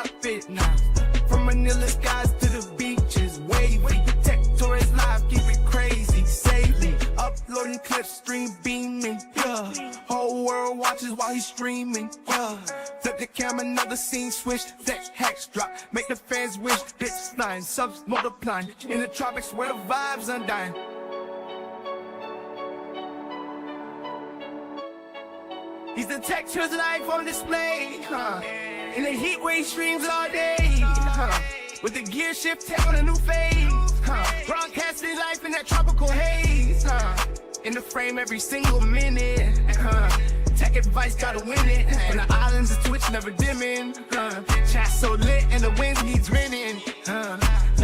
stop it now. From Manila skies to the beaches, wavy. Tech tourist live, keep it crazy, safely. Uploading clips, stream beaming, yeah. Whole world watches while he's streaming, yeah. Flip the camera, another scene switch, that hacks drop. Make the fans wish, bits flying, subs multiplying. In the tropics where the vibes undying. He's the tech tourist life on display, in the heat wave streams all day, with the gear shift tech on a new phase, broadcasting life in that tropical haze, in the frame every single minute, tech advice gotta win it, when the islands of Twitch never dimming, chat so lit and the winds needs renting,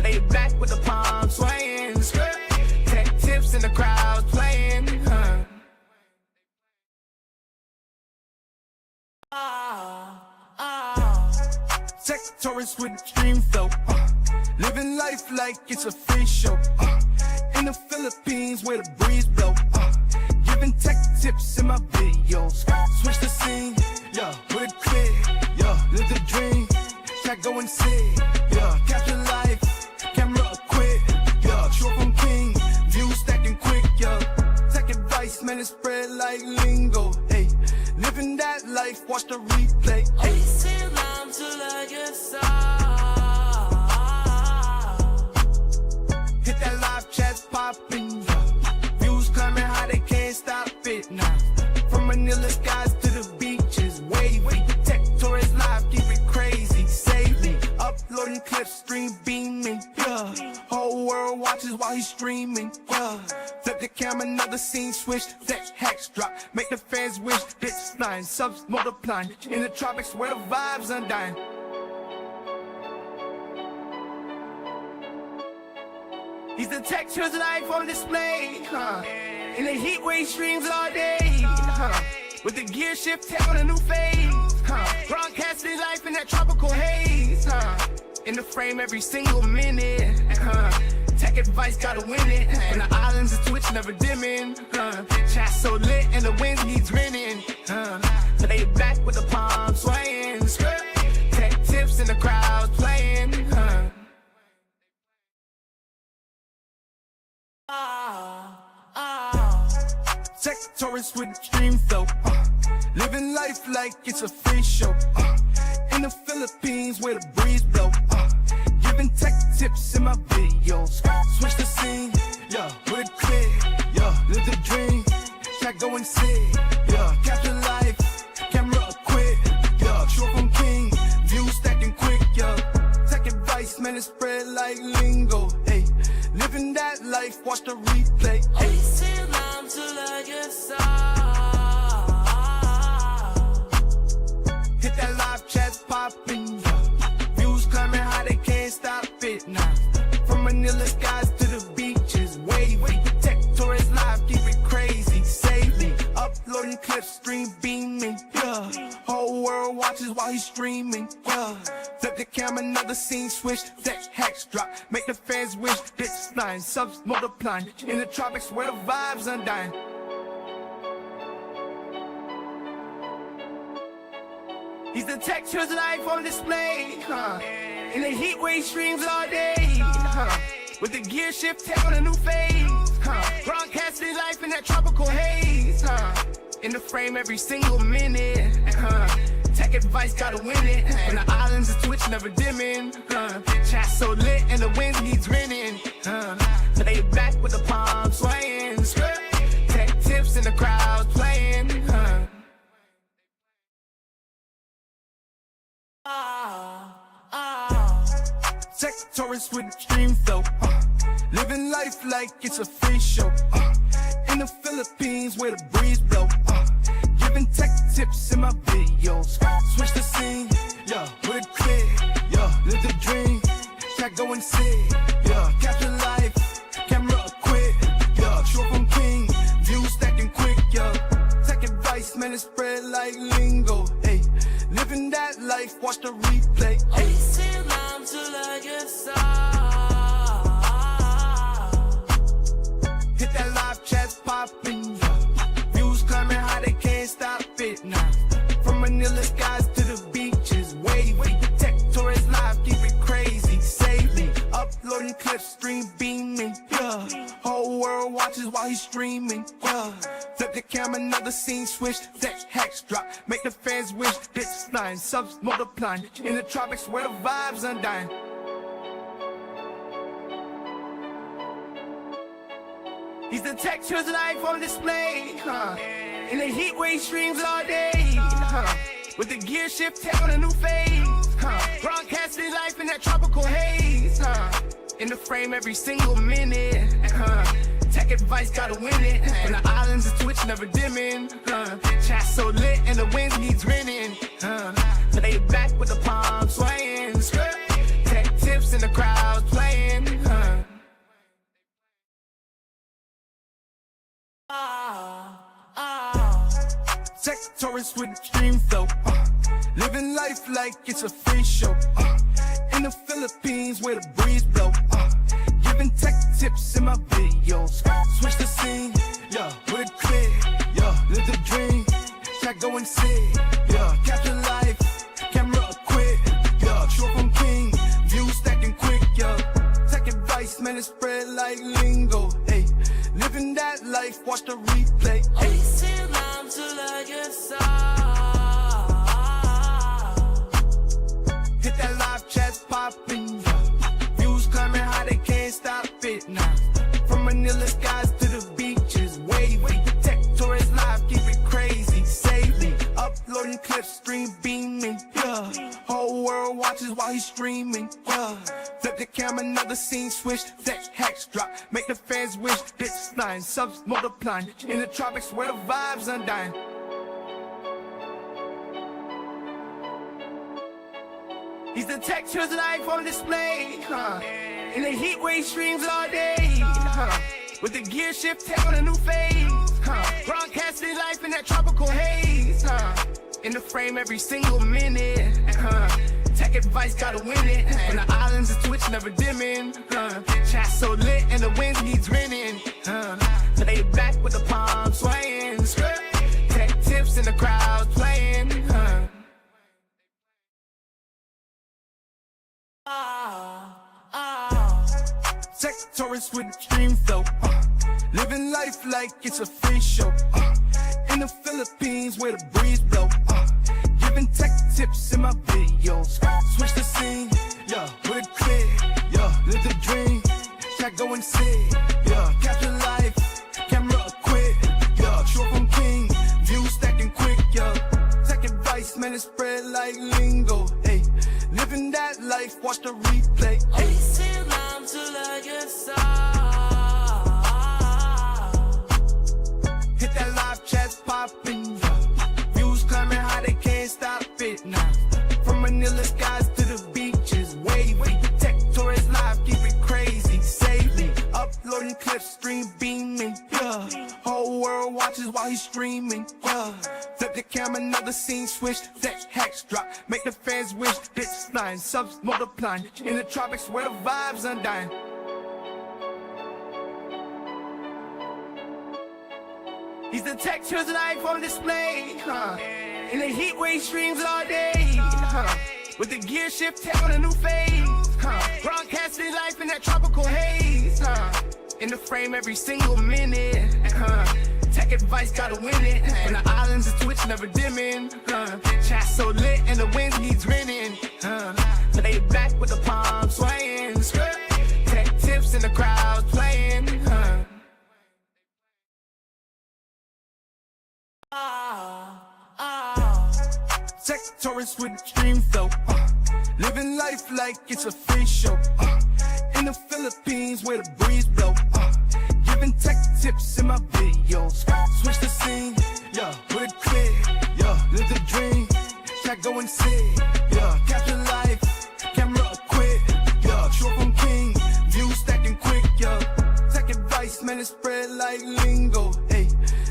lay it back with the palms swaying, tech tips and the crowds playing, Tech tourists with dream flow, living life like it's a free show, in the Philippines where the breeze blow, giving tech tips in my videos, switch the scene, yeah, with a click, yeah, live the dream, tech go and see, yeah, capture life, camera quick, yeah, show from king, view stacking quick, yeah, tech advice, man, it spread like lingo, hey, living that life, watch the replay, hey. Hit that live chat popping, views climbing high, they can't stop it now. From Manila skies to the beaches, wavy. Tech tourist live, keep it crazy, safely. Uploading clips, stream beaming, yeah. Whole world watches while he's streaming, yeah. Flip the camera, another scene switch, that hacks drop. Make the fans wish, bits flying, subs multiplying. In the tropics where the vibes undying. He's the tech tourist life on display, in the heat wave streams all day, with the gear shift tech on a new phase, broadcasting life in that tropical haze, in the frame every single minute, tech advice gotta win it, when the islands of Twitch never dimming, chat so lit and the winds needs renting, lay it back with the palms swaying, tech tips and the crowds playing, Tech tourists with dream flow, living life like it's a free show, in the Philippines where the breeze blow, giving tech tips in my videos, switch the scene, yeah, with a click, yeah, live the dream, tech go and see, yeah, capture life, camera quick, yeah, show from king, view stacking quick, yeah, tech advice, man, it spread like lingo, hey, living that life, watch the replay, hey. Hit that live chat popping, views climbing high, they can't stop it now. From Manila skies to the beaches, wavy. Tech tourist live, keep it crazy, safely. Uploading clips, stream beaming, yeah. Whole world watches while he's streaming, yeah. Flip the camera, another scene switch, that hacks drop. Make the fans wish, bits flying, subs multiplying. In the tropics where the vibes undying. He's the tech tourist life on display, in the heat wave streams all day, with the gear shift tech on a new phase, broadcasting life in that tropical haze, in the frame every single minute, tech advice gotta win it, when the islands of Twitch never dimming, chat so lit and the winds needs renting, lay it back with the palms swaying, tech tips and the crowds playing, Tech tourists with dream flow, living life like it's a free show, in the Philippines where the breeze blow, giving tech tips in my videos, switch the scene, yeah, with a click, yeah, live the dream, tech go and see, yeah, capture life, camera quick, yeah, show from king, view stacking quick, yeah, tech advice, man, it spread like lingo, hey, living that life, watch the replay, hey. Hit that live chat popping, views climbing high, they can't stop it now. From Manila skies to the beaches, wavy. Tech tourist he's streaming. Flip the camera, another scene switch. That hacks drop, make the fans wish. Bits flying, subs multiplying. In the tropics where the vibes undying. He's the textures life on display, in the heat where he streams all day, with the gear shift take on a new phase, broadcasting life in that tropical haze, in the frame every single minute, tech advice gotta win it, when the islands of Twitch never dimming, chat so lit and the winds needs grinning, lay it back with the palms swaying, tech tips in the crowd playing, Sectorists with extreme flow, living life like it's a free show, in the Philippines where the breeze blow, giving tech tips in my videos, switch the scene, yeah, with a click, yeah, live the dream, chat go and see, yeah, capture life, camera equipped, yeah, short from king, views stacking quick, yeah, tech advice, man, it spread like lingo, hey, living that life, watch the replay, hey. Hit that live chat popping, views climbing high, they can't stop it now. From Manila skies to the beaches, wavy. Tech tourist live, keep it crazy, safely. Uploading clips, stream beaming, yeah. Whole world watches while he's streaming, yeah. Flip the camera, another scene switch. That hacks drop, make the fans wish. Bits flying, subs multiplying. In the tropics where the vibes undying. He's the textures life on display, in the heat where he streams all day, with the gear shift take on a new phase, broadcasting life in that tropical haze, in the frame every single minute, tech advice gotta win it, when the islands of Twitch never dimming, chat so lit and the winds needs grinning, lay it back with the palms swaying, tech tips in the crowd playing, Sectorists with extreme flow, living life like it's a free show, in the Philippines where the breeze blow, giving tech tips in my videos, switch the scene, yeah, with a click, yeah, live the dream, chat go and see, yeah, capture life, camera equipped, yeah, short from king, views stacking quick, yeah, tech advice, man, it spread like lingo, hey, living that life, watch the replay, hey. Hit that live chat popping, views climbing high, they can't stop it now. From Manila skies to the beaches, wavy. Tech tourist live, keep it crazy, safely. Uploading clips, stream beaming, yeah. Whole world watches while he's streaming, yeah. Flip the camera, another scene switch. That hacks drop, make the fans wish. Bits flying, subs multiplying. In the tropics where the vibes undying. He's the textures life on display, in the heat where he streams all day, with the gear shift take on a new phase, broadcasting life in that tropical haze, in the frame every single minute, tech advice gotta win it, when the islands of Twitch never dimming, chat so lit and the winds needs grinning, lay it back with the palms swaying, tech tips in the crowd playing, Sectorists with extreme flow, living life like it's a free show, in the Philippines where the breeze blow, giving tech tips in my videos, switch the scene, yeah, with a click, yeah, live the dream, chat go and see, yeah, capture life, camera equipped, yeah, short from king, views stacking quick, yeah, tech advice, man, it spread like lingo, hey,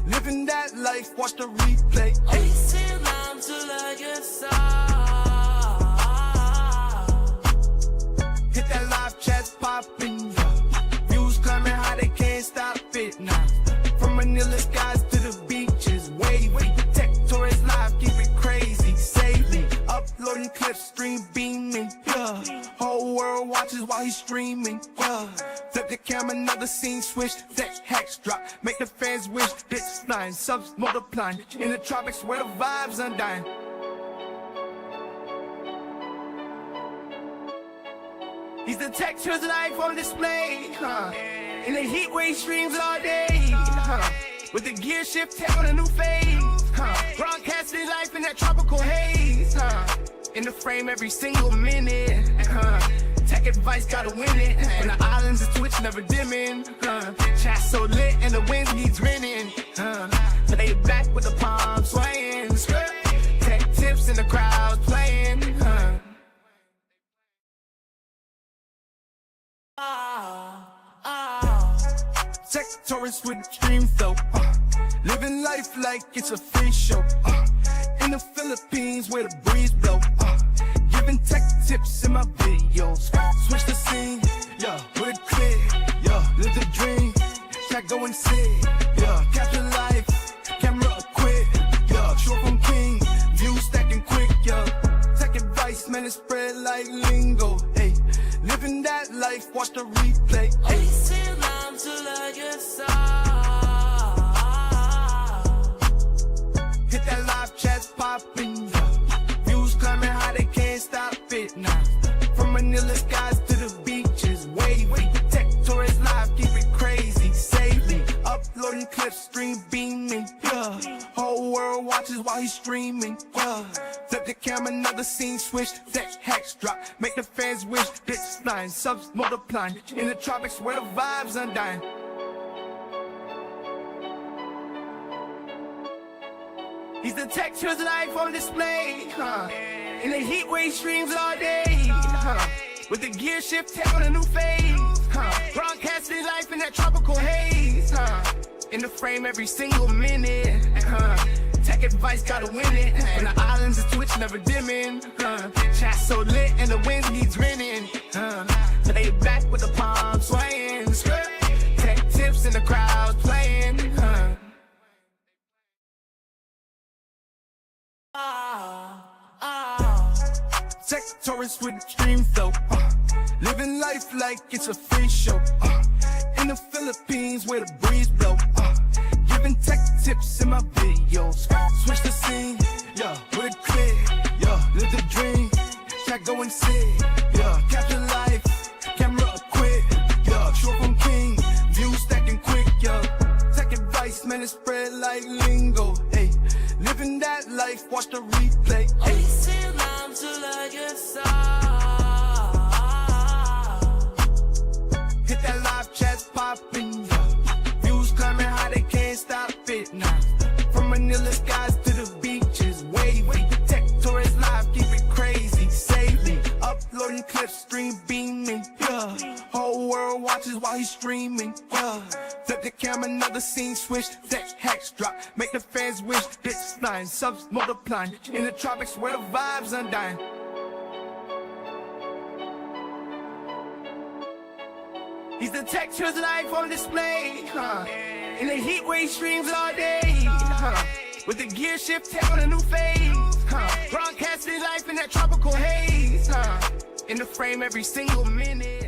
living that life, watch the replay, hey. Hit that live chat popping, views climbing high, they can't stop it now. From Manila skies to the beaches, wavy. Tech tourist live, keep it crazy, safely. Uploading clips, stream beaming. watches while he's streaming. Flip the camera, another scene switch. That hacks drop, make the fans wish. Bits flying, subs multiplying. In the tropics where the vibes undying. He's the textures life on display, in the heat wave streams all day, with the gear shift take on a new phase, broadcasting life in that tropical haze, in the frame every single minute, tech advice gotta win it, and the islands is twitch never dimming, chat so lit and the wind keeps grinning, lay back with the palm swaying, tech tips in the crowd playing, Sectorists with extreme flow, living life like it's a free show, in the Philippines where the breeze blow, giving tech tips in my videos, switch the scene, yeah, with it clear, yeah, live the dream, chat go and see, yeah, capture life, camera equipped, yeah, short from king, views stacking quick, yeah, tech advice, man, it spread like lingo, hey, living that life, watch the replay, hey. Hit that live chat's popping, views climbing high, they can't stop it now. From Manila skies to the beaches, wavy. Tech tourist live, keep it crazy, safely. Uploading clips, stream beaming, yeah. Whole world watches while he's streaming, yeah. Flip the camera, another scene switch. That hacks drop, make the fans wish. Bits flying, subs multiplying. In the tropics where the vibes undying. He's the textures life on display, in the heat wave streams all day, with the gear shift take on a new phase, broadcasting life in that tropical haze, in the frame every single minute, tech advice gotta win it, and the islands is twitch never dimming, chat so lit and the wind keeps grinning, lay back with the palm swaying, tech tips in the crowd playing, Sectorists with extreme flow, living life like it's a free show, in the Philippines where the breeze blow, giving tech tips in my videos, switch the scene, yeah, with it clear, yeah, live the dream, chat go and see, yeah, capture life, camera equipped, yeah, short from king, views stacking quick, yeah, tech advice, man, it spread like lingo, hey, living that life, watch the replay, hey. Hit that live chat's popping, yeah. Views climbing high, they can't stop it now. From Manila skies to the beaches, wavy. Tech tourist live, keep it crazy, safely. Uploading clips, stream beaming, yeah. Whole world watches while he's streaming, yeah. Flip the camera, another scene switch. That hacks drop, make the fans wish. Bits flying, subs multiplying. In the tropics where the vibes undying. He's the textures life on display, in the heat wave streams all day, with the gear shift take on a new phase, broadcasting life in that tropical haze, in the frame every single minute.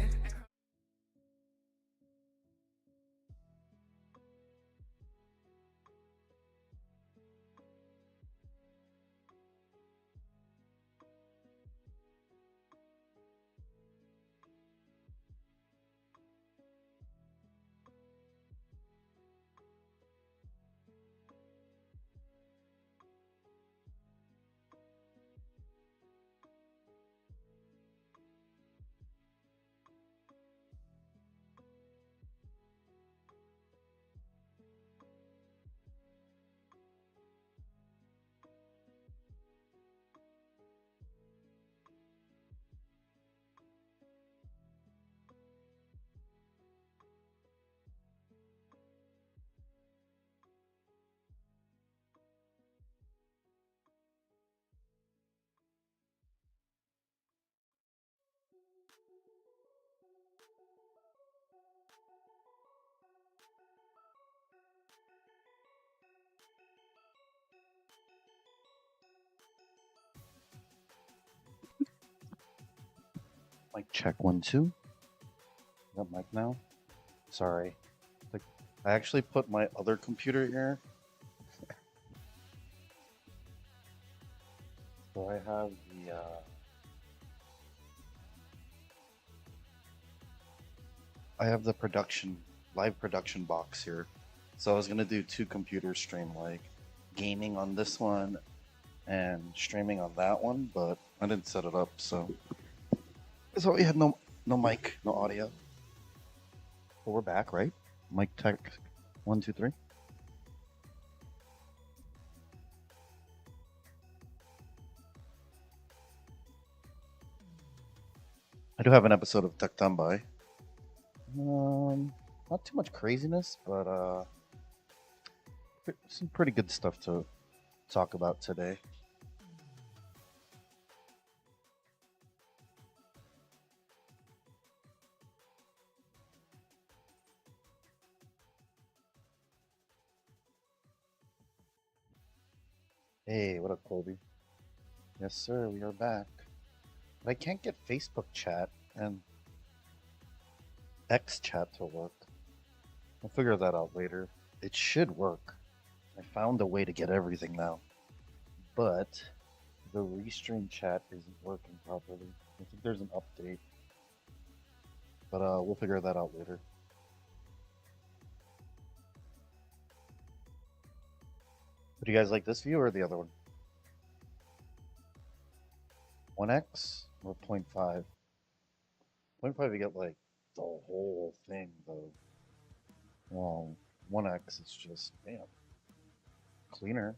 Mic check 1 2. Got mic now. Sorry. Like, I actually put my other computer here. So I have the live production box here. So I was gonna do 2 computer stream, like gaming on this one and streaming on that one, but I didn't set it up, so we had no mic, no audio. But we're back, right? Mic tech 1 2 3. I do have an episode of Tech Done By. Not too much craziness, but some pretty good stuff to talk about today. Hey, what up, Colby? Yes, sir, we are back. But I can't get Facebook chat and X chat to work. I'll figure that out later. It should work. I found a way to get everything now. But the restream chat isn't working properly. I think there's an update. But we'll figure that out later. Do you guys like this view or the other one? 1x or 0.5? 0.5 you get like the whole thing though. Well, 1x is just, damn, cleaner.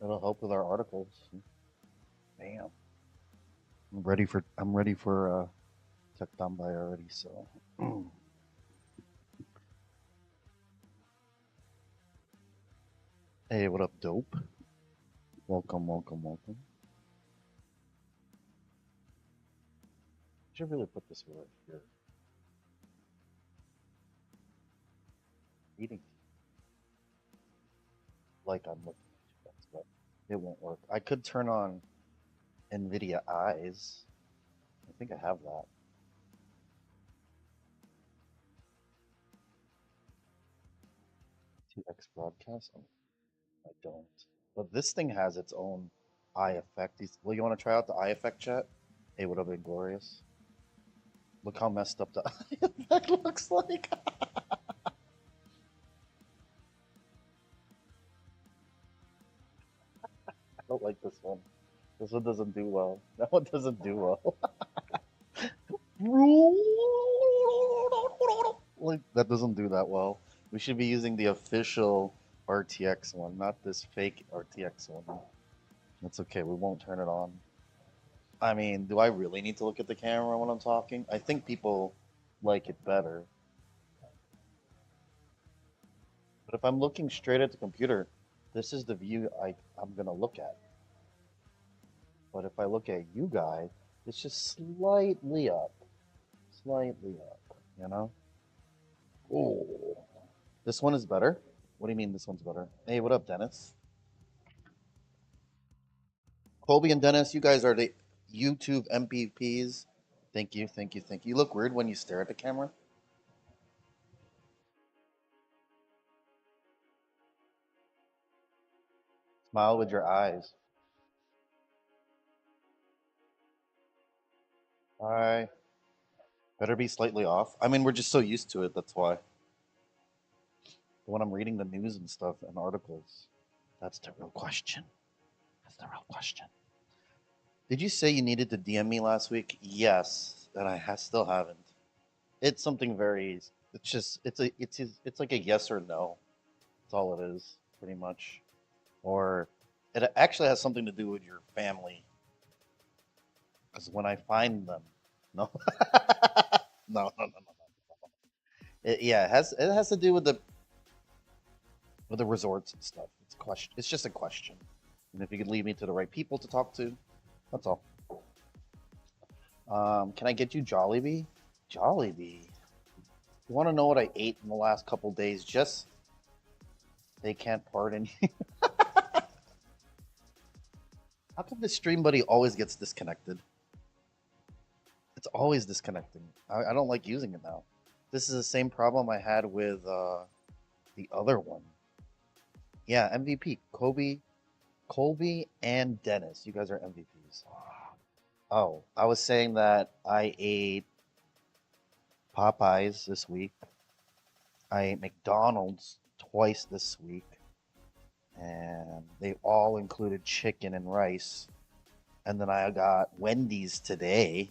It'll help with our articles. Damn. I'm ready for Tech Done By already, so. Hey, what up, dope? Welcome. I should really put this right here. Eating like I'm looking at you guys, but it won't work. I could turn on NVIDIA Eyes. I think I have that. TX broadcast? Oh, I don't. But this thing has its own eye effect. Well, you want to try out the eye effect, chat? Hey, what up, Inglorious? Look how messed up the eye effect looks like. I don't like this one. This one doesn't do well. That one doesn't do well. Like, that doesn't do that well. We should be using the official RTX one, not this fake RTX one. That's okay, we won't turn it on. I mean, do I really need to look at the camera when I'm talking? I think people like it better. But if I'm looking straight at the computer, this is the view I'm gonna look at. But if I look at you guys, it's just slightly up. Slightly up, you know? Oh. This one is better? What do you mean this one's better? Hey, what up, Dennis? Colby and Dennis, you guys are the YouTube MVPs. Thank you. You look weird when you stare at the camera. Smile with your eyes. Hi. Better be slightly off. I mean, we're just so used to it, that's why. But when I'm reading the news and stuff and articles, that's the real question. Did you say you needed to DM me last week? Yes, and I still haven't. It's something very. It's just. It's like a yes or no. That's all it is, pretty much. Or it actually has something to do with your family. Because when I find them, no, no. Yeah, it has to do with the resorts and stuff. It's a question. It's just a question. And if you could lead me to the right people to talk to, that's all. Can I get you Jollibee? Jollibee. You want to know what I ate in the last couple days? Just they can't pardon you. How come this stream buddy always gets disconnected? It's always disconnecting. I don't like using it now. This is the same problem I had with the other one. Yeah, MVP. Colby, and Dennis. You guys are MVPs. Oh, I was saying that I ate Popeyes this week. I ate McDonald's twice this week, and they all included chicken and rice. And then I got Wendy's today.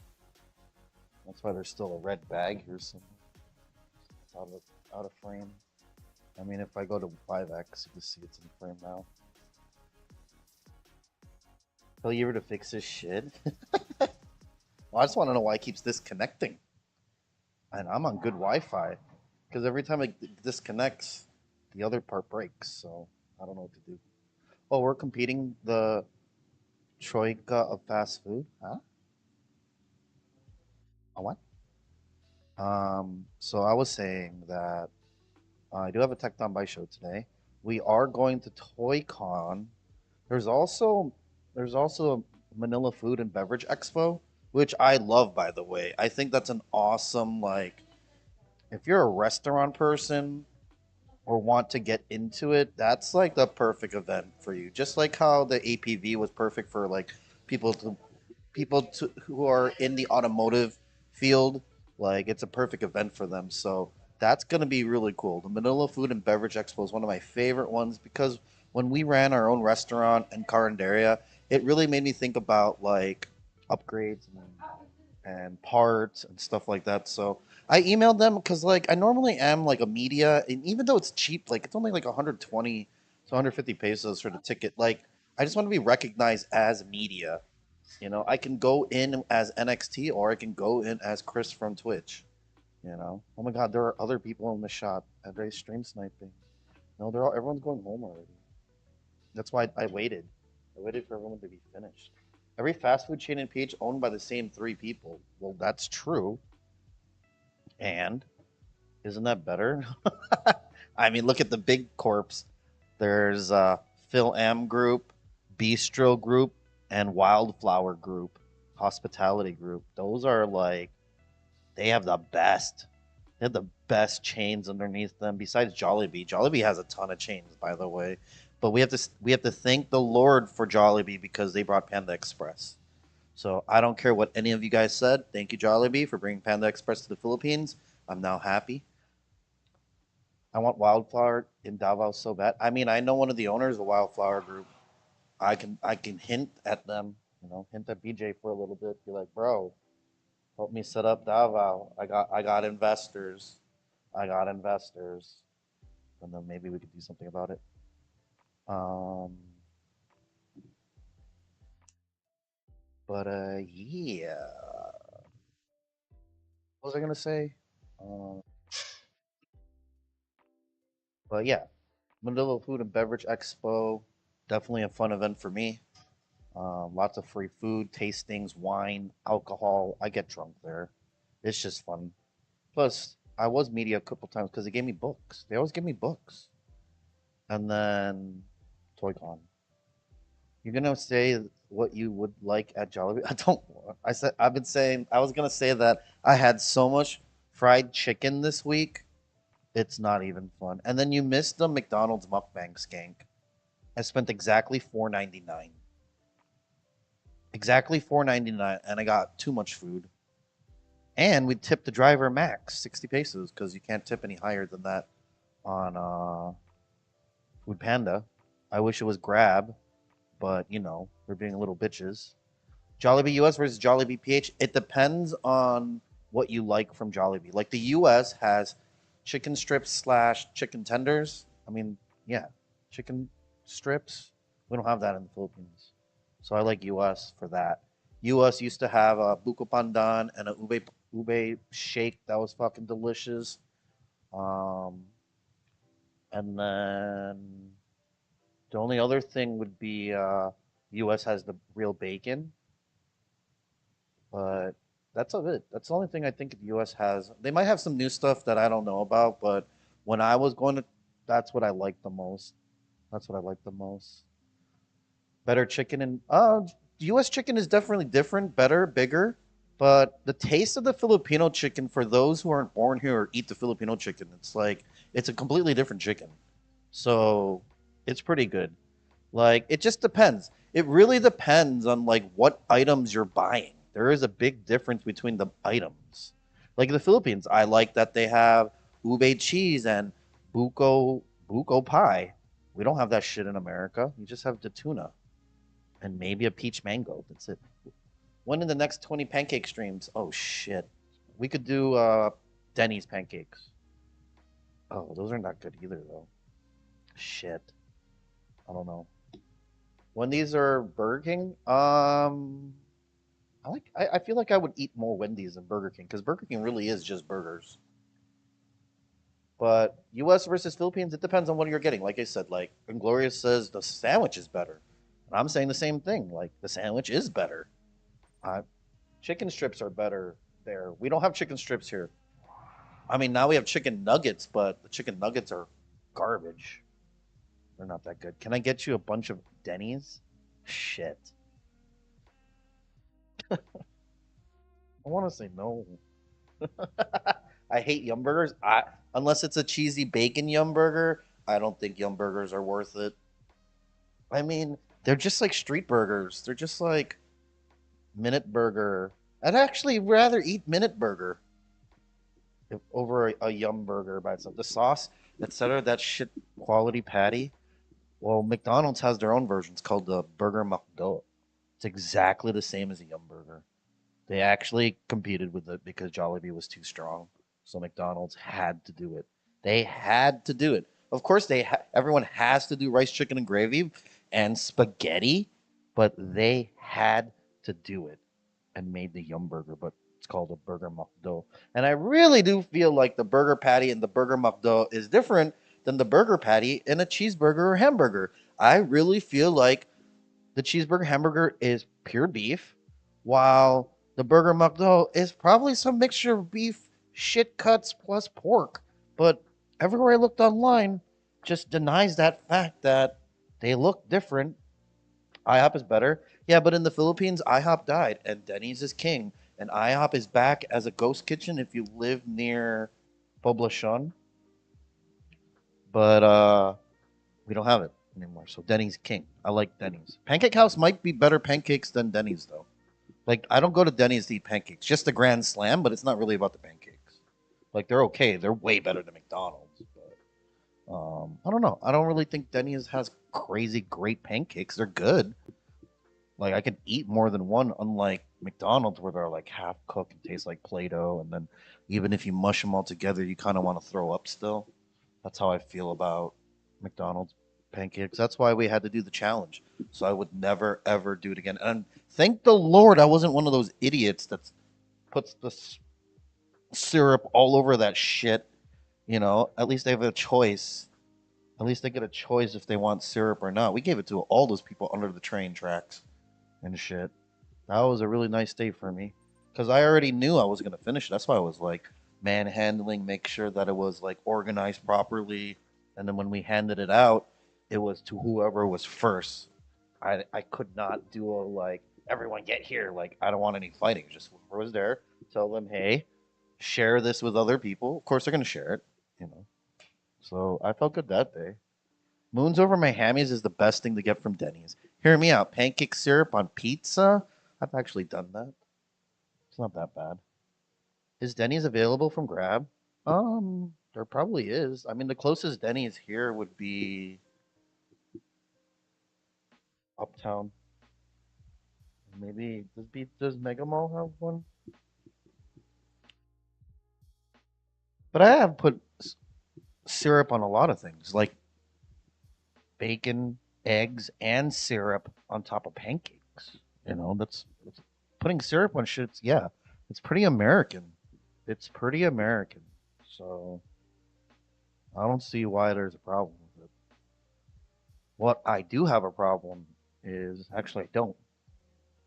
That's why there's still a red bag here somewhere. It's out of frame. I mean, if I go to 5x, you can see it's in frame now. Tell you ever to fix this shit? Well, I just want to know why it keeps disconnecting. And I'm on good Wi-Fi, because every time it disconnects, the other part breaks. So I don't know what to do. Oh, we're competing the troika of fast food, huh? A what? So I was saying that I do have a Tech Down By show today. We are going to ToyCon. There's also a Manila Food and Beverage Expo, which I love, by the way. I think that's an awesome, like, if you're a restaurant person or want to get into it, that's like the perfect event for you. Just like how the APV was perfect for like people to who are in the automotive field, like it's a perfect event for them. So that's going to be really cool. The Manila Food and Beverage Expo is one of my favorite ones because when we ran our own restaurant in Carinderia, it really made me think about like upgrades and parts and stuff like that. So I emailed them because like I normally am like a media, and even though it's cheap, like it's only like 120 to 150 pesos for the ticket. Like I just want to be recognized as media. You know, I can go in as NXT or I can go in as Chris from Twitch. You know, oh my God, there are other people in the shop. Are they stream sniping? No, they're all everyone's going home already. That's why I waited. I waited for everyone to be finished. Every fast food chain in PH owned by the same three people. Well, that's true. And isn't that better? I mean, look at the big corps. There's Phil M Group, Bistro Group, and Wildflower Group, Hospitality Group. Those are like they have the best. They have the best chains underneath them. Besides Jollibee, Jollibee has a ton of chains, by the way. But we have to thank the Lord for Jollibee because they brought Panda Express. So I don't care what any of you guys said. Thank you, Jollibee, for bringing Panda Express to the Philippines. I'm now happy. I want Wildflower in Davao so bad. I mean, I know one of the owners of Wildflower Group. I can hint at them, hint at BJ for a little bit. Be like, bro, help me set up Davao. I got investors. I got investors. And then maybe we could do something about it. Um, but yeah. What was I gonna say? But yeah, Manila Food and Beverage Expo, definitely a fun event for me. Lots of free food, tastings, wine, alcohol. I get drunk there. It's just fun. Plus, I was media a couple times because they gave me books. They always give me books. And then ToyCon. You're gonna say what you would like at Jollibee? I don't. I've been saying. I was gonna say that I had so much fried chicken this week. It's not even fun. And then you missed the McDonald's mukbang skank. I spent exactly 4.99. Exactly 4.99, and I got too much food. And we tipped the driver max 60 pesos because you can't tip any higher than that on Food Panda. I wish it was Grab, but they're being little bitches. Jollibee US versus Jollibee PH. It depends on what you like from Jollibee. Like the US has chicken strips slash chicken tenders. I mean, yeah, chicken strips. We don't have that in the Philippines. So I like US for that. US used to have a buko pandan and a ube shake that was fucking delicious. Um, and then the only other thing would be US has the real bacon, but that's of it. That's the only thing I think the US has. They might have some new stuff that I don't know about, but when I was going to, that's what I liked the most. That's what I like the most. Better chicken and US chicken is definitely different, better, bigger, But the taste of the Filipino chicken for those who aren't born here or eat the Filipino chicken, it's like it's a completely different chicken. So it's pretty good. Like it just depends. It really depends on like what items you're buying. There is a big difference between the items. Like in the Philippines, I like that they have ube cheese and buko pie. We don't have that shit in America. You just have the tuna and maybe a peach mango. That's it. When in the next 20 pancake streams? Oh shit. We could do Denny's pancakes. Oh, those are not good either though. Shit. I don't know. Wendy's or Burger King? I feel like I would eat more Wendy's than Burger King because Burger King really is just burgers. But US versus Philippines, it depends on what you're getting. Like I said, like Inglorious says the sandwich is better. And I'm saying the same thing. Like the sandwich is better. Uh, Chicken strips are better there. We don't have chicken strips here. I mean, now we have chicken nuggets, but the chicken nuggets are garbage. They're not that good. Can I get you a bunch of Denny's? Shit. I want to say no. I hate Yum Burgers. Unless it's a cheesy bacon Yum Burger, I don't think Yum Burgers are worth it. I mean, they're just like street burgers. They're just like Minute Burger. I'd actually rather eat Minute Burger over a Yum Burger by itself. The sauce, etc., that shit quality patty. Well, McDonald's has their own versions called the Burger McDo. It's exactly the same as a Yum Burger. They actually competed with it because Jollibee was too strong. So McDonald's had to do it. They had to do it. Of course, everyone has to do rice, chicken, and gravy and spaghetti, but they had to do it and made the Yum Burger, but it's called a Burger McDo. And I really do feel like the burger patty and the Burger McDo is different than the burger patty in a cheeseburger or hamburger. I really feel like the cheeseburger hamburger is pure beef, while the Burger McDo is probably some mixture of beef, shit cuts plus pork. But everywhere I looked online just denies that fact that they look different. IHOP is better. Yeah, but in the Philippines, IHOP died and Denny's is king. And IHOP is back as a ghost kitchen if you live near Poblacion. But we don't have it anymore. So Denny's king. I like Denny's. Pancake House might be better pancakes than Denny's though. Like I don't go to Denny's to eat pancakes. Just the Grand Slam, but it's not really about the pancakes. Like they're okay. They're way better than McDonald's. But I don't know. I don't really think Denny's has crazy great pancakes. They're good. Like I could eat more than one, unlike McDonald's where they're like half cooked and taste like Play-Doh, and then even if you mush them all together, you kind of want to throw up still. That's how I feel about McDonald's pancakes. That's why we had to do the challenge. So I would never ever do it again. And thank the Lord I wasn't one of those idiots that puts the syrup all over that shit. You know, at least they have a choice. At least they get a choice if they want syrup or not. We gave it to all those people under the train tracks and shit. That was a really nice day for me because I already knew I was gonna finish it. That's why I was like manhandling, make sure that it was like organized properly, and then when we handed it out, it was to whoever was first. I could not do a like everyone get here. Like I don't want any fighting. Just whoever was there, tell them, hey, share this with other people. Of course they're gonna share it, you know. So I felt good that day. Moons over my hammies is the best thing to get from Denny's. Hear me out. Pancake syrup on pizza. I've actually done that. It's not that bad. Is Denny's available from Grab? There probably is. I mean, the closest Denny's here would be Uptown. Maybe does Mega Mall have one? But I have put syrup on a lot of things, like bacon, eggs, and syrup on top of pancakes. You know, that's putting syrup on shit. Yeah, it's pretty American. It's pretty American. So I don't see why there's a problem with it. What I do have a problem is actually I don't.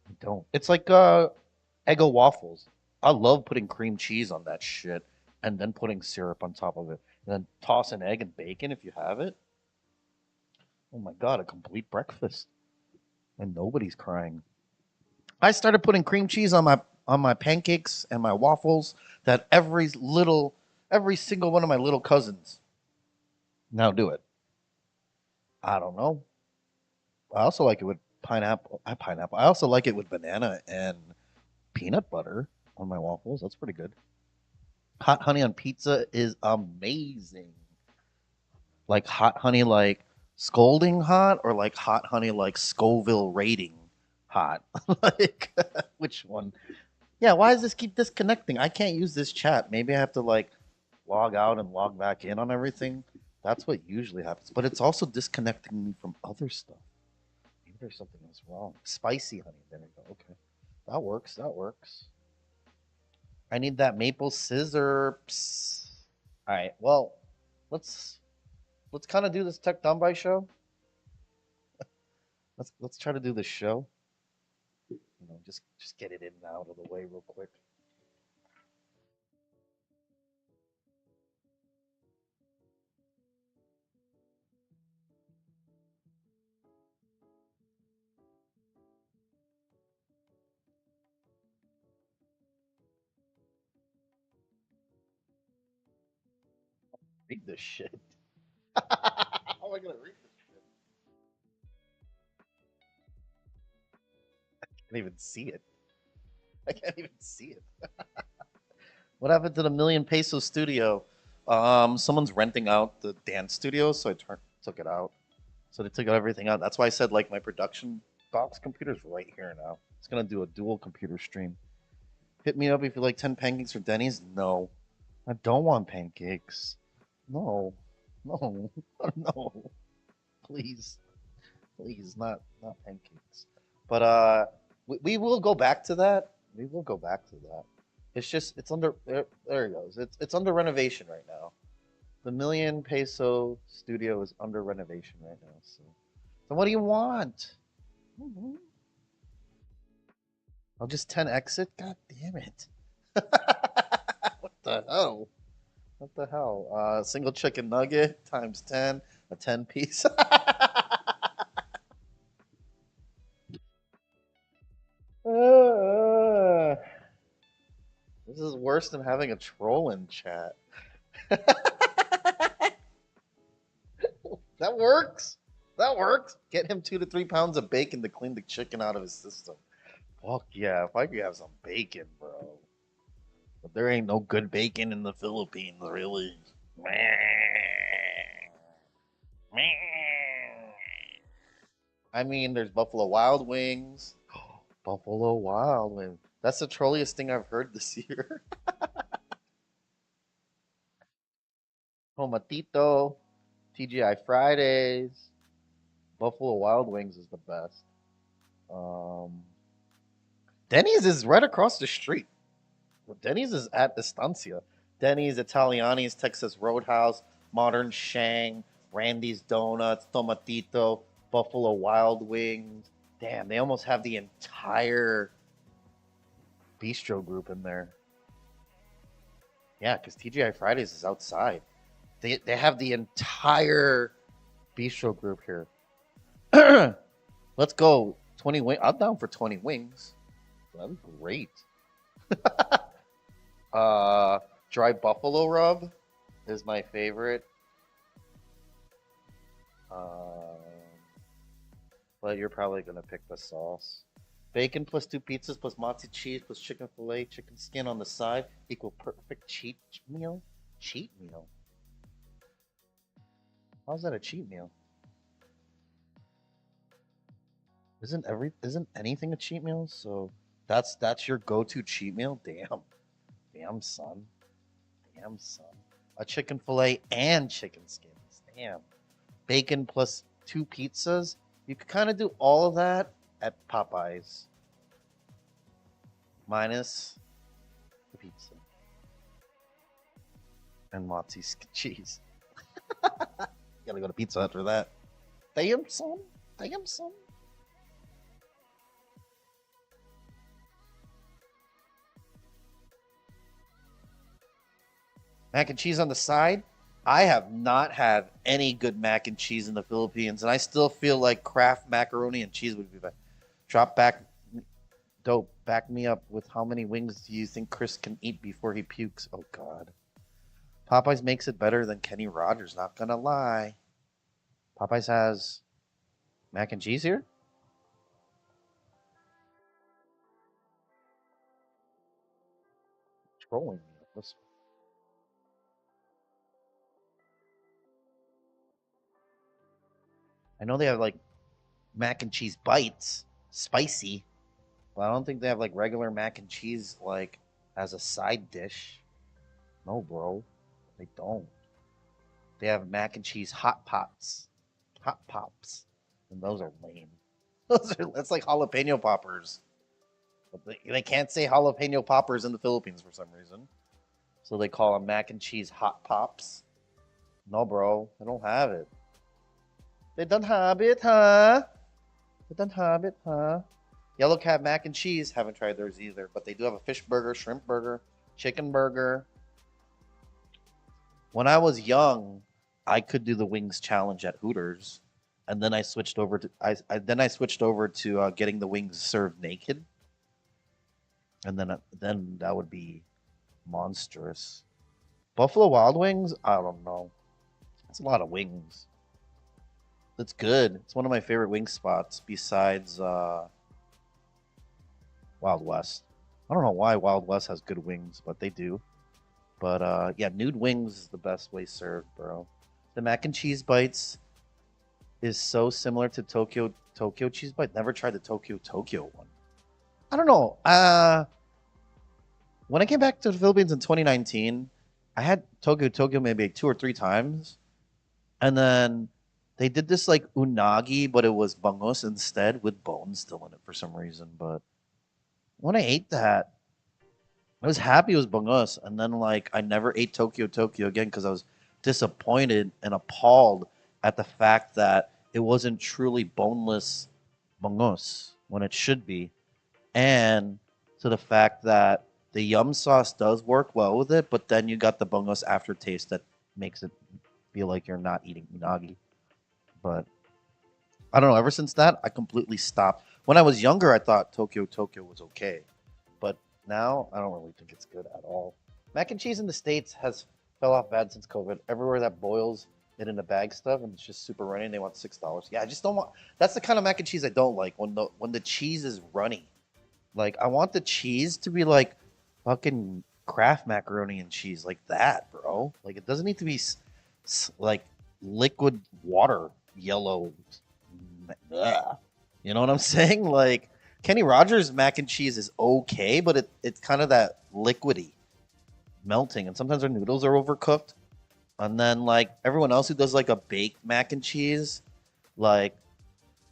I don't. It's like Eggo waffles. I love putting cream cheese on that shit and then putting syrup on top of it. And then toss an egg and bacon if you have it. Oh my god, a complete breakfast. And nobody's crying. I started putting cream cheese on my on my pancakes and my waffles that every single one of my little cousins now do it. I don't know. I also like it with pineapple. Pineapple. I also like it with banana and peanut butter on my waffles. That's pretty good. Hot honey on pizza is amazing. Like hot honey, like scolding hot, or like hot honey, like Scoville rating hot. Like which one? Yeah. Why does this keep disconnecting? I can't use this chat. Maybe I have to like log out and log back in on everything. That's what usually happens. But it's also disconnecting me from other stuff. Maybe there's something else wrong. Spicy honey. There we go. Okay. That works. That works. I need that maple scissor. Psst. All right. Well, let's kind of do this Tech Dumbai show. Let's try to do this show. You know, just get it in and out of the way real quick. Read this shit. How am I gonna read this shit? I can't even see it. I can't even see it. What happened to the million peso studio? Someone's renting out the dance studio, so took it out. So they took everything out. That's why I said like my production box computer's right here now. It's gonna do a dual computer stream. Hit me up if you like 10 pancakes for Denny's. No, I don't want pancakes. No, no, no. Please, please, not pancakes. But we will go back to that. We will go back to that. It's just it's under there it goes. It's under renovation right now. The million peso studio is under renovation right now. So what do you want? Mhm. I'll just 10 exit. God damn it! What the hell? What the hell? Single chicken nugget times 10, a 10 piece. Uh, this is worse than having a troll in chat. That works. That works. Get him 2 to 3 pounds of bacon to clean the chicken out of his system. Fuck yeah, if I could have some bacon, bro. But there ain't no good bacon in the Philippines, really. I mean, there's Buffalo Wild Wings. Buffalo Wild Wings. That's the trolliest thing I've heard this year. Tito, TGI Fridays. Buffalo Wild Wings is the best. Um, Denny's is right across the street. Denny's is at Estancia. Denny's, Italiani's, Texas Roadhouse, Modern Shang, Randy's Donuts, Tomatito, Buffalo Wild Wings. Damn, they almost have the entire bistro group in there. Yeah, because TGI Fridays is outside. They have the entire bistro group here. Let's go. 20 wings. I'm down for 20 wings. That'd be great. Dry buffalo rub is my favorite. But you're probably gonna pick the sauce. Bacon plus 2 pizzas plus mozzie cheese plus chicken fillet, chicken skin on the side equal perfect cheat meal. Cheat meal. How's that a cheat meal? Isn't anything a cheat meal? So that's your go-to cheat meal? Damn son. Damn son. A chicken fillet and chicken skins. Damn. Bacon plus 2 pizzas. You could kind of do all of that at Popeyes. Minus the pizza. And mozzie cheese. Gotta go to Pizza Hut for that. Damn son. Damn son. Mac and cheese on the side. I have not had any good mac and cheese in the Philippines, and I still feel like Kraft macaroni and cheese would be better. Drop back, dope. Back me up with how many wings do you think Chris can eat before he pukes? Oh God. Popeyes makes it better than Kenny Rogers, not gonna lie. Popeyes has mac and cheese here? Trolling me. I know they have like mac and cheese bites, spicy, but I don't think they have like regular mac and cheese like as a side dish. No, bro, they don't. They have mac and cheese hot pots, hot pops, and those are lame. That's like jalapeno poppers. But they can't say jalapeno poppers in the Philippines for some reason, so they call them mac and cheese hot pops. No, bro, they don't have it. They don't have it, huh? They don't have it, huh? Yellow Cat mac and cheese. Haven't tried theirs either, but they do have a fish burger, shrimp burger, chicken burger. When I was young, I could do the wings challenge at Hooters, and then I switched over to I switched over to getting the wings served naked, and then that would be monstrous. Buffalo Wild Wings, I don't know. It's a lot of wings. It's good. It's one of my favorite wing spots besides Wild West. I don't know why Wild West has good wings, but they do. But yeah, nude wings is the best way served, bro. The mac and cheese bites is so similar to Tokyo cheese bite. Never tried the Tokyo one. I don't know. When I came back to the Philippines in 2019, I had Tokyo maybe like 2 or 3 times, and then they did this like unagi, but it was bangus instead with bones still in it for some reason. But when I ate that, I was happy it was bangus, and then like I never ate Tokyo again because I was disappointed and appalled at the fact that it wasn't truly boneless bangus when it should be, and to the fact that the yum sauce does work well with it, but then you got the bangus aftertaste that makes it feel like you're not eating unagi. But I don't know. Ever since that, I completely stopped. When I was younger, I thought Tokyo was okay, but now I don't really think it's good at all. Mac and cheese in the States has fell off bad since COVID. Everywhere that boils it in a bag stuff and it's just super runny, they want $6. Yeah, I just don't want. That's the kind of mac and cheese I don't like when the cheese is runny. Like I want the cheese to be like fucking Kraft macaroni and cheese, like that, bro. Like it doesn't need to be like liquid water yellow. Ugh. You know what I'm saying? Like Kenny Rogers mac and cheese is okay, but it's kind of that liquidy melting, and sometimes their noodles are overcooked. And then like everyone else who does like a baked mac and cheese, like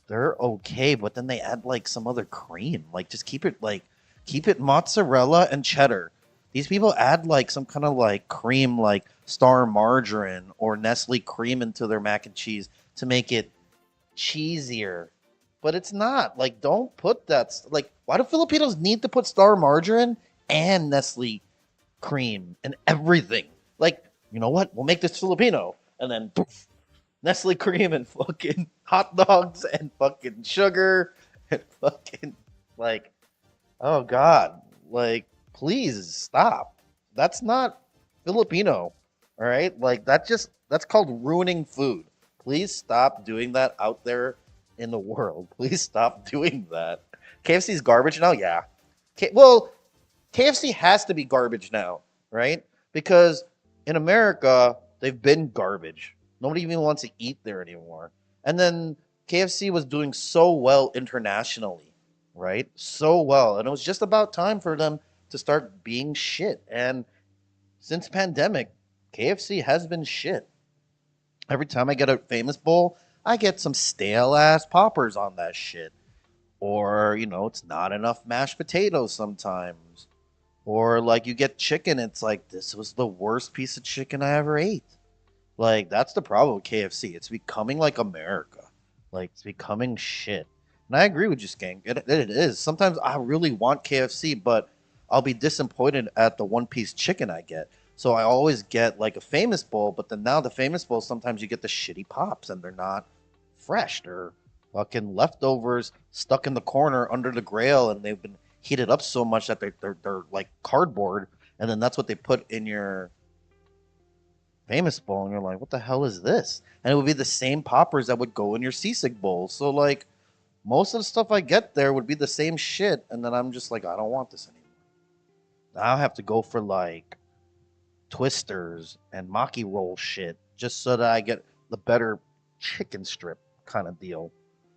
they're okay, but then they add like some other cream. Like just keep it mozzarella and cheddar. These people add like some kind of like cream, like Star Margarine or Nestle cream into their mac and cheese to make it cheesier. But it's not. Like, don't put that. Like, why do Filipinos need to put Star Margarine and Nestle cream and everything? Like, you know what? We'll make this Filipino. And then poof, Nestle cream and fucking hot dogs and fucking sugar and fucking, like, oh, God. Like, please stop. That's not Filipino. All right? Like, that's called ruining food. Please stop doing that out there in the world. Please stop doing that. KFC's garbage now? Yeah. Well, KFC has to be garbage now, right? Because in America, they've been garbage. Nobody even wants to eat there anymore. And then KFC was doing so well internationally, right? So well. And it was just about time for them to start being shit. And since pandemic, KFC has been shit. Every time I get a famous bowl, I get some stale ass poppers on that shit. Or, it's not enough mashed potatoes sometimes. Or like you get chicken, it's like this was the worst piece of chicken I ever ate. Like that's the problem with KFC. It's becoming like America. Like it's becoming shit. And I agree with you, Skank. It is. Sometimes I really want KFC, but I'll be disappointed at the one piece chicken I get. So I always get like a famous bowl, but then now the famous bowl, sometimes you get the shitty pops and they're not fresh. They're fucking leftovers stuck in the corner under the grill and they've been heat it up so much that they're like cardboard, and then that's what they put in your famous bowl, and you're like, what the hell is this? And it would be the same poppers that would go in your seasick bowl. So like most of the stuff I get there would be the same shit, and then I'm just like, I don't want this anymore. Now I have to go for like twisters and maki roll shit just so that I get the better chicken strip kind of deal.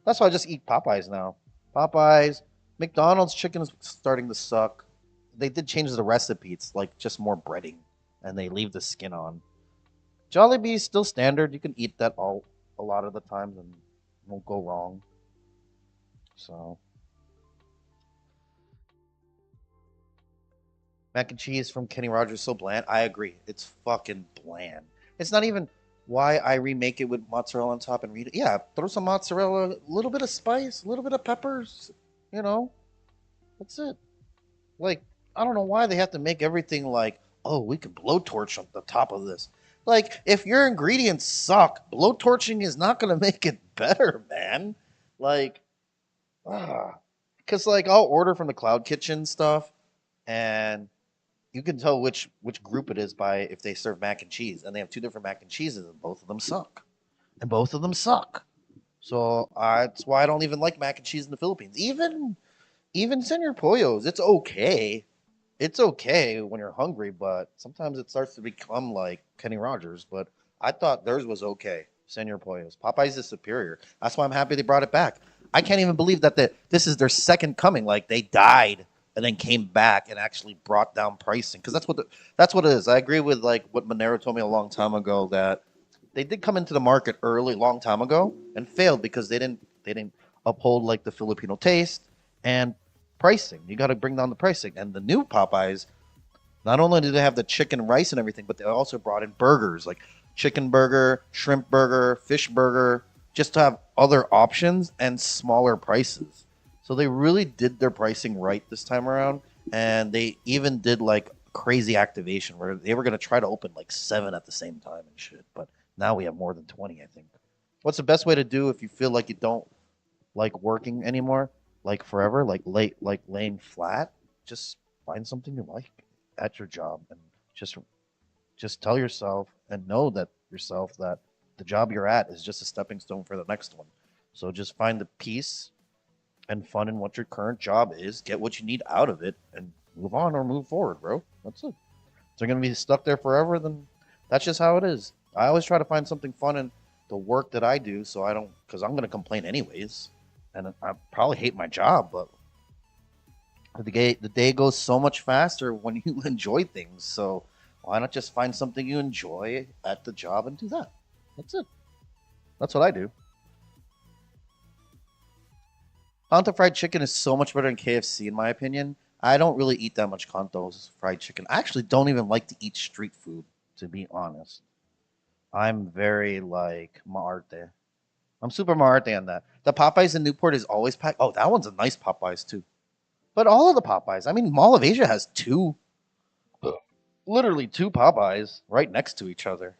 That's why I just eat Popeyes now. Popeyes, McDonald's chicken is starting to suck. They did change the recipe. It's like just more breading, and they leave the skin on. Jollibee is still standard. You can eat that all a lot of the times and won't go wrong. So mac and cheese from Kenny Rogers so bland. I agree. It's fucking bland. It's not even why I remake it with mozzarella on top and read it. Yeah, throw some mozzarella, a little bit of spice, a little bit of peppers. You know, that's it. Like, I don't know why they have to make everything like, oh, we can blowtorch on the top of this. Like, if your ingredients suck, blowtorching is not gonna make it better, man. Like, because like I'll order from the Cloud Kitchen stuff, and you can tell which group it is by if they serve mac and cheese, and they have two different mac and cheeses, and both of them suck, and both of them suck. So that's why I don't even like mac and cheese in the Philippines. Even Senor Pollos, it's okay when you're hungry, but sometimes it starts to become like Kenny Rogers. But I thought theirs was okay. Senor Pollos. Popeyes is superior. That's why I'm happy they brought it back. I can't even believe that this is their second coming. Like they died and then came back and actually brought down pricing because that's what it is. I agree with like what Monero told me a long time ago that they did come into the market early, long time ago, and failed because they didn't uphold like the Filipino taste and pricing. You got to bring down the pricing. And the new Popeyes, not only do they have the chicken rice and everything, but they also brought in burgers like chicken burger, shrimp burger, fish burger, just to have other options and smaller prices. So they really did their pricing right this time around. And they even did like crazy activation where they were going to try to open like 7 at the same time and shit. But now we have more than 20, I think. What's the best way to do if you feel like you don't like working anymore? Like forever, like laying flat, just find something you like at your job and just tell yourself and know that yourself that the job you're at is just a stepping stone for the next one. So just find the peace and fun in what your current job is, get what you need out of it, and move on or move forward, bro. That's it. If they're gonna be stuck there forever, then that's just how it is. I always try to find something fun in the work that I do, so I don't, because I'm gonna complain anyways. And I probably hate my job, but the day goes so much faster when you enjoy things. So why not just find something you enjoy at the job and do that? That's it. That's what I do. Kanto fried chicken is so much better than KFC in my opinion. I don't really eat that much Kanto's fried chicken. I actually don't even like to eat street food, to be honest. I'm very like maarte. I'm super Maarte on that. The Popeyes in Newport is always packed. Oh, that one's a nice Popeyes too. But all of the Popeyes. I mean, Mall of Asia has two, literally two Popeyes right next to each other.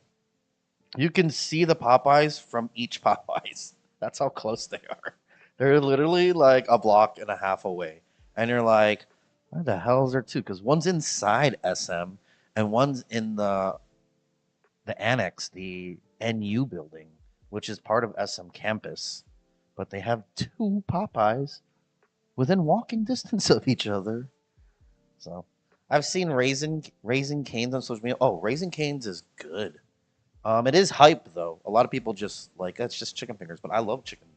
You can see the Popeyes from each Popeyes. That's how close they are. They're literally like a block and a half away. And you're like, where the hell is there two? Because one's inside SM and one's in the annex, the NU building, which is part of SM campus. But they have two Popeyes within walking distance of each other. So I've seen Raisin Canes on social media. Oh, Raisin Canes is good. It is hype though. A lot of people just like that's just chicken fingers, but I love chicken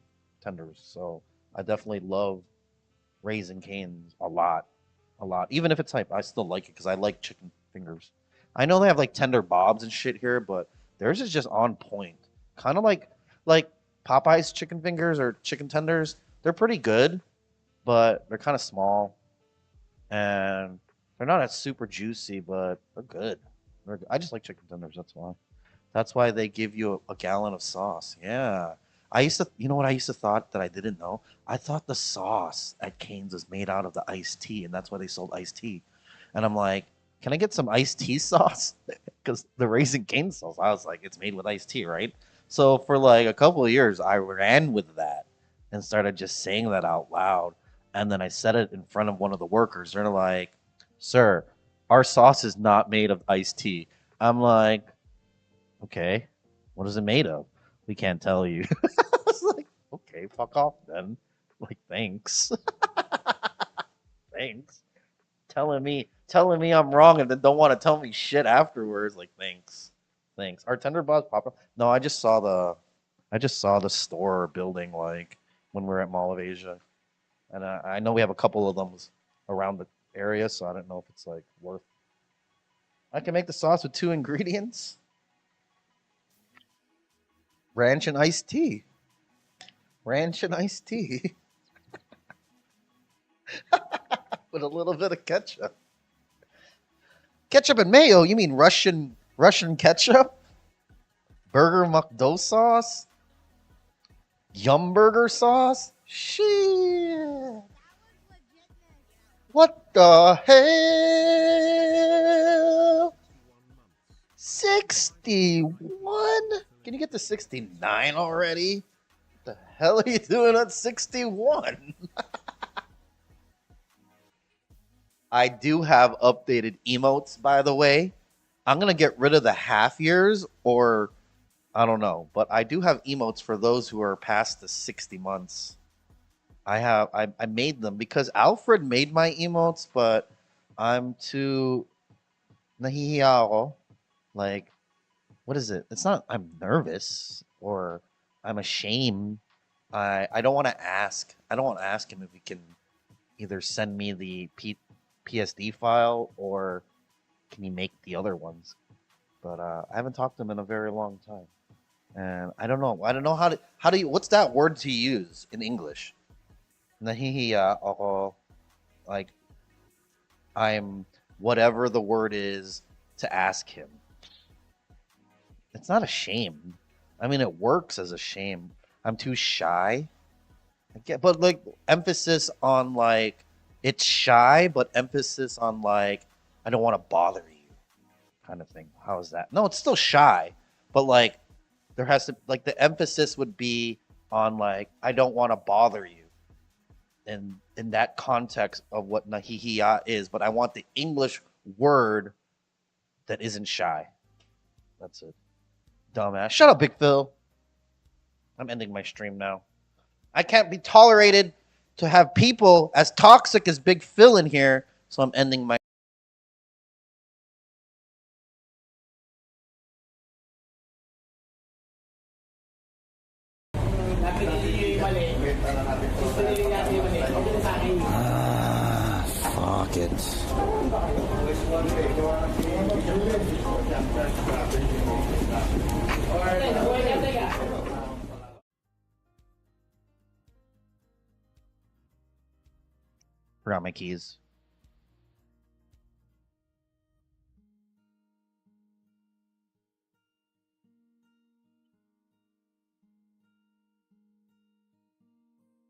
tenders, so I definitely love Raisin Canes a lot, a lot. Even if it's hype, I still like it because I like chicken fingers. I know they have like tender bobs and shit here, but theirs is just on point. Kind of like Popeye's chicken fingers or chicken tenders. They're pretty good, but they're kind of small and they're not as super juicy, but they're good. I just like chicken tenders. That's why. That's why they give you a gallon of sauce. Yeah. I used to, you know what I used to thought that I didn't know? I thought the sauce at Cane's was made out of the iced tea, and that's why they sold iced tea. And I'm like, can I get some iced tea sauce? Because the Raisin Cane sauce, I was like, it's made with iced tea, right? So for like a couple of years, I ran with that and started just saying that out loud. And then I said it in front of one of the workers. They're like, "Sir, our sauce is not made of iced tea." I'm like, "Okay, what is it made of?" "We can't tell you." I was like, "Okay, fuck off then." Like, thanks, thanks. Telling me I'm wrong and then don't want to tell me shit afterwards. Like, thanks, thanks. Our tender boss pop up. No, I just saw the store building like when we were at Mall of Asia, and I know we have a couple of them around the area, so I don't know if it's like worth. I can make the sauce with two ingredients: ranch and iced tea. Ranch and iced tea with a little bit of ketchup. Ketchup and mayo? You mean Russian ketchup? Burger McDo sauce? Yum burger sauce? Shit. What the hell? 61? Can you get to 69 already? What the hell are you doing at 61? I do have updated emotes, by the way. I'm going to get rid of the half years, or I don't know, but I do have emotes for those who are past the 60 months. I made them because Alfred made my emotes, but I'm too nahihiya. Like, what is it? It's not I'm nervous or I'm ashamed. I don't want to ask. I don't want to ask him if he can either send me the PSD file or can he make the other ones. But I haven't talked to him in a very long time, and I don't know. I don't know how do you what's that word to use in English? Nahihiya ako, like I'm whatever the word is to ask him. It's not a shame. I mean, it works as a shame. I'm too shy. I get, but like emphasis on like it's shy, but emphasis on like I don't want to bother you kind of thing. How is that? No, it's still shy, but like there has to like the emphasis would be on like I don't want to bother you in that context of what nahihiya is, but I want the English word that isn't shy. That's it. Dumbass. Shut up, Big Phil. I'm ending my stream now. I can't be tolerated to have people as toxic as Big Phil in here, so I'm ending my fuck it. Forgot my keys.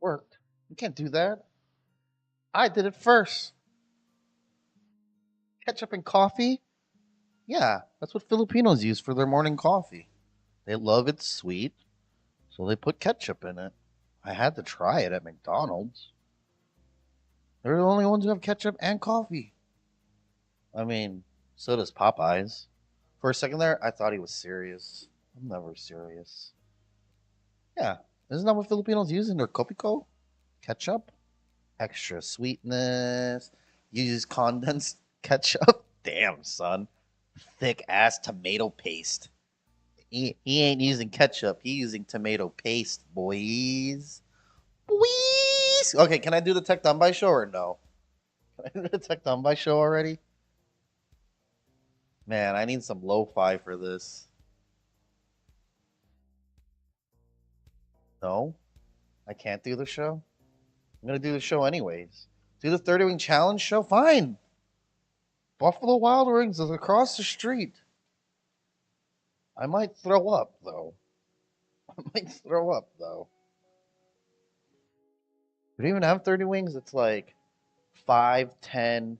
Worked. You can't do that. I did it first. Ketchup and coffee? Yeah, that's what Filipinos use for their morning coffee. They love it sweet, so they put ketchup in it. I had to try it at McDonald's. They're the only ones who have ketchup and coffee. I mean, so does Popeyes. For a second there, I thought he was serious. I'm never serious. Yeah, isn't that what Filipinos use in their kopiko? Ketchup? Extra sweetness. You use condensed ketchup? Damn, son. Thick ass tomato paste. He ain't using ketchup. He using tomato paste, boys. Boys. Okay, can I do the Tech Done by show or no? Can I do the Tech Done by show already? Man, I need some lo-fi for this. No, I can't do the show. I'm gonna do the show anyways. Do the 30 Wing Challenge show? Fine. Buffalo Wild Wings is across the street. I might throw up though. I might throw up though. We don't even have 30 wings. It's like 5, 10,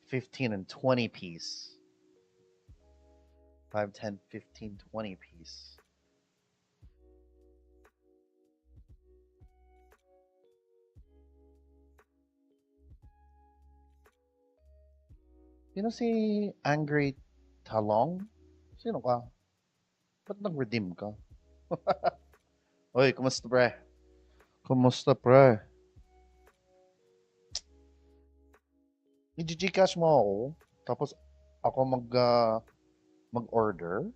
15, and 20 piece. 5, 10, 15, 20 piece. Sino si Angry Talong? Sino ka? Ba't nag-redeem ka? Oy, kumusta pre? Kumusta pre? I-Gcash mo ako, tapos ako mag-order.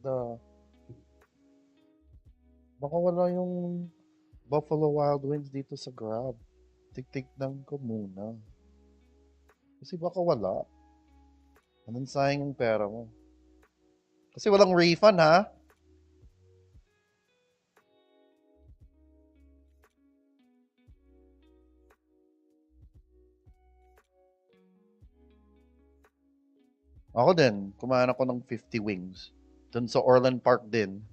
The, baka wala yung Buffalo Wild Wings dito sa Grab. Tignan ko muna. Kasi baka wala. Anong sayang yung pera mo? Kasi walang refund ha? Ako din, kumain ako ng 50 wings. Dun sa Orland Park din.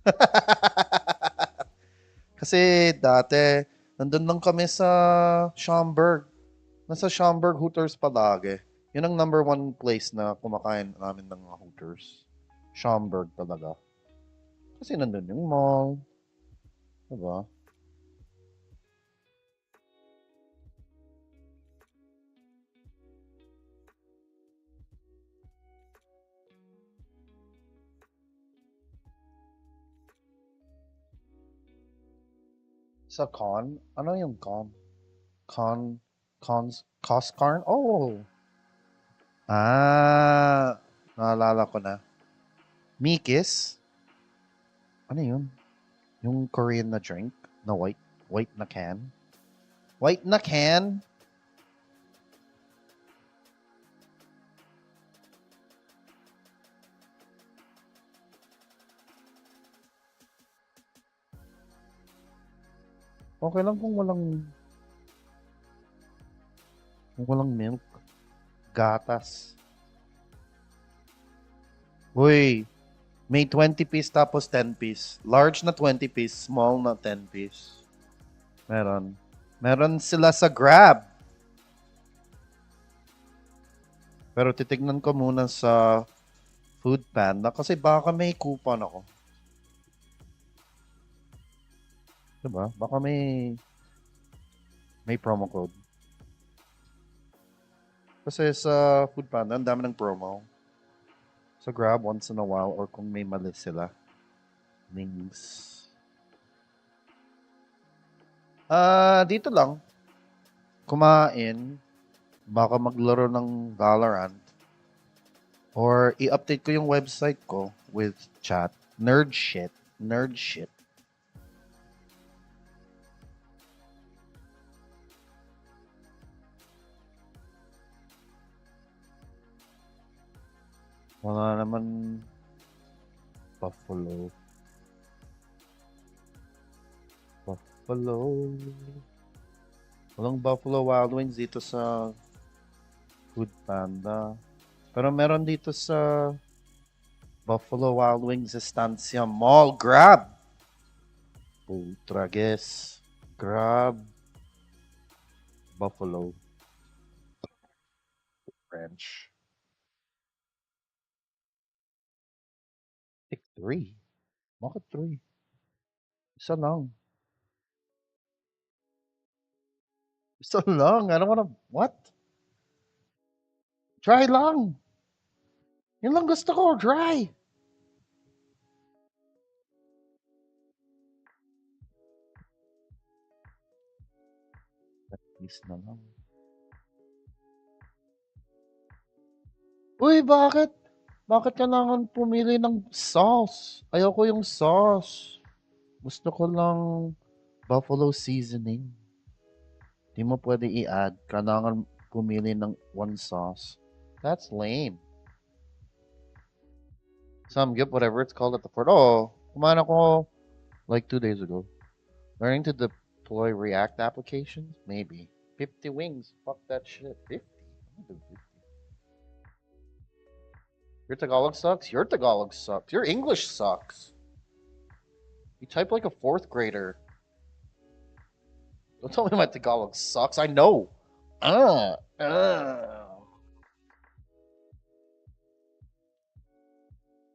Kasi dati, nandun lang kami sa Schaumburg. Nasa Schaumburg Hooters palagi. Yun ang number one place na kumakain namin ng mga Hooters. Schaumburg talaga. Kasi nandun yung mall. Diba? Sa con? Ano yung con? Coscarn? Oh! Ah! Naalala ko na. Mikis? Ano yun? Yung Korean na drink? Na white? White na can? White na can? Okay lang kung walang milk. Gatas. Uy, may 20 piece tapos 10 piece. Large na 20 piece, small na 10 piece. Meron. Meron sila sa Grab. Pero titignan ko muna sa Food Panda kasi baka may coupon ako. Diba? Baka may promo code. Kasi sa Food Panda, ang dami ng promo. Sa Grab once in a while or kung may mali sila. Links. Dito lang. Kumain. Baka maglaro ng Valorant. Or i-update ko yung website ko with chat. Nerd shit. Wala naman Buffalo. Walang Buffalo Wild Wings dito sa Food Panda. Pero meron dito sa Buffalo Wild Wings Estancia Mall. Grab! Ultra guess. Grab. Buffalo. French. Pick 3. Bakit 3? Isa lang. Isa lang. I don't wanna... What? Try lang. Yun lang gusto ko. Try. At least na lang. Uy, bakit? Bakit kailangan pumili ng sauce? Ayoko yung sauce. Gusto ko lang buffalo seasoning. Di mo pwede i-add. Kailangan pumili ng one sauce. That's lame. Samgyup, whatever it's called at the port. Oh, kumain ako like 2 days ago. Learning to deploy React applications? Maybe. 50 wings. Fuck that shit. 50? I'm gonna do 50. Your Tagalog sucks? Your Tagalog sucks. Your English sucks. You type like a 4th grader. Don't tell me my Tagalog sucks. I know.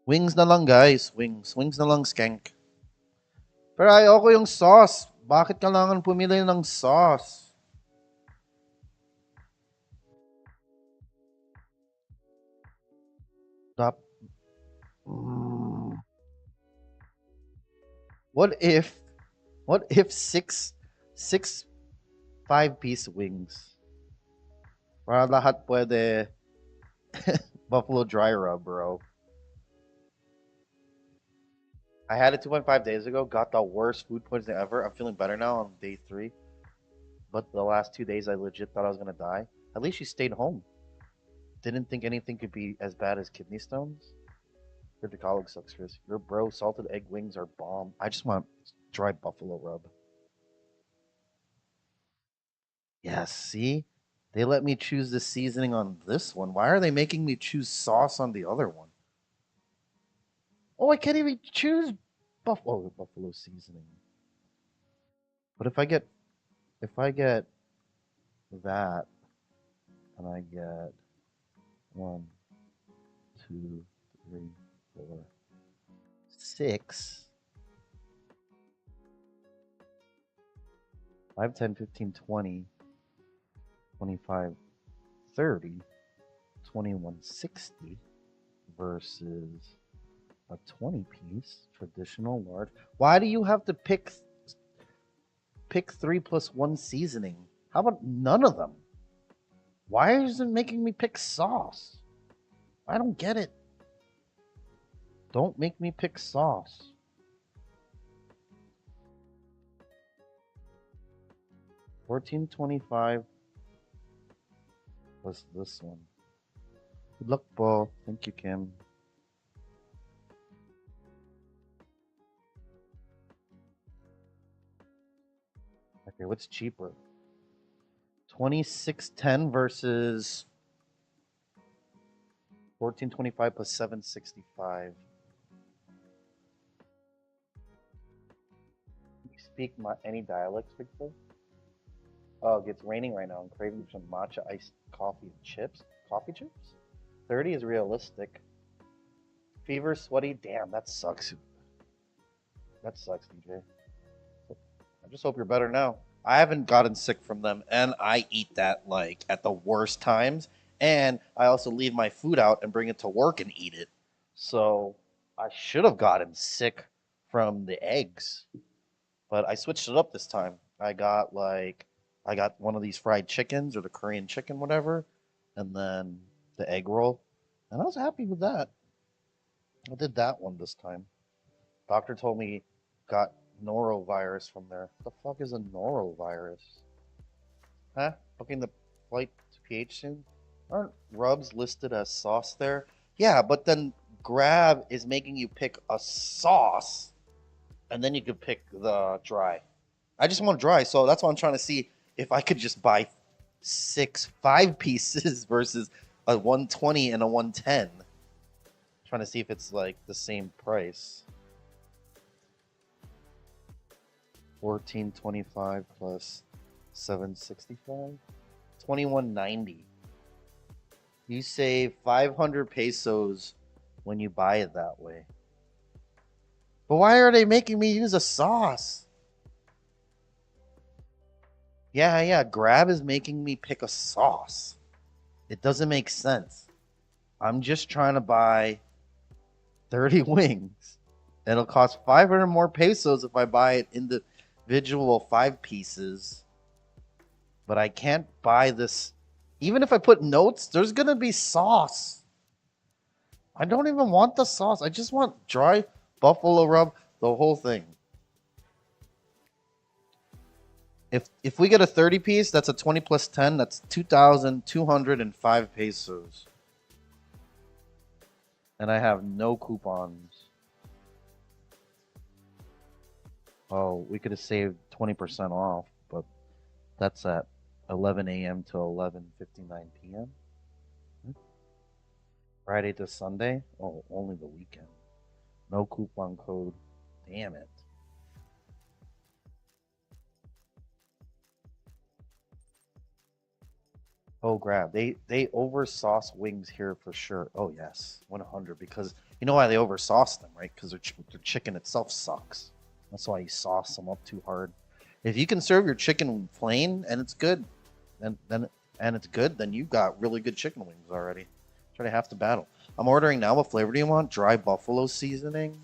Wings na lang, guys. Wings. Wings na lang, skank. Pero ayoko yung sauce. Bakit kailangan pumili ng sauce? Stop. Mm. What if six 5-piece wings? Para lahat pwede buffalo dry rub, bro. I had it 2.5 days ago, got the worst food poisoning ever. I'm feeling better now on day 3. But the last 2 days, I legit thought I was gonna die. At least she stayed home. Didn't think anything could be as bad as kidney stones. Your college sucks, Chris. Your bro, salted egg wings are bomb. I just want dry buffalo rub. Yes, see? They let me choose the seasoning on this one. Why are they making me choose sauce on the other one? Oh, I can't even choose buffalo seasoning. But if I get that and I get 1, 2, 3, 4, 6, 5, 10, 15, 20, 25, 30, 2160 versus a 20-piece traditional large. Why do you have to pick 3 plus 1 seasoning? How about none of them? Why is it making me pick sauce? I don't get it. Don't make me pick sauce. $14.25 plus this one. Good luck, Paul. Thank you, Kim. Okay, what's cheaper? 2610 versus 1425 plus 765. Can you speak any dialects, Victor? Oh, it's raining right now. I'm craving some matcha iced coffee and chips. Coffee chips? 30 is realistic. Fever, sweaty. Damn, that sucks. That sucks, DJ. I just hope you're better now. I haven't gotten sick from them, and I eat that like at the worst times. And I also leave my food out and bring it to work and eat it. So I should have gotten sick from the eggs, but I switched it up this time. I got one of these fried chickens or the Korean chicken, whatever, and then the egg roll, and I was happy with that. I did that one this time. Doctor told me got norovirus from there. What the fuck is a norovirus? Huh? Booking the flight to PH soon? Aren't rubs listed as sauce there? Yeah, but then Grab is making you pick a sauce, and then you could pick the dry. I just want dry, so that's why I'm trying to see if I could just buy 6 5-pieces versus a 120 and a 110. Trying to see if it's like the same price. 1425 plus 765, 2190. You save 500 pesos when you buy it that way. But why are they making me use a sauce? Yeah, Grab is making me pick a sauce. It doesn't make sense. I'm just trying to buy 30 wings. It'll cost 500 more pesos if I buy it individual 5 pieces. But I can't buy this. Even if I put notes, there's going to be sauce. I don't even want the sauce. I just want dry buffalo rub, the whole thing. If we get a 30 piece, that's a 20 plus 10. That's 2,205 pesos. And I have no coupons. Oh, we could have saved 20% off, but that's at 11 a.m. to 11:59 p.m. Friday to Sunday? Oh, only the weekend. No coupon code. Damn it. Oh, Grab. They oversauce wings here for sure. Oh, yes. 100. Because you know why they oversauce them, right? Because their chicken itself sucks. That's why you sauce them up too hard. If you can serve your chicken plain and it's good, then you got really good chicken wings already. Try to half the battle. I'm ordering now. What flavor do you want? Dry buffalo seasoning?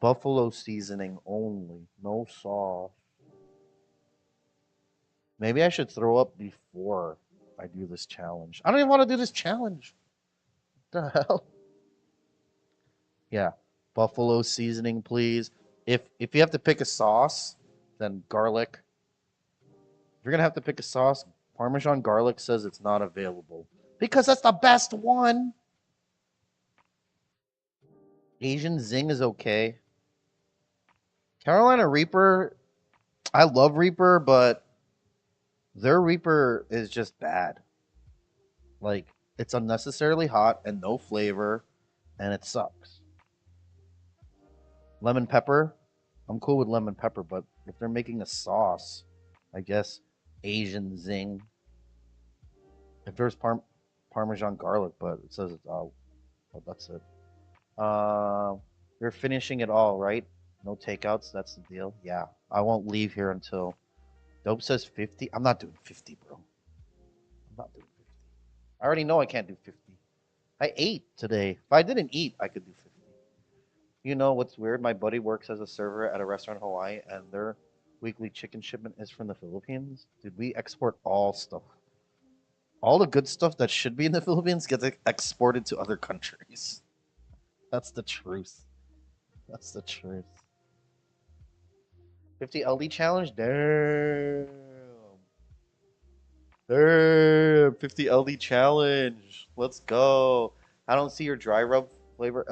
Buffalo seasoning only. No sauce. Maybe I should throw up before I do this challenge. I don't even want to do this challenge. What the hell? Yeah. Buffalo seasoning, please. If you have to pick a sauce, then garlic. If you're gonna have to pick a sauce, Parmesan garlic says it's not available. Because that's the best one. Asian Zing is okay. Carolina Reaper, I love Reaper, but their Reaper is just bad. Like, it's unnecessarily hot and no flavor, and it sucks. Lemon pepper, I'm cool with lemon pepper, but if they're making a sauce, I guess Asian Zing. If there's Parmesan garlic, but it says it's oh, that's it. You're finishing it all, right? No takeouts. That's the deal. Yeah, I won't leave here until Dope says 50. I'm not doing 50, bro. I'm not doing 50. I already know I can't do 50. I ate today. If I didn't eat, I could do 50. You know what's weird? My buddy works as a server at a restaurant in Hawaii, and their weekly chicken shipment is from the Philippines. Dude, we export all stuff. All the good stuff that should be in the Philippines gets exported to other countries. That's the truth. That's the truth. 50 LD challenge? Damn. Damn. 50 LD challenge. Let's go. I don't see your dry rub flavor.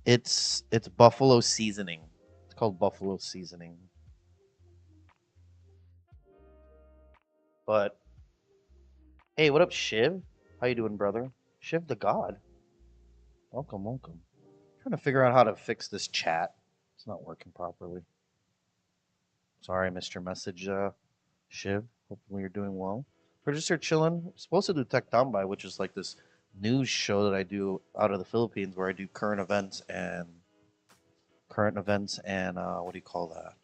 It's buffalo seasoning. It's called buffalo seasoning. But hey, what up, Shiv? How you doing, brother? Shiv the God. Welcome, welcome. Trying to figure out how to fix this chat. It's not working properly. Sorry, I missed your message, Shiv. Hopefully you're doing well. We're just here chilling. I'm supposed to do Tech Down By, which is like this news show that I do out of the Philippines where I do current events and what do you call that?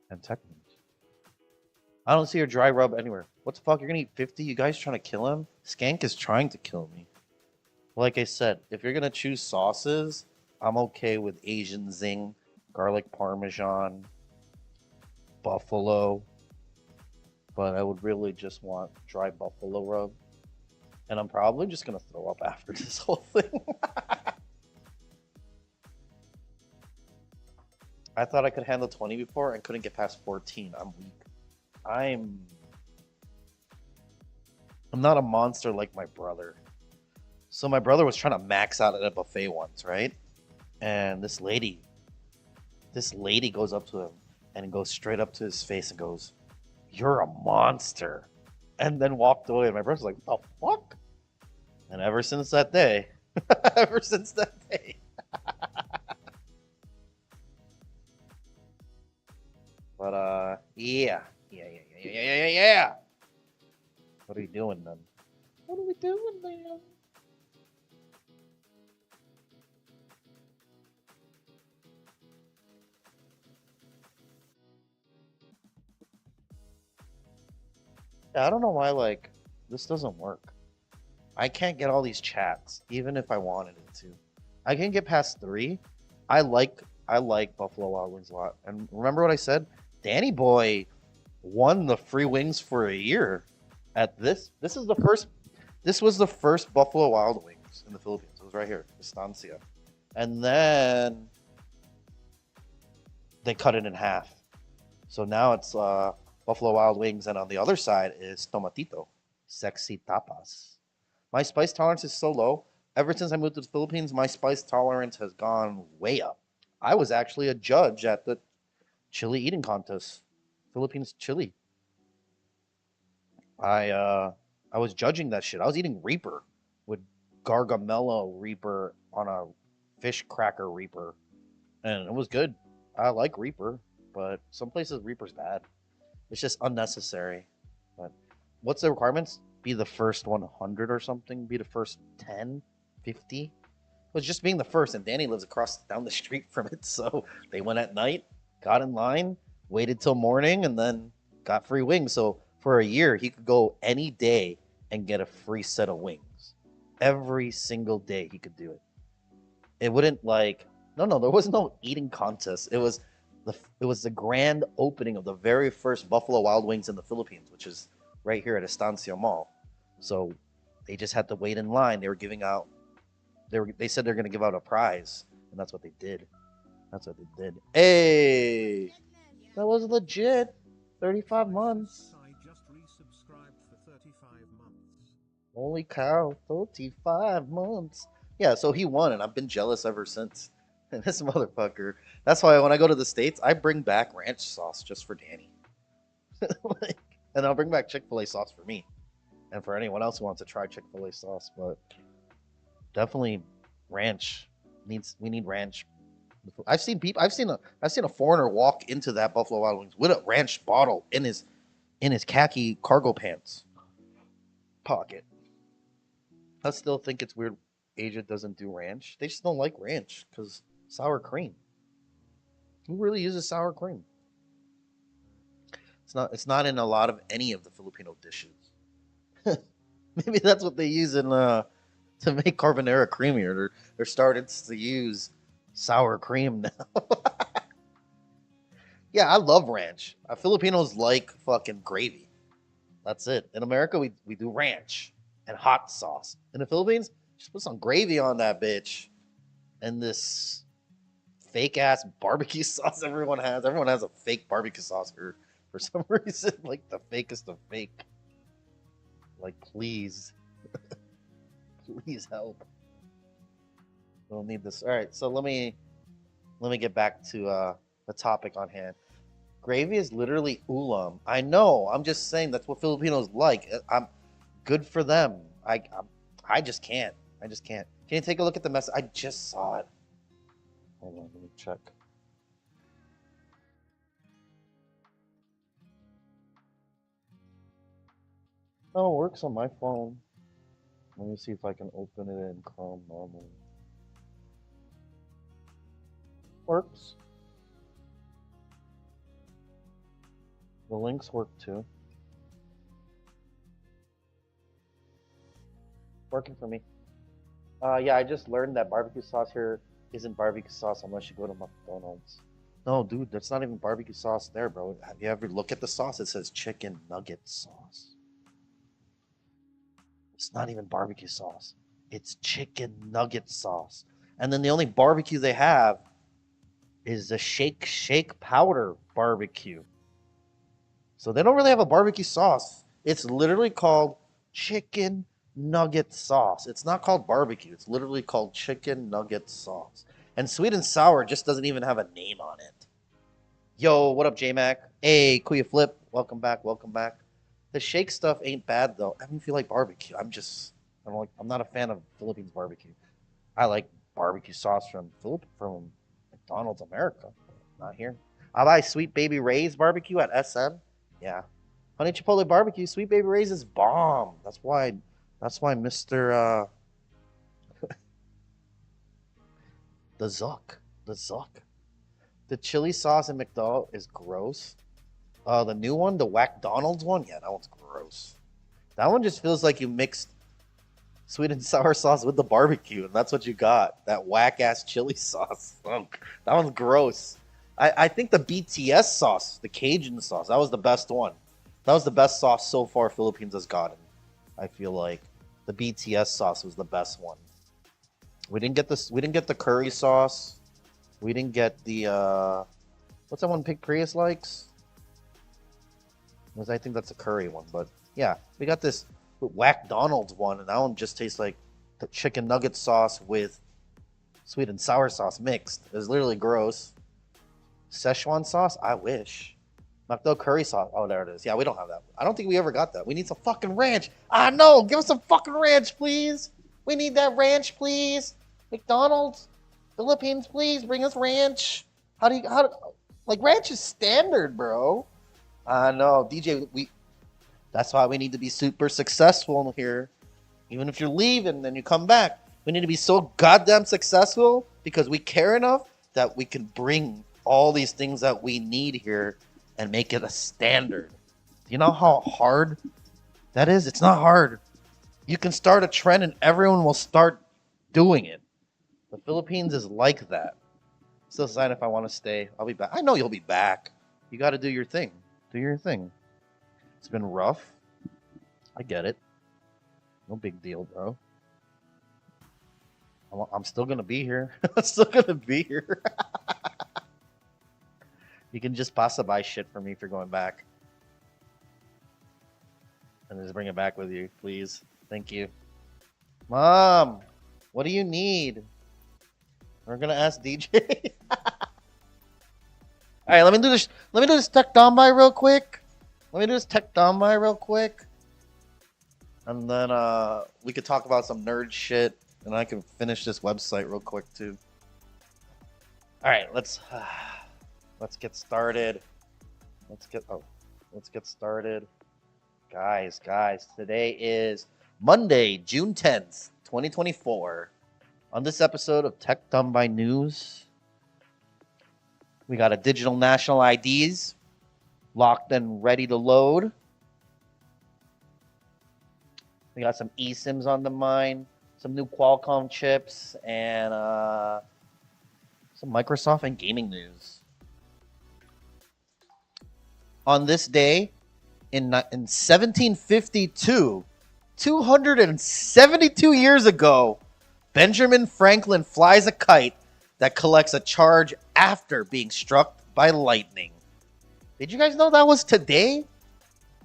And tech news. I don't see your dry rub anywhere. What the fuck? You're gonna eat 50? You guys trying to kill him? Skank is trying to kill me. Like I said, if you're gonna choose sauces, I'm okay with Asian Zing, garlic parmesan, buffalo, but I would really just want dry buffalo rub. And I'm probably just gonna throw up after this whole thing. I thought I could handle 20 before and couldn't get past 14. I'm weak. I'm not a monster like my brother. So my brother was trying to max out at a buffet once, right? And this lady goes up to him and goes straight up to his face and goes, "You're a monster," and then walked away. And my brother's like, "What the fuck?" And ever since that day, ever since that day. But yeah. What are you doing then? What are we doing then? Yeah, I don't know why like this doesn't work. I can't get all these chats, even if I wanted it to. I can get past 3. I like Buffalo Wild Wings a lot. And remember what I said? Danny Boy won the free wings for a year at this. This was the first Buffalo Wild Wings in the Philippines. It was right here, Estancia. And then they cut it in half. So now it's Buffalo Wild Wings, and on the other side is Tomatito, sexy tapas. My spice tolerance is so low. Ever since I moved to the Philippines, my spice tolerance has gone way up. I was actually a judge at the chili eating contest, Philippines chili. I was judging that shit. I was eating Reaper with Gargamel Reaper on a fish cracker Reaper, and it was good. I like Reaper, but some places Reaper's bad. It's just unnecessary. But what's the requirements? Be the first 100 or something? Be the first 10, 50? It was just being the first, and Danny lives across down the street from it, so they went at night, got in line, waited till morning, and then got free wings. So for a year, he could go any day and get a free set of wings. Every single day he could do it. It wouldn't like no, there was no eating contest. It was the grand opening of the very first Buffalo Wild Wings in the Philippines, which is right here at Estancia Mall. So they just had to wait in line. They were giving out they said they're gonna give out a prize, and that's what they did. That's what they did. Hey, that was legit. 35 months. I just resubscribed for 35 months. Holy cow, 35 months. Yeah, so he won, and I've been jealous ever since. And this motherfucker. That's why when I go to the States, I bring back ranch sauce just for Danny. Like, and I'll bring back Chick-fil-A sauce for me. And for anyone else who wants to try Chick-fil-A sauce. But definitely ranch. We need ranch. I've seen a foreigner walk into that Buffalo Wild Wings with a ranch bottle in his khaki cargo pants pocket. I still think it's weird Asia doesn't do ranch. They just don't like ranch because sour cream. Who really uses sour cream? It's not in a lot of any of the Filipino dishes. Maybe that's what they use in to make carbonara creamier. They're starting to use sour cream now. Yeah, I love ranch. Filipinos like fucking gravy. That's it. In America, we do ranch and hot sauce. In the Philippines, just put some gravy on that bitch. And this fake ass barbecue sauce everyone has. Everyone has a fake barbecue sauce for some reason. Like the fakest of fake. Like, please. Please help. We'll need this. All right, so let me get back to the topic on hand. Gravy is literally ulam. I know. I'm just saying that's what Filipinos like. I'm good for them. I just can't. I just can't. Can you take a look at the message? I just saw it. Hold on, let me check. Oh, it works on my phone. Let me see if I can open it in Chrome normally. Works. The links work too. Working for me. Yeah, I just learned that barbecue sauce here isn't barbecue sauce unless you go to McDonald's. No, dude, that's not even barbecue sauce there, bro. Have you ever looked at the sauce? It says chicken nugget sauce. It's not even barbecue sauce. It's chicken nugget sauce. And then the only barbecue they have is the shake powder barbecue. So they don't really have a barbecue sauce. It's literally called chicken nugget sauce. It's not called barbecue. It's literally called chicken nugget sauce. And sweet and sour just doesn't even have a name on it. Yo, what up, J-Mac? Hey, Kuya Flip. Welcome back. Welcome back. The shake stuff ain't bad though. I don't feel like barbecue. I'm not a fan of Philippines barbecue. I like barbecue sauce from McDonald's America. Not here. I buy Sweet Baby Ray's barbecue at SM. Yeah. Honey Chipotle barbecue, Sweet Baby Ray's is bomb. That's why Mr. The Zuck. The chili sauce in McDonald's is gross. The new one, the McDonald's one, yeah, that one's gross. That one just feels like you mixed sweet and sour sauce with the barbecue, and that's what you got. That whack ass chili sauce. Oh, that one's gross. I think the BTS sauce, the Cajun sauce, that was the best one. That was the best sauce so far Philippines has gotten. I feel like the BTS sauce was the best one. We didn't get the curry sauce. We didn't get the what's that one Pig Prius likes? Because I think that's a curry one, but yeah, we got this McDonald's one, and that one just tastes like the chicken nugget sauce with sweet and sour sauce mixed. It's literally gross. Szechuan sauce? I wish. McDo curry sauce. Oh, there it is. Yeah, we don't have that. I don't think we ever got that. We need some fucking ranch. No, give us some fucking ranch, please. We need that ranch, please. McDonald's, Philippines, please bring us ranch. Ranch is standard, bro. No, DJ, that's why we need to be super successful here. Even if you're leaving and you come back, we need to be so goddamn successful because we care enough that we can bring all these things that we need here and make it a standard. Do you know how hard that is? It's not hard. You can start a trend and everyone will start doing it. The Philippines is like that. Still decide if I want to stay. I'll be back. I know you'll be back. You got to do your thing. Do your thing. It's been rough. I get it. No big deal, bro. I'm still going to be here. I'm still going to be here. You can just buy shit for me if you're going back. And just bring it back with you, please. Thank you. Mom, what do you need? We're going to ask DJ. All right, let me do this. Let me do this tech down by real quick. And then we could talk about some nerd shit, and I can finish this website real quick too. All right, let's get started. Let's get started, guys. Today is Monday, June 10th, 2024. On this episode of Tech Dumb by News, we got a digital national IDs locked and ready to load. We got some eSIMs on the mind, some new Qualcomm chips, and some Microsoft and gaming news. On this day, in 1752, 272 years ago, Benjamin Franklin flies a kite that collects a charge after being struck by lightning. Did you guys know that was today?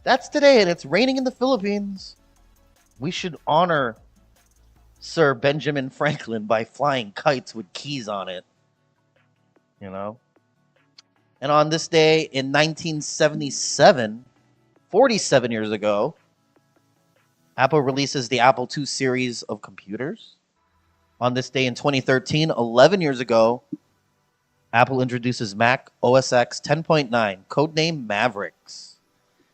That's today, and it's raining in the Philippines. We should honor Sir Benjamin Franklin by flying kites with keys on it. You know? And on this day in 1977, 47 years ago, Apple releases the Apple II series of computers. On this day in 2013, 11 years ago, Apple introduces Mac OS X 10.9, codename Mavericks.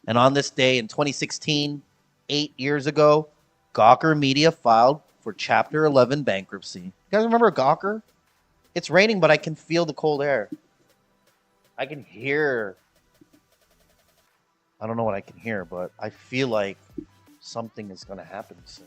And on this day in 2016, 8 years ago, Gawker Media filed for Chapter 11 bankruptcy. You guys remember Gawker? It's raining, but I can feel the cold air. I can hear. I don't know what I can hear, but I feel like something is going to happen soon.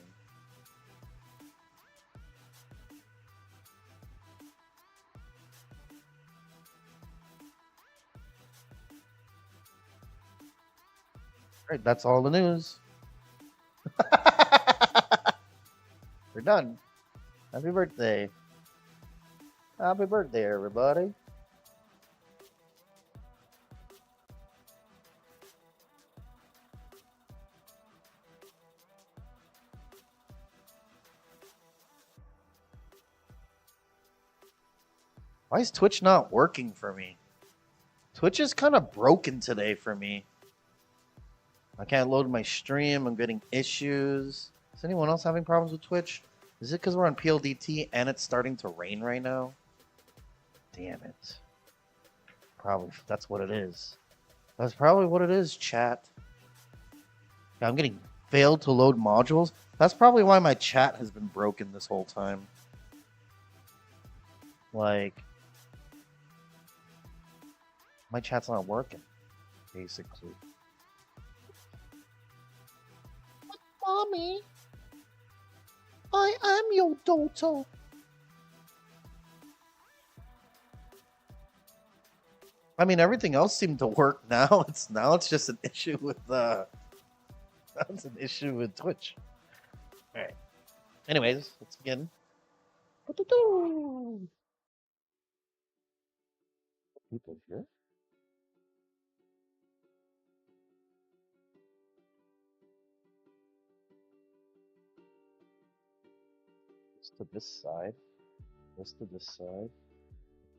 All right, that's all the news. We're done. Happy birthday. Happy birthday, everybody. Why is Twitch not working for me? Twitch is kind of broken today for me. I can't load my stream. I'm getting issues. Is anyone else having problems with Twitch? Is it because we're on PLDT and it's starting to rain right now? Damn it. Probably that's what it is. That's probably what it is, chat. Yeah, I'm getting failed to load modules. That's probably why my chat has been broken this whole time. Like, my chat's not working, basically. Mommy, I am your daughter. I mean, everything else seemed to work now. It's just an issue with that's an issue with Twitch. All right. Anyways, let's begin. People here. This to this side. This to this side.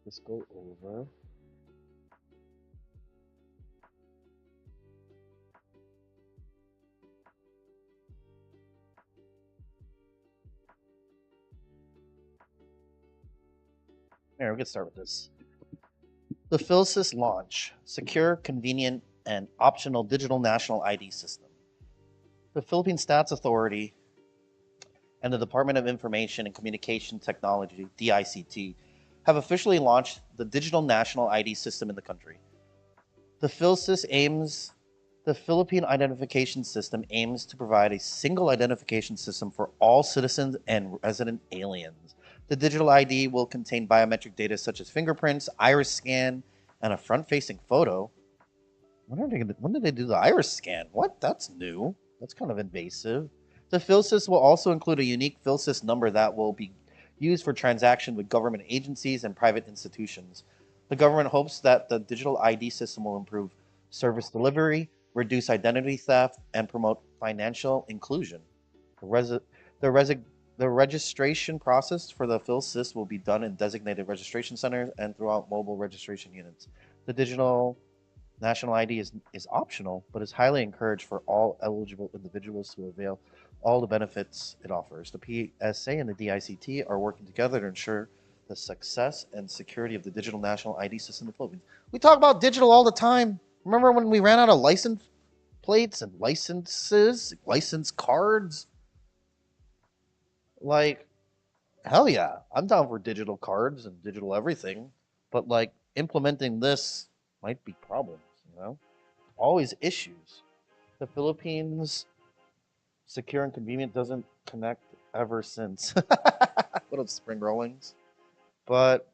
This go over. Here, we can start with this. The PhilSys launch, secure, convenient, and optional digital national ID system. The Philippine Stats Authority and the Department of Information and Communication Technology, DICT, have officially launched the digital national ID system in the country. The PhilSys aims The Philippine Identification System aims to provide a single identification system for all citizens and resident aliens. The digital ID will contain biometric data such as fingerprints, iris scan, and a front-facing photo. When did they do the iris scan? What? That's new. That's kind of invasive. The PhilSys will also include a unique PhilSys number that will be used for transaction with government agencies and private institutions. The government hopes that the digital ID system will improve service delivery, reduce identity theft, and promote financial inclusion. The, the registration process for the PhilSys will be done in designated registration centers and throughout mobile registration units. The digital national ID is optional, but is highly encouraged for all eligible individuals to avail all the benefits it offers. The PSA and the DICT are working together to ensure the success and security of the digital national ID system in the Philippines. We talk about digital all the time. Remember when we ran out of license plates and license cards? Like, hell yeah, I'm down for digital cards and digital everything, but like implementing this might be problems, you know? Always issues. The Philippines secure and convenient doesn't connect ever since. What up, spring rollings? But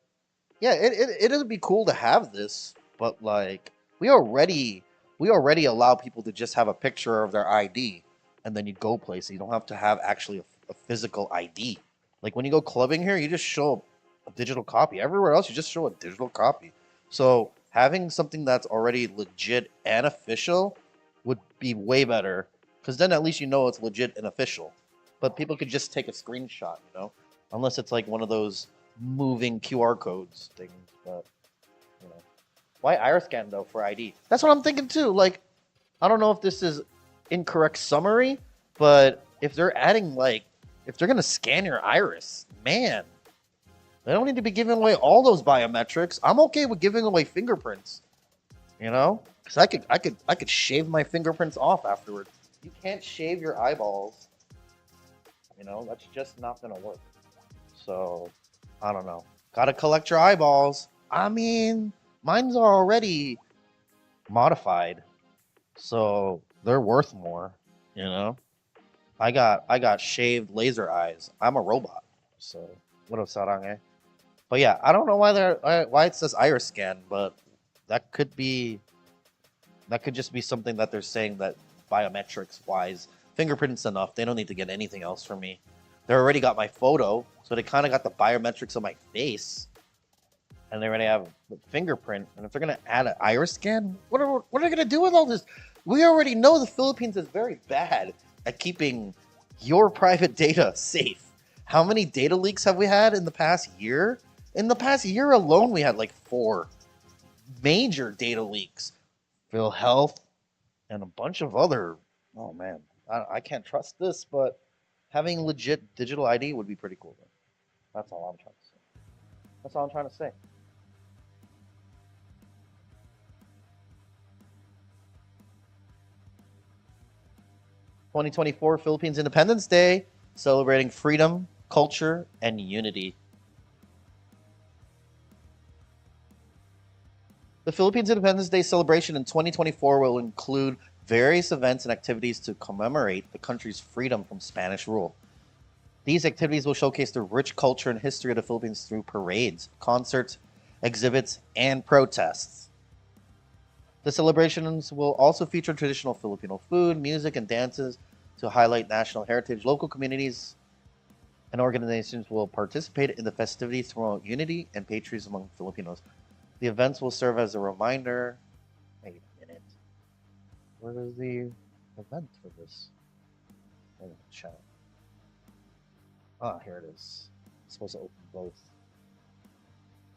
yeah, it would be cool to have this, but like we already allow people to just have a picture of their ID and then you go places. You don't have to have actually a physical ID. Like when you go clubbing here, you just show a digital copy. Everywhere else, you just show a digital copy. So having something that's already legit and official would be way better, because then at least you know it's legit and official. But people could just take a screenshot, you know, unless it's like one of those moving QR codes things. But you know, why iris scan though for ID? That's what I'm thinking too. Like, I don't know if this is incorrect summary, but if they're adding like, if they're gonna scan your iris, man, they don't need to be giving away all those biometrics. I'm okay with giving away fingerprints, you know, because I could shave my fingerprints off afterwards. You can't shave your eyeballs, you know. That's just not gonna work. So I don't know. Gotta collect your eyeballs. I mean, mine's are already modified, so they're worth more, you know. I got shaved laser eyes. I'm a robot. So what up, Sarange? But yeah, I don't know why it says iris scan, but that could just be something that they're saying that biometrics wise, fingerprints enough. They don't need to get anything else from me. They already got my photo, so they kind of got the biometrics of my face, and they already have the fingerprint. And if they're gonna add an iris scan, what are they gonna do with all this? We already know the Philippines is very bad at keeping your private data safe. How many data leaks have we had in the past year? In the past year alone, we had like 4 major data leaks. PhilHealth and a bunch of other. Oh man, I can't trust this, but having legit digital ID would be pretty cool. That's all I'm trying to say. That's all I'm trying to say. (2024) Philippines Independence Day, celebrating freedom, culture, and unity. The Philippines Independence Day celebration in 2024 will include various events and activities to commemorate the country's freedom from Spanish rule. These activities will showcase the rich culture and history of the Philippines through parades, concerts, exhibits, and protests. The celebrations will also feature traditional Filipino food, music, and dances to highlight national heritage. Local communities and organizations will participate in the festivities to promote unity and patriotism among Filipinos. The events will serve as a reminder. Wait a minute. Where is the event for this? Chat. Ah, here it is. I'm supposed to open both.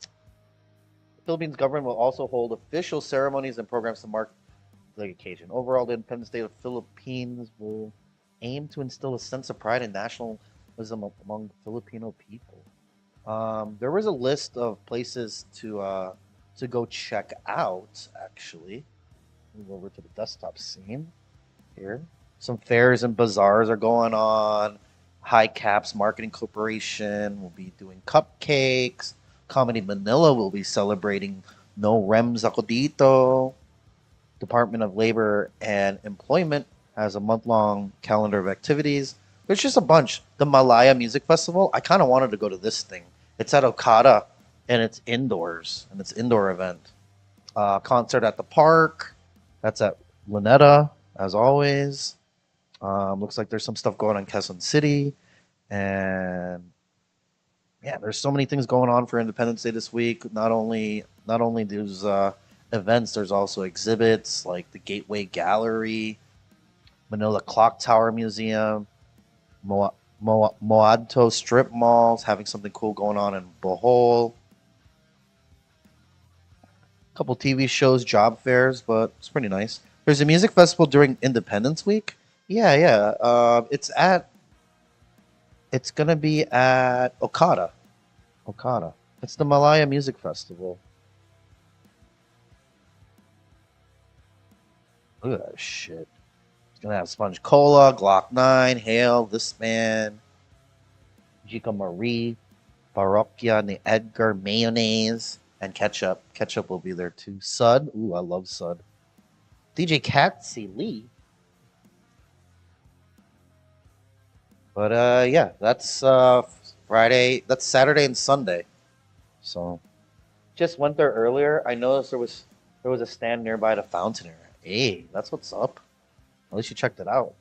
The Philippines government will also hold official ceremonies and programs to mark the occasion. Overall, the Independence Day of the Philippines will aim to instill a sense of pride and nationalism among Filipino people. There was a list of places to go check out, actually. Move over to the desktop scene here. Some fairs and bazaars are going on. High Caps Marketing Corporation will be doing cupcakes. Comedy Manila will be celebrating No Rems Ako Dito. Department of Labor and Employment has a month-long calendar of activities. There's just a bunch. The Malaya Music Festival, I kind of wanted to go to this thing. It's at Okada, and it's indoors, and it's an indoor event. Concert at the park. That's at Luneta, as always. Looks like there's some stuff going on in Quezon City, and yeah, there's so many things going on for Independence Day this week. Not only there's events, there's also exhibits like the Gateway Gallery, Manila Clock Tower Museum, Moadto Strip Malls having something cool going on in Bohol. A couple TV shows, job fairs, but it's pretty nice. There's a music festival during Independence Week. Yeah, yeah. It's gonna be at Okada. Okada. It's the Malaya Music Festival. Look at that shit. It's gonna have Sponge Cola, Glock 9, Hale, This Man, Chica Marie, Parroquia, the Edgar, Mayonnaise, and Ketchup. Ketchup will be there too. Sud. Ooh, I love Sud. DJ Catsy Lee. But yeah, that's Friday. That's Saturday and Sunday. So just went there earlier. I noticed there was a stand nearby the fountain area. Hey, that's what's up. At least you checked it out.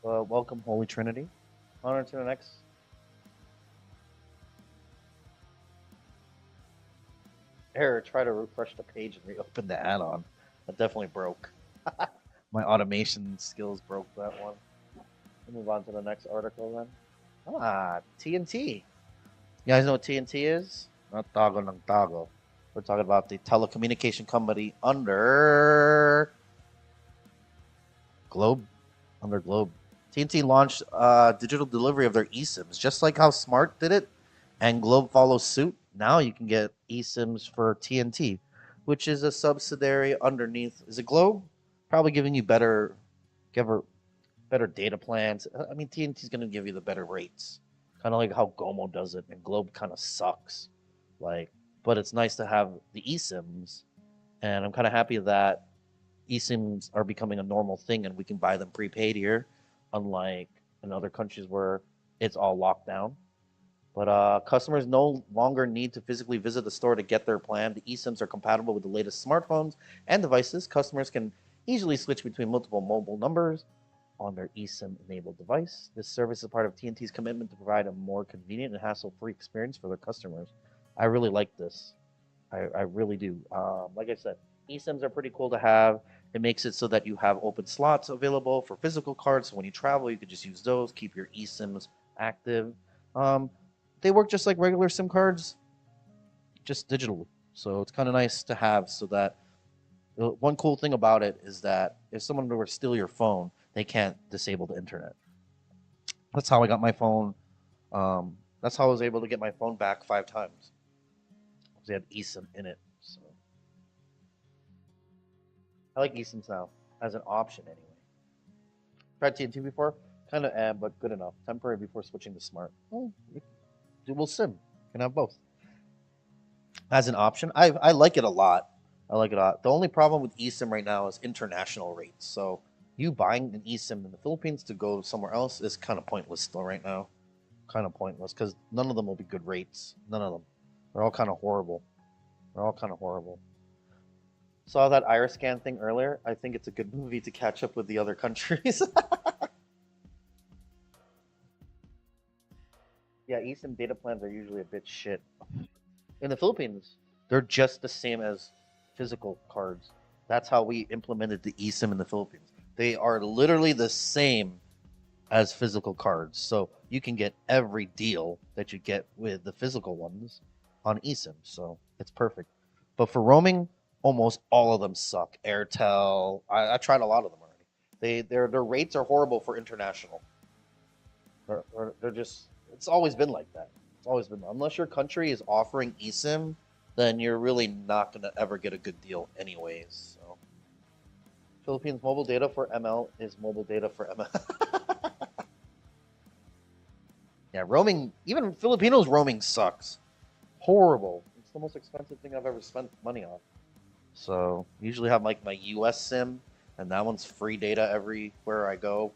Welcome, Holy Trinity. On to the next. Error. Try to refresh the page and reopen the add-on. That definitely broke. My automation skills broke that one. We'll move on to the next article then. TNT. You guys know what TNT is? Not Tago ng Tago. We're talking about the telecommunication company under Globe. Under Globe. TNT launched digital delivery of their eSIMs, just like how Smart did it, and Globe follows suit. Now you can get eSIMs for TNT, which is a subsidiary underneath. Is it Globe? Probably giving you better data plans. I mean, TNT is going to give you the better rates, kind of like how Gomo does it, and Globe kind of sucks. Like, but it's nice to have the eSIMs, and I'm kind of happy that eSIMs are becoming a normal thing, and we can buy them prepaid here, unlike in other countries where it's all locked down. But customers no longer need to physically visit the store to get their plan. The eSIMs are compatible with the latest smartphones and devices. Customers can easily switch between multiple mobile numbers on their eSIM-enabled device. This service is part of TNT's commitment to provide a more convenient and hassle-free experience for their customers. I really like this. I really do. Like I said, eSIMs are pretty cool to have. It makes it so that you have open slots available for physical cards. So when you travel, you could just use those, keep your eSIMs active. They work just like regular SIM cards, just digitally. So it's kind of nice to have so that one cool thing about it is that if someone were to steal your phone, they can't disable the internet. That's how I got my phone. That's how I was able to get my phone back 5 times. They had eSIM in it. So I like eSIMs now as an option anyway. Tried TNT before, kind of am, but good enough. Temporary before switching to smart. Oh, dual SIM. Can have both as an option. I like it a lot. I like it a lot. The only problem with eSIM right now is international rates. So you buying an eSIM in the Philippines to go somewhere else is kind of pointless still right now. Kind of pointless because none of them will be good rates. None of them. They're all kind of horrible. They're all kind of horrible. Saw that iris scan thing earlier. I think it's a good movie to catch up with the other countries. Yeah, eSIM data plans are usually a bit shit. In the Philippines, they're just the same as physical cards. That's how we implemented the eSIM in the Philippines. They are literally the same as physical cards. So you can get every deal that you get with the physical ones on eSIM. So it's perfect. But for roaming, almost all of them suck. Airtel, I tried a lot of them already. Their rates are horrible for international. They're just, it's always been like that. It's always been, unless your country is offering eSIM, then you're really not going to ever get a good deal anyways. So Philippines mobile data for ML is mobile data for ML. Yeah, roaming, even Filipinos roaming sucks. Horrible. It's the most expensive thing I've ever spent money on. So usually have like my US SIM, and that one's free data everywhere I go,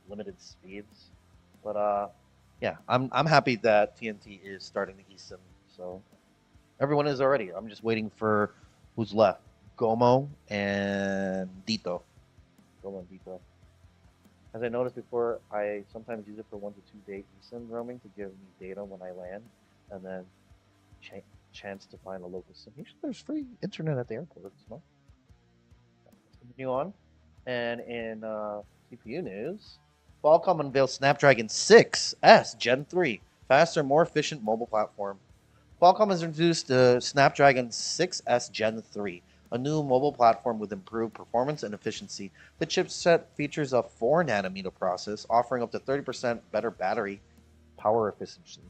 limited speeds. But yeah, I'm happy that TNT is starting the eSIM. So everyone is already. I'm just waiting for who's left. Gomo and Tito. Gomo and Tito. As I noticed before, I sometimes use it for 1 to 2 day eSIM roaming to give me data when I land, and then ch- chance to find a local SIM. Usually there's free internet at the airports, no? Let's continue on. And in CPU news, Qualcomm unveils Snapdragon 6S Gen 3, faster, more efficient mobile platform. Qualcomm has introduced the Snapdragon 6S Gen 3, a new mobile platform with improved performance and efficiency. The chipset features a 4 nanometer process, offering up to 30% better battery power efficiency.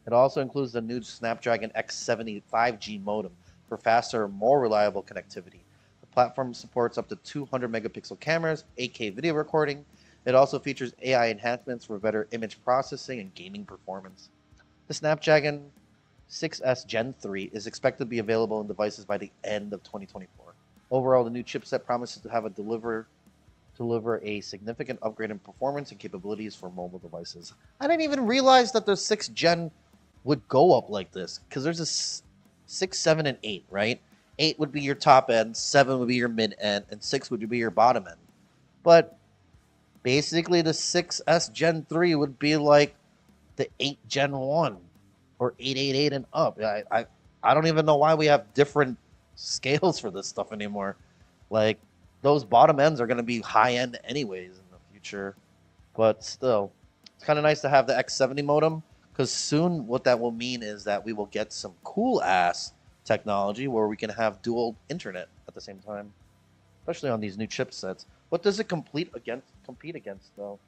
It also includes the new Snapdragon X70 5G modem for faster, more reliable connectivity. The platform supports up to 200 megapixel cameras, 8K video recording. It also features AI enhancements for better image processing and gaming performance. The Snapdragon 6S Gen 3 is expected to be available in devices by the end of 2024. Overall, the new chipset promises to have deliver a significant upgrade in performance and capabilities for mobile devices. I didn't even realize that the 6th gen would go up like this because there's a 6, 7, and 8, right? 8 would be your top end, 7 would be your mid end, and 6 would be your bottom end. But basically, the 6S Gen 3 would be like the 8 Gen 1 or 888 and up. I don't even know why we have different scales for this stuff anymore. Like, those bottom ends are going to be high end anyways in the future. But still, it's kind of nice to have the X70 modem because soon what that will mean is that we will get some cool ass technology where we can have dual internet at the same time, especially on these new chipsets. What does it compete against though?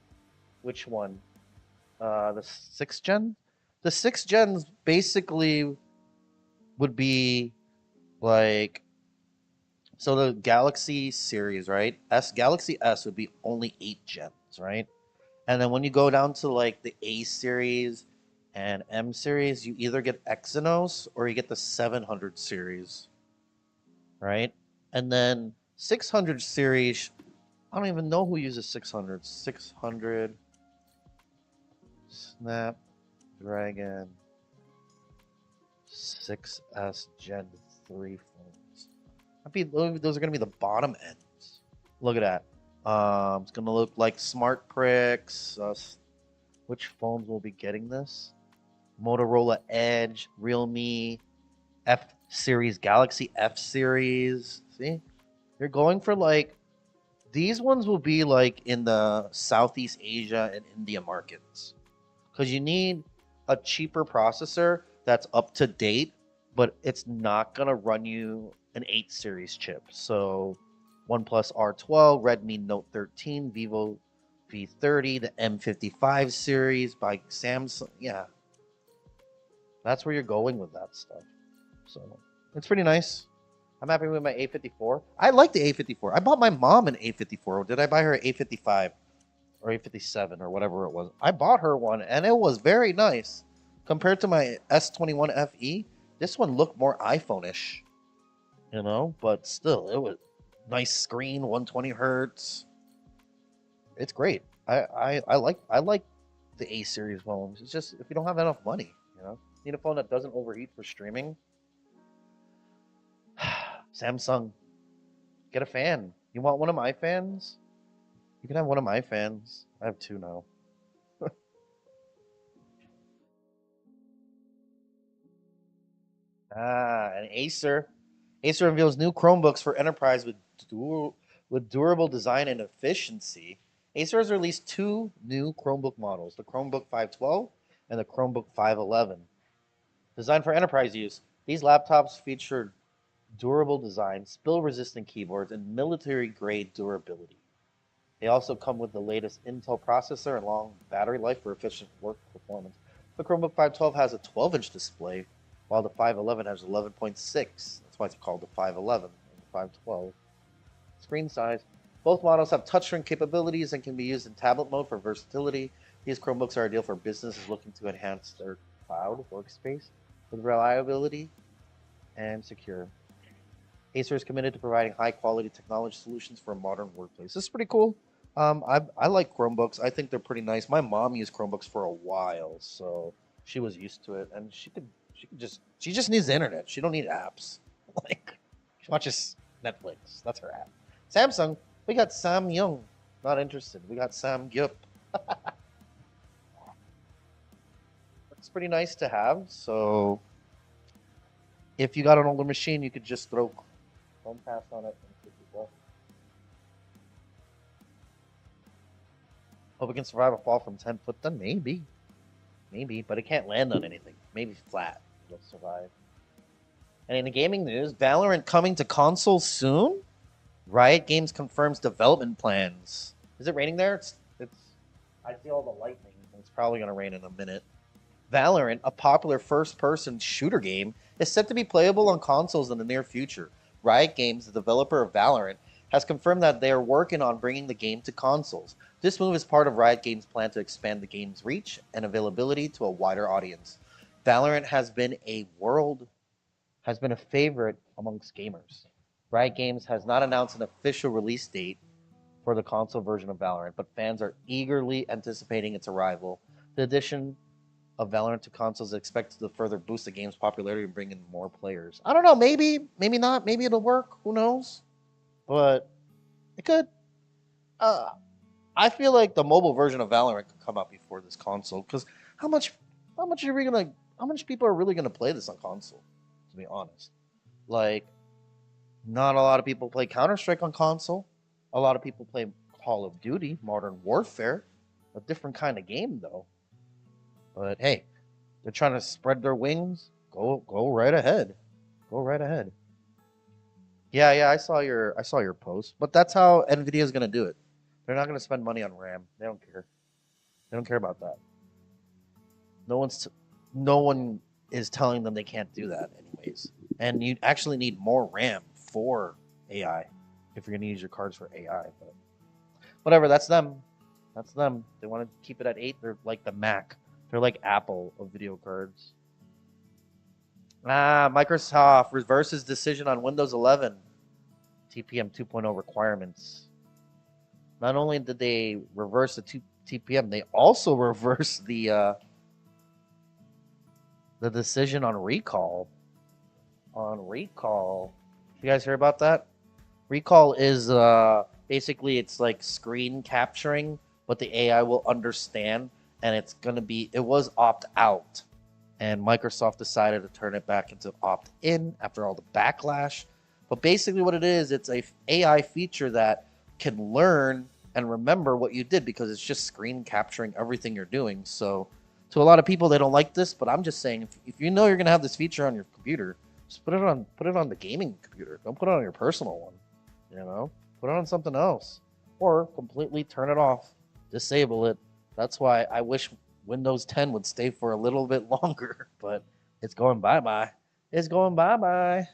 Which one? The 6th gen? The 6th gens basically would be like, so the Galaxy series, right? Galaxy S would be only 8 gens, right? And then when you go down to like the A series and M series, you either get Exynos or you get the 700 series, right? And then 600 series, I don't even know who uses 600. 600 Snapdragon 6S Gen 3 phones. Those are going to be the bottom ends. Look at that. It's going to look like Smart Pricks. Which phones will be getting this? Motorola Edge, Realme, F series, Galaxy F series. See? You're going for like, these ones will be like in the Southeast Asia and India markets. Because you need a cheaper processor that's up to date, but it's not going to run you an 8 series chip. So OnePlus R12, Redmi Note 13, Vivo V30, the M55 series by Samsung. Yeah, that's where you're going with that stuff. So it's pretty nice. I'm happy with my A54. I like the A54. I bought my mom an A54. Did I buy her an A55 or A57 or whatever it was? I bought her one, and it was very nice. Compared to my S21 FE, this one looked more iPhone-ish, you know? But still, it was nice screen, 120 hertz. It's great. I like the A series phones. It's just if you don't have enough money, you know, need a phone that doesn't overheat for streaming. Samsung, get a fan. You want one of my fans? You can have one of my fans. I have two now. And Acer. Acer reveals new Chromebooks for enterprise with durable design and efficiency. Acer has released two new Chromebook models, the Chromebook 512 and the Chromebook 511. Designed for enterprise use, these laptops feature durable design, spill-resistant keyboards, and military-grade durability. They also come with the latest Intel processor and long battery life for efficient work performance. The Chromebook 512 has a 12-inch display, while the 511 has 11.6. That's why it's called the 511 and the 512. Screen size. Both models have touchscreen capabilities and can be used in tablet mode for versatility. These Chromebooks are ideal for businesses looking to enhance their cloud workspace with reliability and secure. Acer is committed to providing high-quality technology solutions for a modern workplace. This is pretty cool. I like Chromebooks. I think they're pretty nice. My mom used Chromebooks for a while, so she was used to it, and she just needs the internet. She don't need apps. Like she watches Netflix. That's her app. Samsung, we got Sam Young. Not interested. We got Sam Gyup. It's pretty nice to have. So if you got an older machine, you could just throw Chromecast on it and keep it going. Hope it can survive a fall from 10 foot. Then maybe, but it can't land on anything. Maybe flat. It'll survive. And in the gaming news, Valorant coming to consoles soon. Riot Games confirms development plans. Is it raining there? It's. I see all the lightning. It's probably gonna rain in a minute. Valorant, a popular first-person shooter game, is set to be playable on consoles in the near future. Riot Games, the developer of Valorant, has confirmed that they are working on bringing the game to consoles. This move is part of Riot Games' plan to expand the game's reach and availability to a wider audience. Valorant has been a favorite amongst gamers. Riot Games has not announced an official release date for the console version of Valorant, but fans are eagerly anticipating its arrival. The addition of Valorant to consoles is expected to further boost the game's popularity and bring in more players. I don't know, maybe not, maybe it'll work, who knows? But it could. I feel like the mobile version of Valorant could come out before this console, because how much people are really gonna play this on console, to be honest? Like, not a lot of people play Counter-Strike on console. A lot of people play Call of Duty, Modern Warfare. A different kind of game, though. But hey, they're trying to spread their wings. Go right ahead. Go right ahead. Yeah, I saw your post. But that's how Nvidia is gonna do it. They're not gonna spend money on RAM. They don't care. They don't care about that. No one is telling them they can't do that anyways. And you actually need more RAM for AI if you're gonna use your cards for AI. But whatever, that's them. That's them. They want to keep it at 8. They're like the Mac. They're like Apple of video cards. Microsoft reverses decision on Windows 11 TPM 2.0 requirements. Not only did they reverse the TPM, they also reversed the decision on recall. You guys hear about that? Recall is basically it's like screen capturing, but the AI will understand, and it was opt out, and Microsoft decided to turn it back into opt in after all the backlash. But basically what it is, it's a AI feature that can learn and remember what you did, because it's just screen capturing everything you're doing. So to a lot of people, they don't like this, but I'm just saying, if you know you're gonna have this feature on your computer, just put it on the gaming computer. Don't put it on your personal one. You know, put it on something else, or completely turn it off, disable it. That's why I wish Windows 10 would stay for a little bit longer, but it's going bye-bye. It's going bye-bye.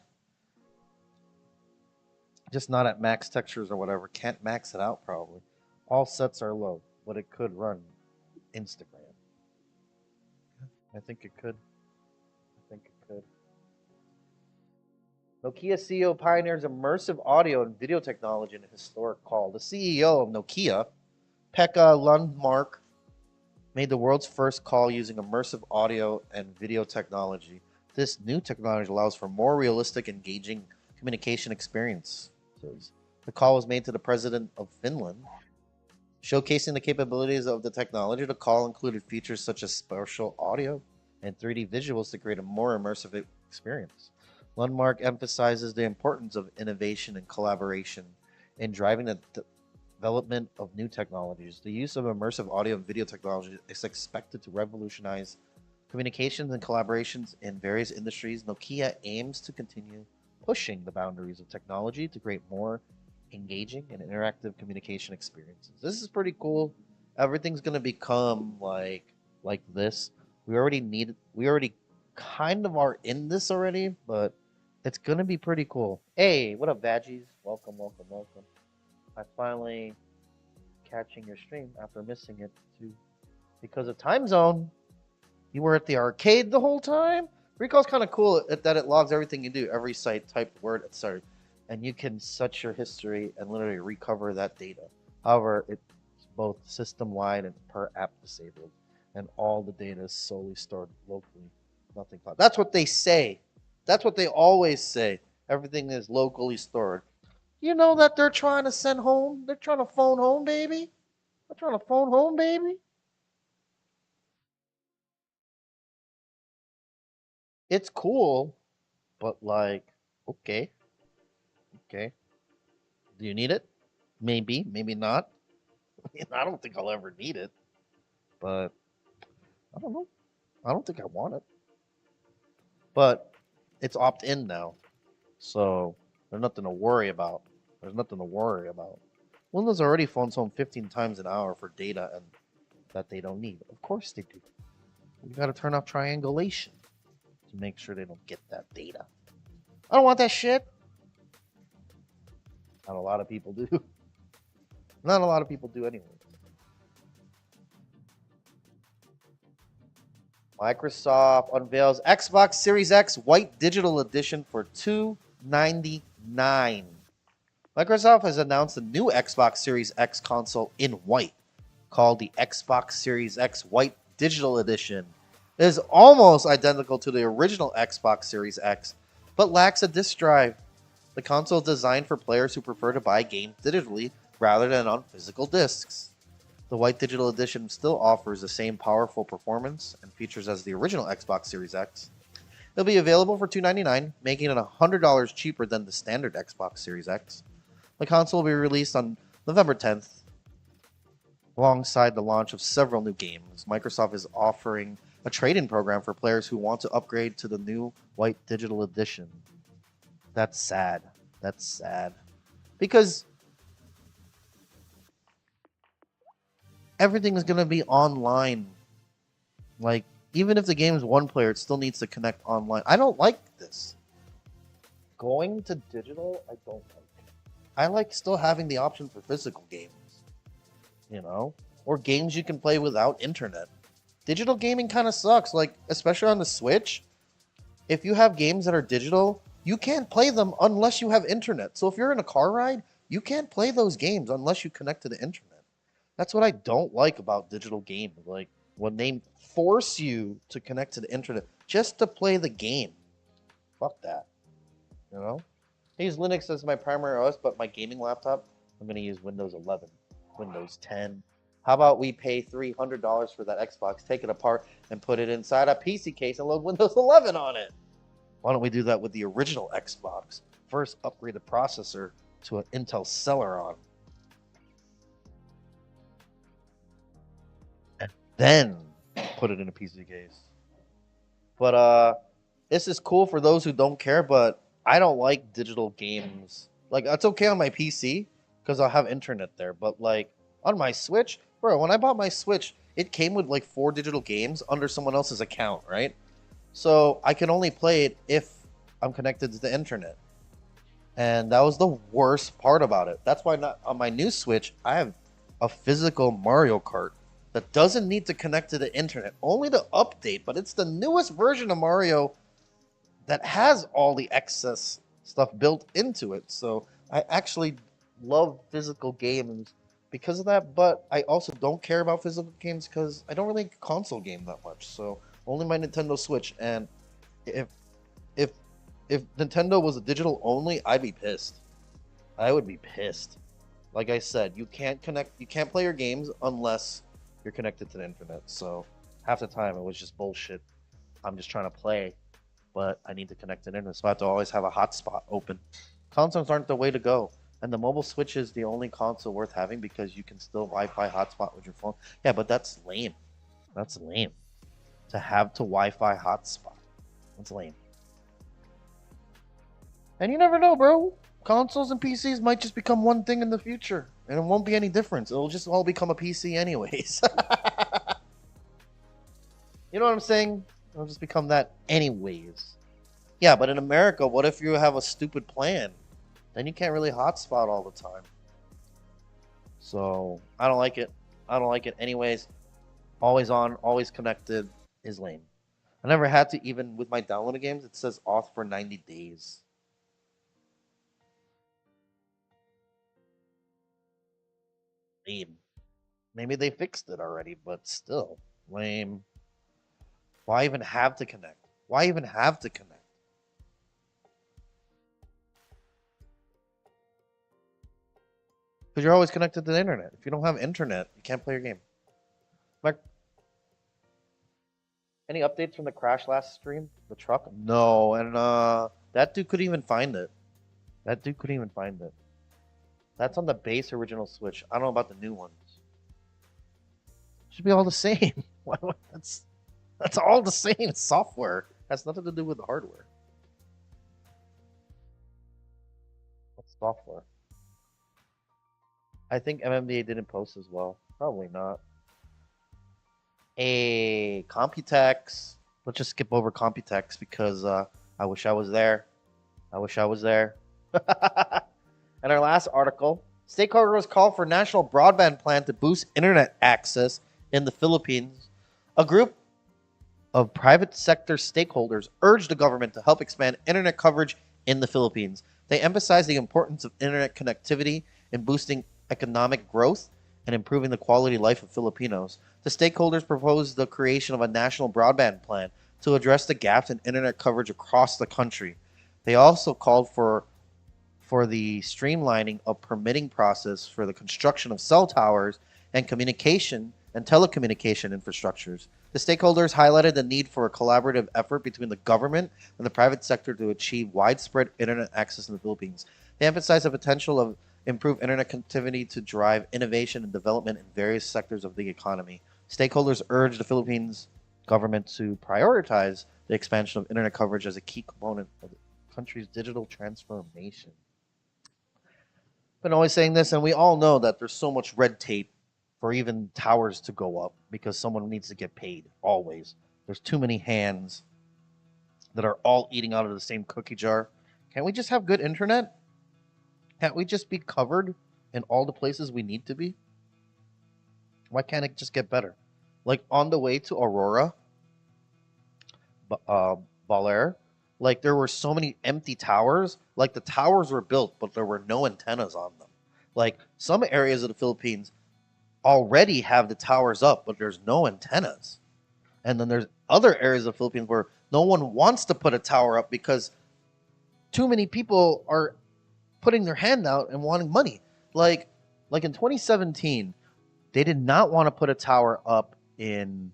Just not at max textures or whatever. Can't max it out probably. All sets are low, but it could run Instagram. I think it could. Nokia CEO pioneers immersive audio and video technology in a historic call. The CEO of Nokia, Pekka Lundmark, made the world's first call using immersive audio and video technology. This new technology allows for more realistic, engaging communication experiences. The call was made to the president of Finland, showcasing the capabilities of the technology. The call included features such as spatial audio and 3D visuals to create a more immersive experience. Lundmark emphasizes the importance of innovation and collaboration in driving the development of new technologies. The use of immersive audio and video technology is expected to revolutionize communications and collaborations in various industries. Nokia aims to continue pushing the boundaries of technology to create more engaging and interactive communication experiences. This is pretty cool. Everything's going to become like this. We already kind of are in this already, but it's going to be pretty cool. Hey, what up, Vaggies? Welcome. I finally catching your stream after missing it 2 because of time zone. You were at the arcade the whole time. Recall's kind of cool that it logs everything you do, every site, type, word, etc. And you can set your history and literally recover that data. However, it's both system-wide and per app disabled. And all the data is solely stored locally. Nothing cloud. That's what they say. That's what they always say. Everything is locally stored. You know that they're trying to send home? They're trying to phone home, baby? They're trying to phone home, baby? It's cool, but like, okay, okay. Do you need it? Maybe, maybe not. I don't think I'll ever need it, but I don't know. I don't think I want it. But it's opt-in now, so there's nothing to worry about. There's nothing to worry about. Windows already phones home 15 times an hour for data and that they don't need. Of course they do. You got to turn off triangulation to make sure they don't get that data. I don't want that shit. Not a lot of people do. Not a lot of people do anyway. Microsoft unveils Xbox Series X White Digital Edition for $299. Microsoft has announced a new Xbox Series X console in white, called the Xbox Series X White Digital Edition. It is almost identical to the original Xbox Series X, but lacks a disc drive. The console is designed for players who prefer to buy games digitally rather than on physical discs. The White Digital Edition still offers the same powerful performance and features as the original Xbox Series X. It'll be available for $299, making it $100 cheaper than the standard Xbox Series X. The console will be released on November 10th, alongside the launch of several new games. Microsoft is offering a trade-in program for players who want to upgrade to the new White Digital Edition. That's sad. That's sad. Because everything is going to be online. Like, even if the game is one player, it still needs to connect online. I don't like this. Going to digital, I don't like. I like still having the option for physical games. You know? Or games you can play without internet. Digital gaming kind of sucks. Like, especially on the Switch. If you have games that are digital, you can't play them unless you have internet. So if you're in a car ride, you can't play those games unless you connect to the internet. That's what I don't like about digital games. Like, when they force you to connect to the internet just to play the game. Fuck that. You know? I use Linux as my primary OS, but my gaming laptop, I'm going to use Windows 11, Windows 10. How about we pay $300 for that Xbox, take it apart, and put it inside a PC case and load Windows 11 on it? Why don't we do that with the original Xbox? First, upgrade the processor to an Intel Celeron. And then put it in a PC case. But this is cool for those who don't care, but I don't like digital games. Like, it's okay on my PC because I'll have internet there, but like on my Switch, bro, when I bought my Switch, it came with like 4 digital games under someone else's account, right? So I can only play it if I'm connected to the internet. And that was the worst part about it. That's why not on my new Switch, I have a physical Mario Kart that doesn't need to connect to the internet, only to update, but it's the newest version of Mario that has all the excess stuff built into it. So I actually love physical games because of that, but I also don't care about physical games because I don't really console game that much. So only my Nintendo Switch. And if Nintendo was a digital only, I'd be pissed. I would be pissed. Like I said, you can't play your games unless you're connected to the internet. So half the time it was just bullshit. I'm just trying to play, but I need to connect to the internet, so I have to always have a hotspot open. Consoles aren't the way to go. And the mobile Switch is the only console worth having because you can still Wi-Fi hotspot with your phone. Yeah, but that's lame. That's lame. To have to Wi-Fi hotspot. That's lame. And you never know, bro. Consoles and PCs might just become one thing in the future. And it won't be any difference. It'll just all become a PC anyways. You know what I'm saying? It'll just become that anyways. Yeah, but in America, what if you have a stupid plan? Then you can't really hotspot all the time. So, I don't like it. I don't like it anyways. always on, always connected is lame. I never had to, even with my downloaded games, it says auth for 90 days. Lame. Maybe they fixed it already, but still, lame. Why even have to connect? Why even have to connect? Because you're always connected to the internet. If you don't have internet, you can't play your game. Like, any updates from the crash last stream? The truck? No, and that dude couldn't even find it. That dude couldn't even find it. That's on the base original Switch. I don't know about the new ones. Should be all the same. That's all the same. It's software. Has nothing to do with the hardware. What's software? I think MMDA didn't post as well. Probably not. A Computex. Let's just skip over Computex because I wish I was there. I wish I was there. And our last article, stakeholders call for national broadband plan to boost internet access in the Philippines. A group of private sector stakeholders urged the government to help expand internet coverage in the Philippines. They emphasize the importance of internet connectivity in boosting economic growth and improving the quality of life of Filipinos. The stakeholders proposed the creation of a national broadband plan to address the gaps in internet coverage across the country. They also called for the streamlining of permitting process for the construction of cell towers and communication and telecommunication infrastructures. The stakeholders highlighted the need for a collaborative effort between the government and the private sector to achieve widespread internet access in the Philippines. They emphasized the potential of improved internet connectivity to drive innovation and development in various sectors of the economy. Stakeholders urged the Philippines government to prioritize the expansion of internet coverage as a key component of the country's digital transformation. Been always saying this, and we all know that there's so much red tape for even towers to go up because someone needs to get paid. Always, there's too many hands that are all eating out of the same cookie jar. Can't we just have good internet? Can't we just be covered in all the places we need to be? Why can't it just get better? Like on the way to Aurora, Baler, like there were so many empty towers. Like the towers were built, but there were no antennas on them. Like some areas of the Philippines already have the towers up, but there's no antennas. And then there's other areas of the Philippines where no one wants to put a tower up because too many people are putting their hand out and wanting money. Like in 2017, they did not want to put a tower up in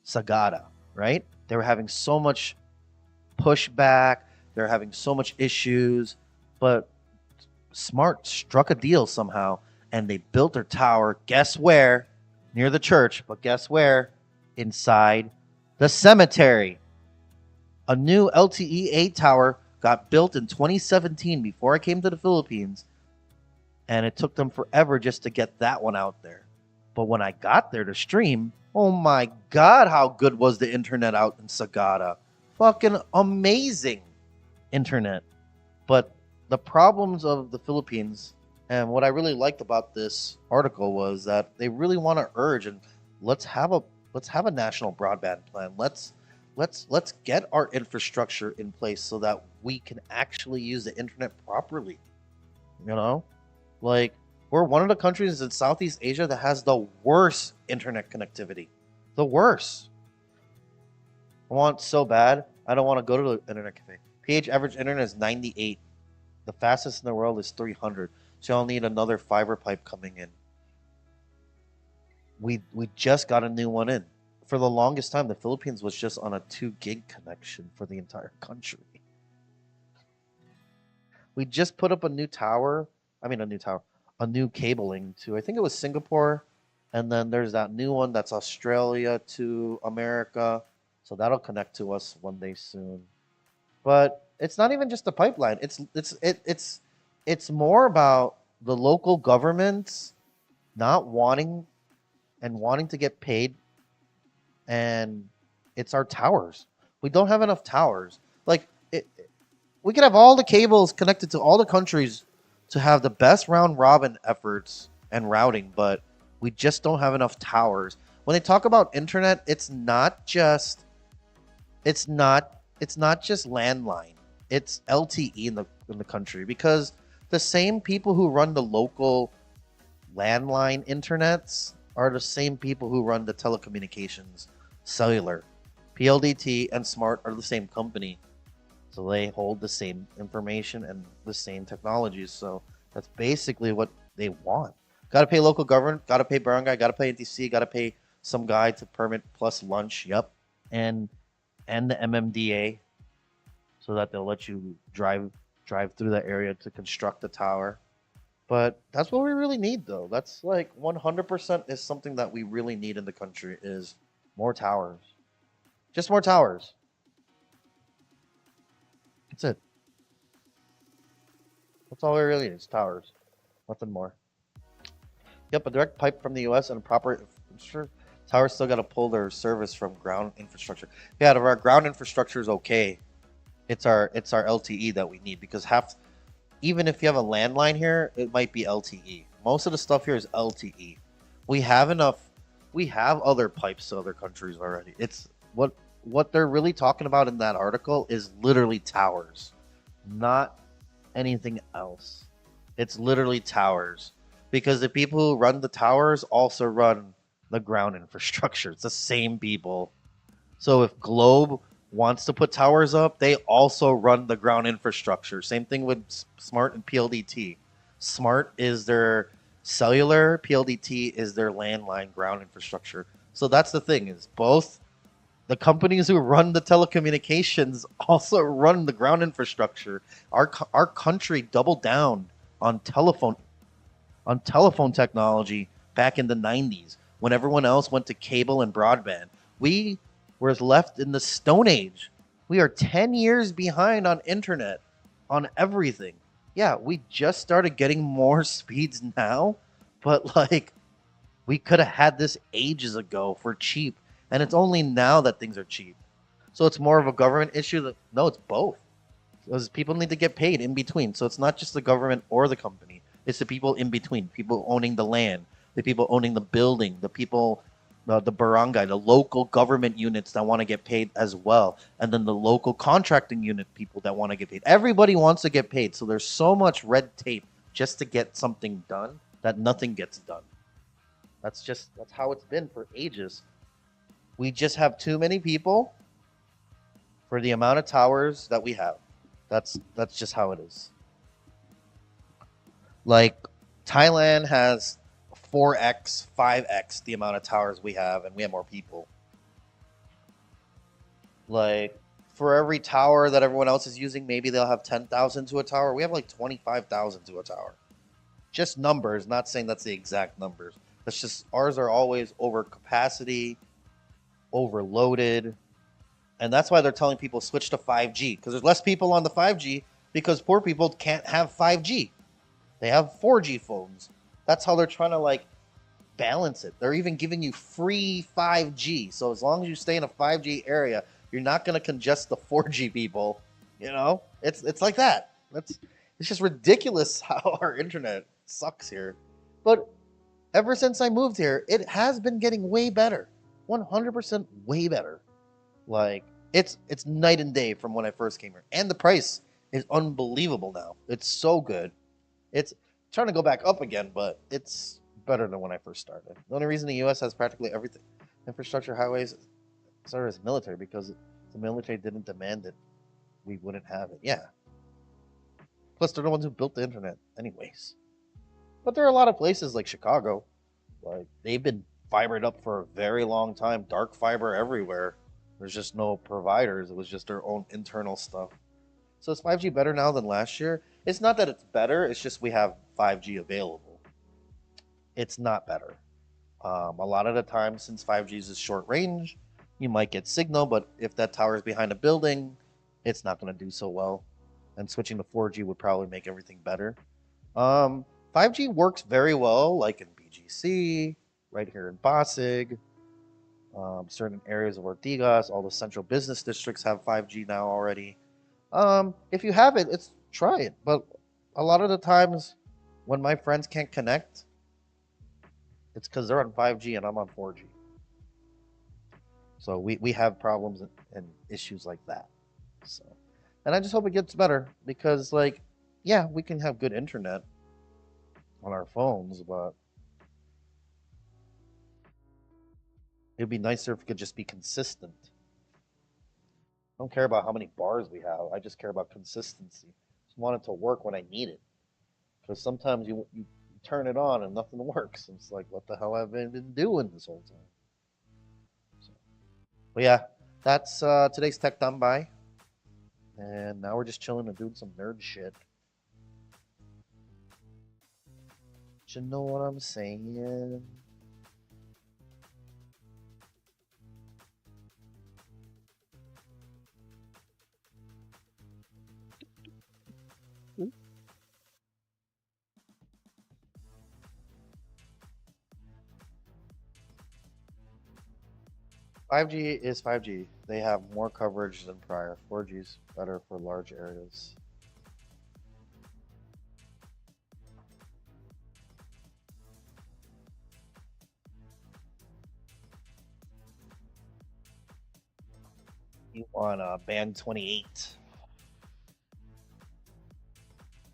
Sagada, right? They were having so much pushback. They're having so much issues, but Smart struck a deal somehow, and they built their tower. Guess where? Near the church, but guess where? Inside the cemetery. A new LTE-A tower got built in 2017 before I came to the Philippines, and it took them forever just to get that one out there. But when I got there to stream, oh my God, how good was the internet out in Sagada? Fucking amazing internet. But the problems of the Philippines, and what I really liked about this article was that they really want to urge and let's have a national broadband plan. Let's get our infrastructure in place so that we can actually use the internet properly. You know? Like we're one of the countries in Southeast Asia that has the worst internet connectivity. The worst. I want so bad. I don't want to go to the internet cafe. PH average internet is 98. The fastest in the world is 300. So I'll need another fiber pipe coming in. We just got a new one in. For the longest time, the Philippines was just on a 2 gig connection for the entire country. We just put up a new cabling to, I think it was Singapore. And then there's that new one that's Australia to America. So that'll connect to us one day soon. But it's not even just the pipeline. It's more about the local governments not wanting to get paid, and it's our towers. We don't have enough towers. We could have all the cables connected to all the countries to have the best round robin efforts and routing, but we just don't have enough towers. When they talk about internet, it's not just landline. It's LTE in the country, because the same people who run the local landline internets are the same people who run the telecommunications cellular. PLDT and Smart are the same company. So they hold the same information and the same technologies. So that's basically what they want. Got to pay local government, got to pay barangay, got to pay NTC, got to pay some guy to permit plus lunch. Yep. And the MMDA, so that they'll let you drive through that area to construct the tower. But that's what we really need, though. That's like 100% is something that we really need in the country, is more towers. Just more towers. That's it. That's all we really need is towers. Nothing more. Yep, a direct pipe from the U.S. and a proper... Sure, towers still got to pull their service from ground infrastructure. Yeah, our ground infrastructure is okay. It's our LTE that we need, because even if you have a landline here, it might be LTE. Most of the stuff here is LTE. We have other pipes to other countries already. It's what they're really talking about in that article is literally towers, not anything else. It's literally towers, because the people who run the towers also run the ground infrastructure. It's the same people. So if Globe wants to put towers up, they also run the ground infrastructure. Same thing with Smart and PLDT. Smart is their cellular, PLDT is their landline ground infrastructure. So that's the thing, is both the companies who run the telecommunications also run the ground infrastructure. Our country doubled down on telephone technology back in the 90s, when everyone else went to cable and broadband. We were left in the Stone Age. We are 10 years behind on internet, on everything. Yeah, we just started getting more speeds now, but like, we could have had this ages ago for cheap, and it's only now that things are cheap. So it's more of a government issue. No, it's both. Because people need to get paid in between. So it's not just the government or the company. It's the people in between, people owning the land, the people owning the building, the people, the barangay, the local government units that want to get paid as well, and then the local contracting unit people that want to get paid. Everybody wants to get paid, so there's so much red tape just to get something done that nothing gets done. That's how it's been for ages. We just have too many people for the amount of towers that we have. That's just how it is. Like, Thailand has 4x, 5x the amount of towers we have, and we have more people. Like, for every tower that everyone else is using, maybe they'll have 10,000 to a tower. We have like 25,000 to a tower. Just numbers, not saying that's the exact numbers. That's just, ours are always over capacity, overloaded. And that's why they're telling people switch to 5G, because there's less people on the 5G, because poor people can't have 5G. They have 4G phones. That's how they're trying to like balance it. They're even giving you free 5G. So as long as you stay in a 5G area, you're not going to congest the 4G people. You know, it's like that. It's just ridiculous how our internet sucks here. But ever since I moved here, it has been getting way better. 100% way better. Like, it's night and day from when I first came here. And the price is unbelievable now. It's so good. It's trying to go back up again, but it's better than when I first started. The only reason the U.S. has practically everything, infrastructure, highways, etc., is military, because the military didn't demand it, we wouldn't have it. Yeah. Plus, they're the ones who built the internet anyways. But there are a lot of places like Chicago, like, they've been fibered up for a very long time. Dark fiber everywhere. There's just no providers. It was just their own internal stuff. So is 5G better now than last year? It's not that it's better. It's just we have 5G available. It's not better. A lot of the time, since 5G is short range, you might get signal, but if that tower is behind a building, it's not going to do so well. And switching to 4G would probably make everything better. 5G works very well, like in BGC, right here in Pasig, certain areas of Ortigas. All the central business districts have 5G now already. If you have it, try it. But a lot of the times when my friends can't connect, it's because they're on 5G and I'm on 4G. So we have problems and issues like that. So, and I just hope it gets better because, like, yeah, we can have good internet on our phones, but it'd be nicer if it could just be consistent. I don't care about how many bars we have. I just care about consistency. Just want it to work when I need it. Because sometimes you turn it on and nothing works. And it's like, what the hell have I been doing this whole time? So, but yeah, that's today's tech done by. And now we're just chilling and doing some nerd shit. You know what I'm saying? Hmm? 5G is 5G. They have more coverage than prior. 4G is better for large areas. You want a band 28.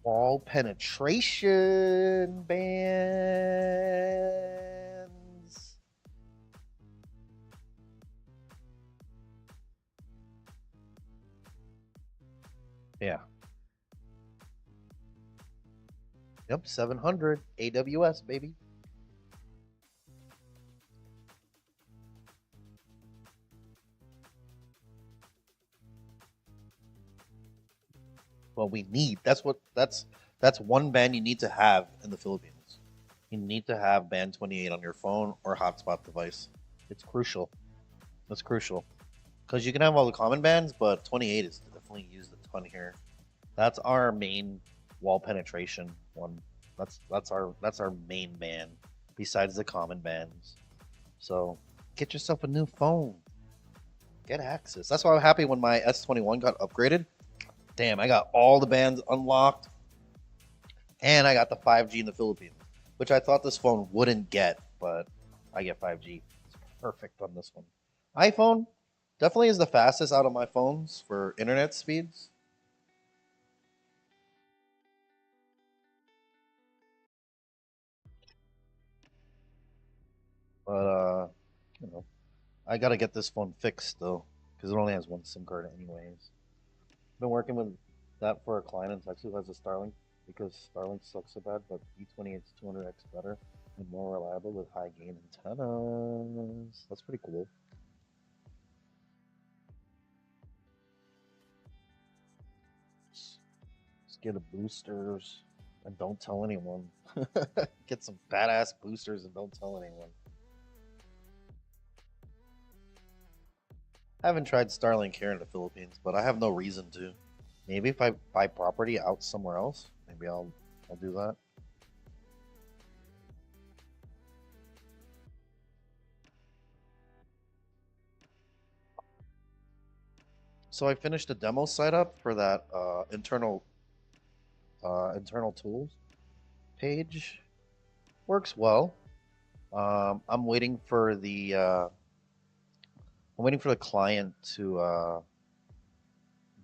Wall penetration bands. Yeah. Yep, 700 AWS, baby. Well, we need. That's one band you need to have in the Philippines. You need to have band 28 on your phone or hotspot device. It's crucial. That's crucial. Because you can have all the common bands, but 28 is definitely used a ton here. That's our main wall penetration one. That's our main band besides the common bands. So get yourself a new phone. Get access. That's why I'm happy when my S21 got upgraded. Damn, I got all the bands unlocked, and I got the 5G in the Philippines, which I thought this phone wouldn't get, but I get 5G. It's perfect on this one. iPhone definitely is the fastest out of my phones for internet speeds. But you know, I gotta get this phone fixed though, because it only has one SIM card anyways. Been working with that for a client in Texas who has a Starlink because Starlink sucks so bad, but E28 is 200x better and more reliable with high gain antennas. That's pretty cool. Just get a boosters and don't tell anyone. Get some badass boosters and don't tell anyone. I haven't tried Starlink here in the Philippines, but I have no reason to. Maybe if I buy property out somewhere else, maybe I'll do that. So I finished the demo site up for that internal tools page. Works well. I'm waiting for the client to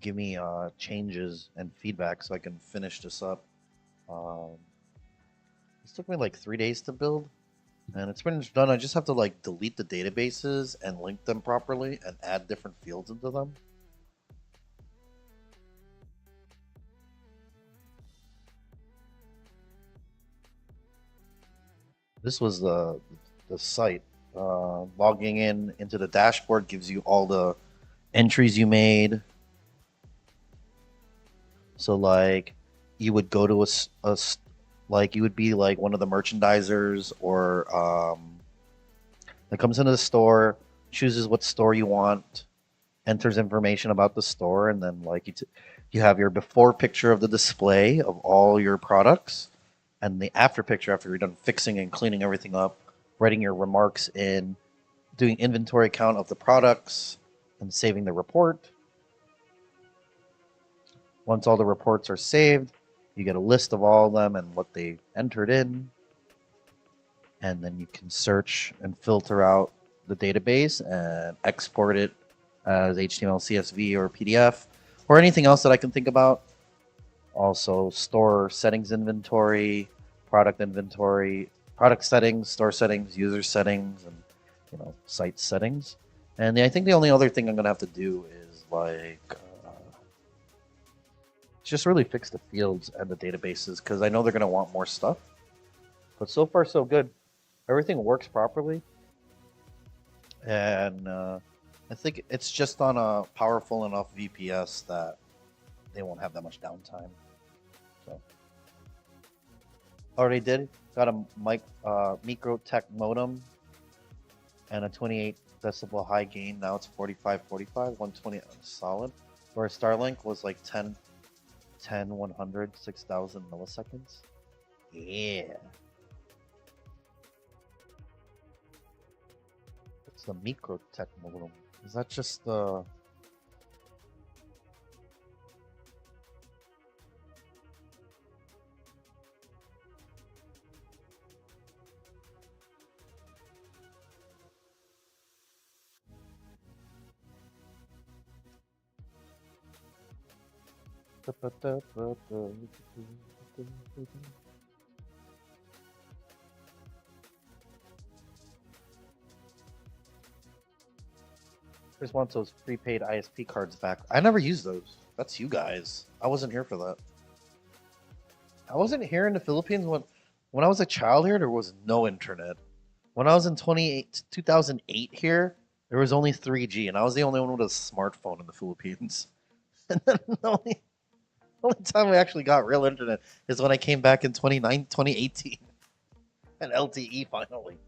give me changes and feedback so I can finish this up. Um, this took me like 3 days to build, and it's pretty much done. I just have to like delete the databases and link them properly and add different fields into them. This was the site. Logging into the dashboard gives you all the entries you made. So like you would go to like you would be like one of the merchandisers or that comes into the store, chooses what store you want, enters information about the store, and then like you have your before picture of the display of all your products, and the after picture after you're done fixing and cleaning everything up, writing your remarks in, doing inventory count of the products, and saving the report. Once all the reports are saved, you get a list of all of them and what they entered in, and then you can search and filter out the database and export it as HTML, CSV, or PDF, or anything else that I can think about. Also, store settings inventory, product inventory, product settings, store settings, user settings, and site settings. And I think the only other thing I'm gonna have to do is just really fix the fields and the databases, because I know they're gonna want more stuff. But so far, so good. Everything works properly, and I think it's just on a powerful enough VPS that they won't have that much downtime. So already did. Got a Microtech modem and a 28 decibel high gain. Now it's 45, 120 solid. Where Starlink was like 10, 100, 6,000 milliseconds. Yeah. What's the Microtech modem? Is that just the... Chris wants those prepaid ISP cards back. I never used those. That's you guys. I wasn't here for that. I wasn't here in the Philippines when I was a child here. There was no internet. When I was in 2008 here, there was only 3G, and I was the only one with a smartphone in the Philippines. And then the only time we actually got real internet is when I came back in 2018 and LTE finally.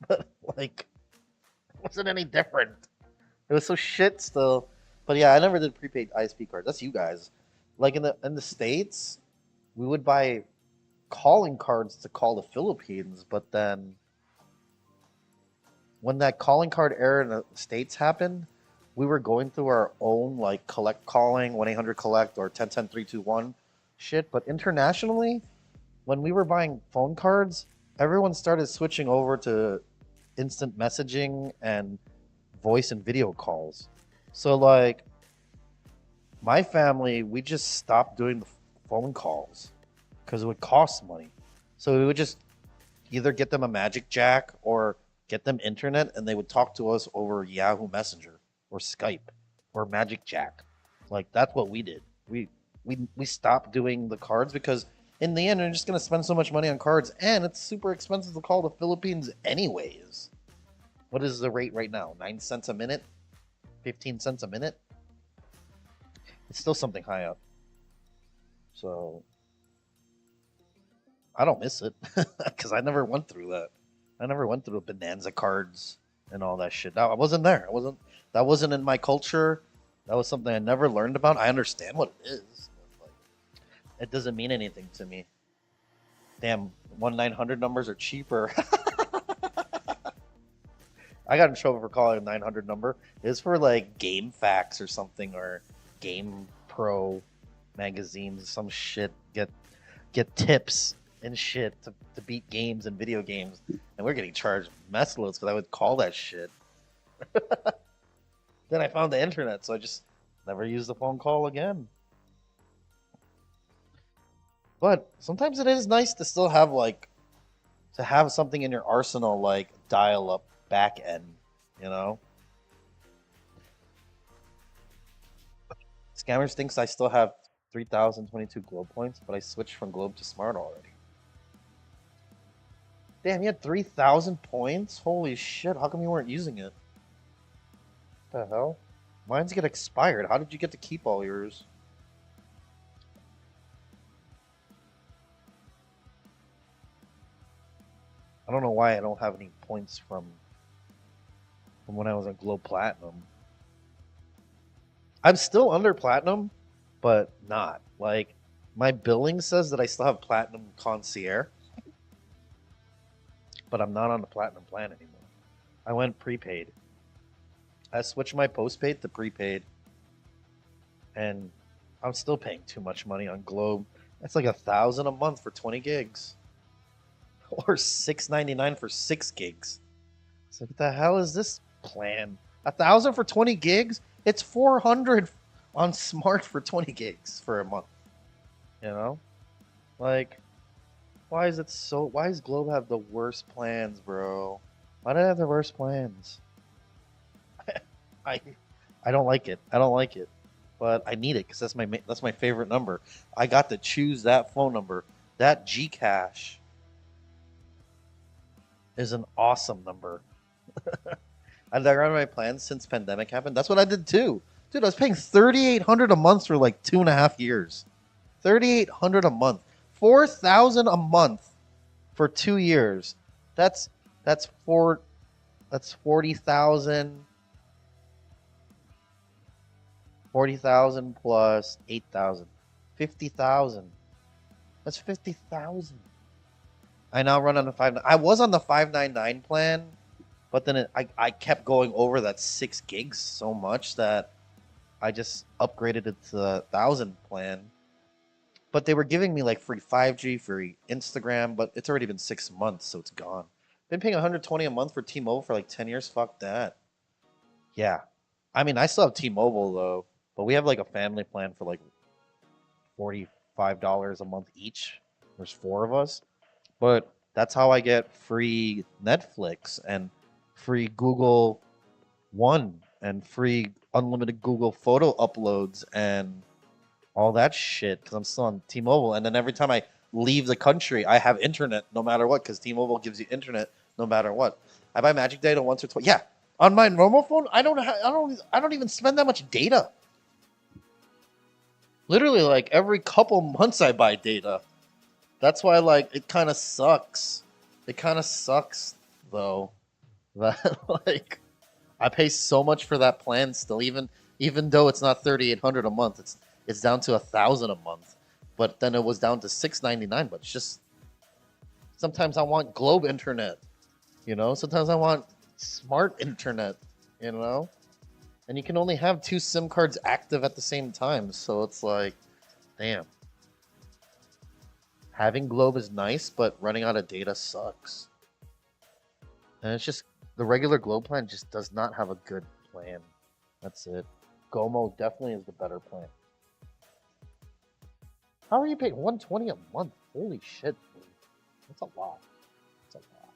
But like, it wasn't any different. It was so shit still. But yeah, I never did prepaid ISP cards. That's you guys. Like in the States, we would buy calling cards to call the Philippines, but then when that calling card era in the States happened, we were going through our own like collect calling, 1-800-collect or 10-10-321 shit. But internationally, when we were buying phone cards, everyone started switching over to instant messaging and voice and video calls. So like my family, we just stopped doing the phone calls because it would cost money. So we would just either get them a Magic Jack or get them internet, and they would talk to us over Yahoo Messenger or Skype or Magic Jack. Like that's what we did. We stopped doing the cards because in the end, you're just gonna spend so much money on cards, and it's super expensive to call the Philippines anyways. What is the rate right now? 9 cents a minute? 15 cents a minute? It's still something high up. So I don't miss it because I never went through that. I never went through the Bonanza cards and all that shit. I wasn't there. That wasn't in my culture. That was something I never learned about. I understand what it is. But like, it doesn't mean anything to me. Damn, 1-900 numbers are cheaper. I got in trouble for calling a 900 number. It's for like Game Facts or something, or Game Pro magazines, some shit. Get tips and shit to beat games and video games. And we're getting charged mess loads because I would call that shit. Then I found the internet, so I just never used the phone call again. But sometimes it is nice to still have to have something in your arsenal like dial-up back end, you know? Scammers thinks I still have 3,022 Globe points, but I switched from Globe to Smart already. Damn, you had 3,000 points? Holy shit, how come you weren't using it? What the hell? Mine's get expired. How did you get to keep all yours? I don't know why I don't have any points from when I was on Globe Platinum. I'm still under Platinum, but not. Like, my billing says that I still have Platinum Concierge, but I'm not on the Platinum plan anymore. I went prepaid. I switched my postpaid to prepaid, and I'm still paying too much money on Globe. That's like $1,000 a month for 20 gigs, or $6.99 for 6 gigs. It's like, what the hell is this plan? 1,000 for 20 gigs? It's 400 on Smart for 20 gigs for a month. You know? Like, why is it so? Why does Globe have the worst plans, bro? Why do they have the worst plans? I, I don't like it. I don't like it, but I need it because that's my favorite number. I got to choose that phone number. That Gcash is an awesome number. I've run my plans since pandemic happened. That's what I did too, dude. I was paying 3,800 a month for like 2.5 years. 3,800 a month, 4,000 a month for 2 years. That's that's four. That's 40,000. 40,000 plus 8,000. 50,000. That's 50,000. I now run on the 5. I was on the 599 plan, but then I kept going over that 6 gigs so much that I just upgraded it to the 1,000 plan. But they were giving me like free 5G, free Instagram, but it's already been 6 months, so it's gone. Been paying 120 a month for T-Mobile for like 10 years. Fuck that. Yeah. I mean, I still have T-Mobile though, but we have like a family plan for like $45 a month each. There's 4 of us. But that's how I get free Netflix and free Google One and free unlimited Google photo uploads and all that shit because I'm still on T-Mobile. And then every time I leave the country, I have internet no matter what because T-Mobile gives you internet no matter what. I buy Magic Data once or twice. Yeah, on my normal phone, I don't even spend that much data. Literally, like every couple months, I buy data. That's why, like, it kind of sucks. It kind of sucks, though, that like I pay so much for that plan still, even though it's not 3,800 a month. It's down to 1,000 a month, but then it was down to 699. But it's just sometimes I want Globe internet, you know. Sometimes I want smart internet, you know. And you can only have 2 SIM cards active at the same time, so it's like, damn. Having Globe is nice, but running out of data sucks. And it's just the regular Globe plan just does not have a good plan. That's it. Gomo definitely is the better plan. How are you paying 120 a month? Holy shit, dude. That's a lot. That's a lot.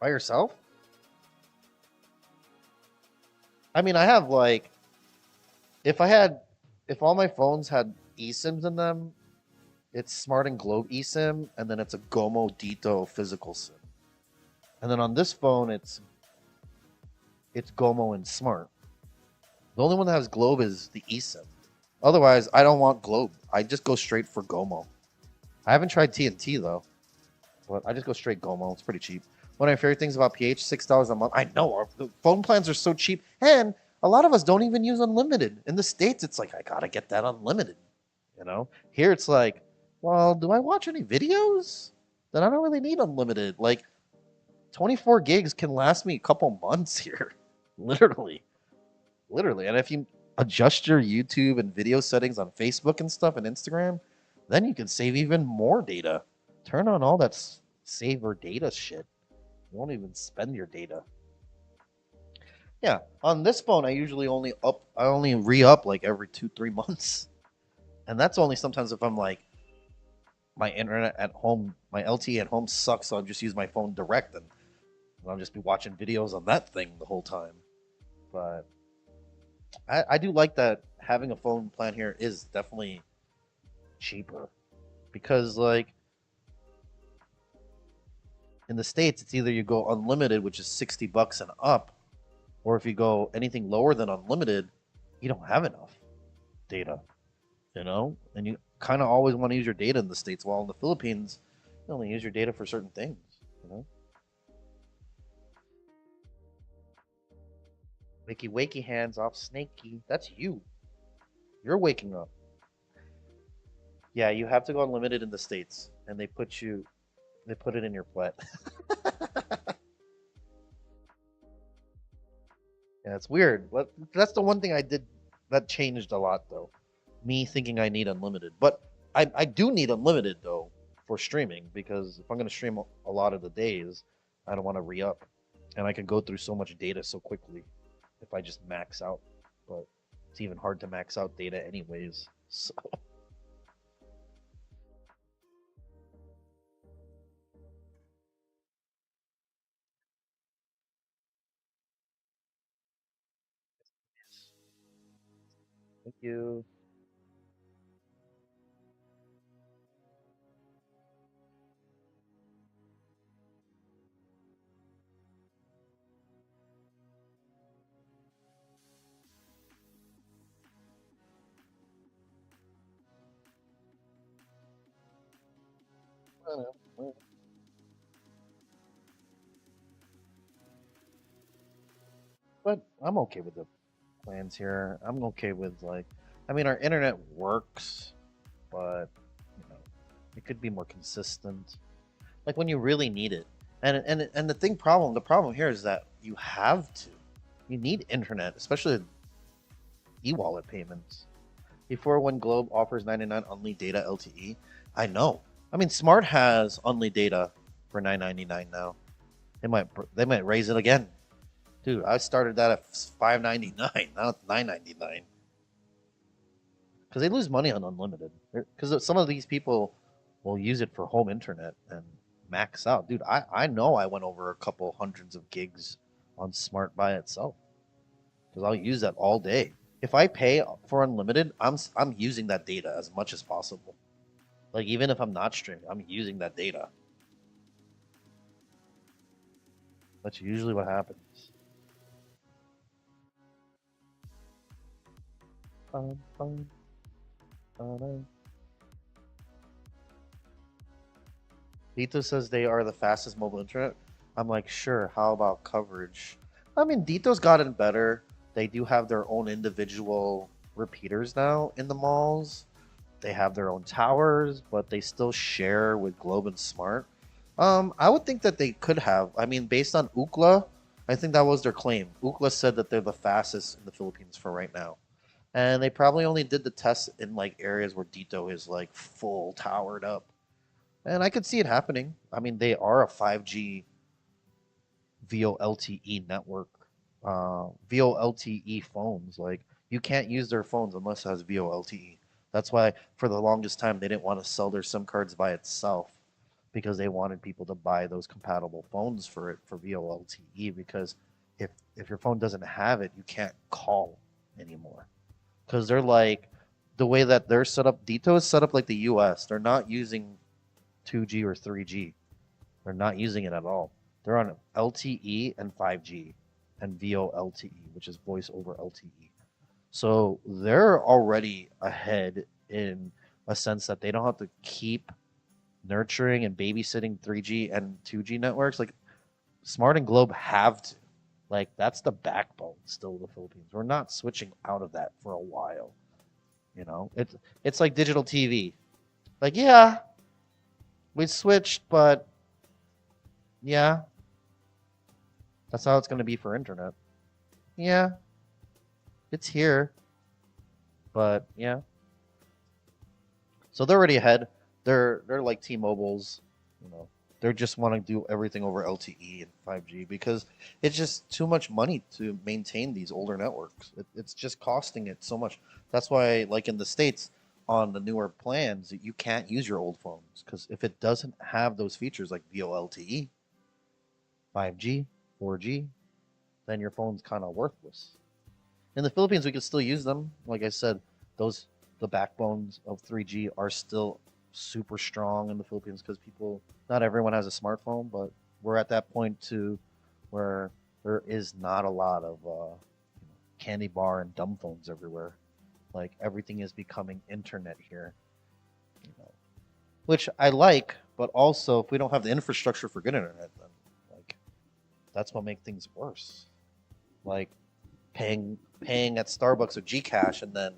By yourself? I mean, I have like if all my phones had eSIMs in them, it's Smart and Globe eSIM, and then it's a Gomo Tito physical SIM. And then on this phone, it's Gomo and Smart. The only one that has Globe is the eSIM. Otherwise, I don't want Globe. I just go straight for Gomo. I haven't tried TNT though, but I just go straight Gomo. It's pretty cheap. One of my favorite things about PH, $6 a month. I know the phone plans are so cheap, and a lot of us don't even use unlimited. In the States, it's like I gotta get that unlimited. You know, here it's like, well, do I watch any videos? Then I don't really need unlimited. Like 24 gigs can last me a couple months here. Literally. And if you adjust your YouTube and video settings on Facebook and stuff and Instagram, then you can save even more data. Turn on all that saver data shit. You won't even spend your data. Yeah, on this phone, I only re-up like every 2-3 months. And that's only sometimes if I'm like, my internet at home, my LTE at home sucks, so I'll just use my phone direct and I'll just be watching videos on that thing the whole time. But I do like that having a phone plan here is definitely cheaper. Because like in the States, it's either you go unlimited, which is $60 and up, or if you go anything lower than unlimited, you don't have enough data, you know? And you kind of always want to use your data in the States, while in the Philippines, you only use your data for certain things, you know? Wakey hands off Snakey. That's you. You're waking up. Yeah, you have to go unlimited in the States, and they put it in your plat. Yeah, it's weird. But that's the one thing I did that changed a lot, though. Me thinking I need unlimited. But I do need unlimited, though, for streaming, because if I'm going to stream a lot of the days, I don't want to re-up. and I can go through so much data so quickly if I just max out. But it's even hard to max out data anyways. So thank you. But I'm okay with the plans here. I'm okay with like, I mean, our internet works, but you know, it could be more consistent. Like when you really need it. And the problem here is that you have to. You need internet, especially e-wallet payments. Before when Globe offers 99 only data LTE, I know. I mean, Smart has only data for 9.99 now. They might raise it again. Dude, I started that at 5.99. Now it's 9.99. Because they lose money on unlimited. Because some of these people will use it for home internet and max out. Dude, I know I went over a couple hundreds of gigs on Smart by itself. Because I'll use that all day. If I pay for unlimited, I'm using that data as much as possible. Like even if I'm not streaming, I'm using that data. That's usually what happens. Bum, bum, ba-dum. Tito says they are the fastest mobile internet. I'm like, sure, how about coverage? I mean, Dito's gotten better. They do have their own individual repeaters now in the malls. They have their own towers, but they still share with Globe and Smart. I would think that they could have. I mean, based on Ookla, I think that was their claim. Ookla said that they're the fastest in the Philippines for right now. And they probably only did the test in like areas where Dito is like full towered up. And I could see it happening. I mean, they are a 5G VoLTE network. VoLTE phones, like you can't use their phones unless it has VoLTE. That's why for the longest time they didn't want to sell their SIM cards by itself because they wanted people to buy those compatible phones for it for VoLTE because if your phone doesn't have it, you can't call anymore. Because they're like the way that they're set up, Dito is set up like the US. They're not using 2G or 3G. They're not using it at all. They're on LTE and 5G and VoLTE, which is voice over LTE. So they're already ahead in a sense that they don't have to keep nurturing and babysitting 3G and 2G networks. Like Smart and Globe have to. Like that's the backbone still of the Philippines. We're not switching out of that for a while. You know, it's like digital TV. Like yeah, we switched, but yeah, that's how it's going to be for internet. Yeah, it's here, but yeah. So they're already ahead. They're like T-Mobile's, you know. They just want to do everything over LTE and 5G because it's just too much money to maintain these older networks. It's just costing it so much. That's why, like in the States, on the newer plans, you can't use your old phones because if it doesn't have those features like VoLTE, 5G, 4G, then your phone's kind of worthless. In the Philippines, we can still use them. Like I said, those the backbones of 3G are still super strong in the Philippines because people, not everyone has a smartphone, but we're at that point too where there is not a lot of candy bar and dumb phones everywhere. Like everything is becoming internet here, you know, which I like, but also if we don't have the infrastructure for good internet, then like that's what makes things worse. Like paying at Starbucks with Gcash and then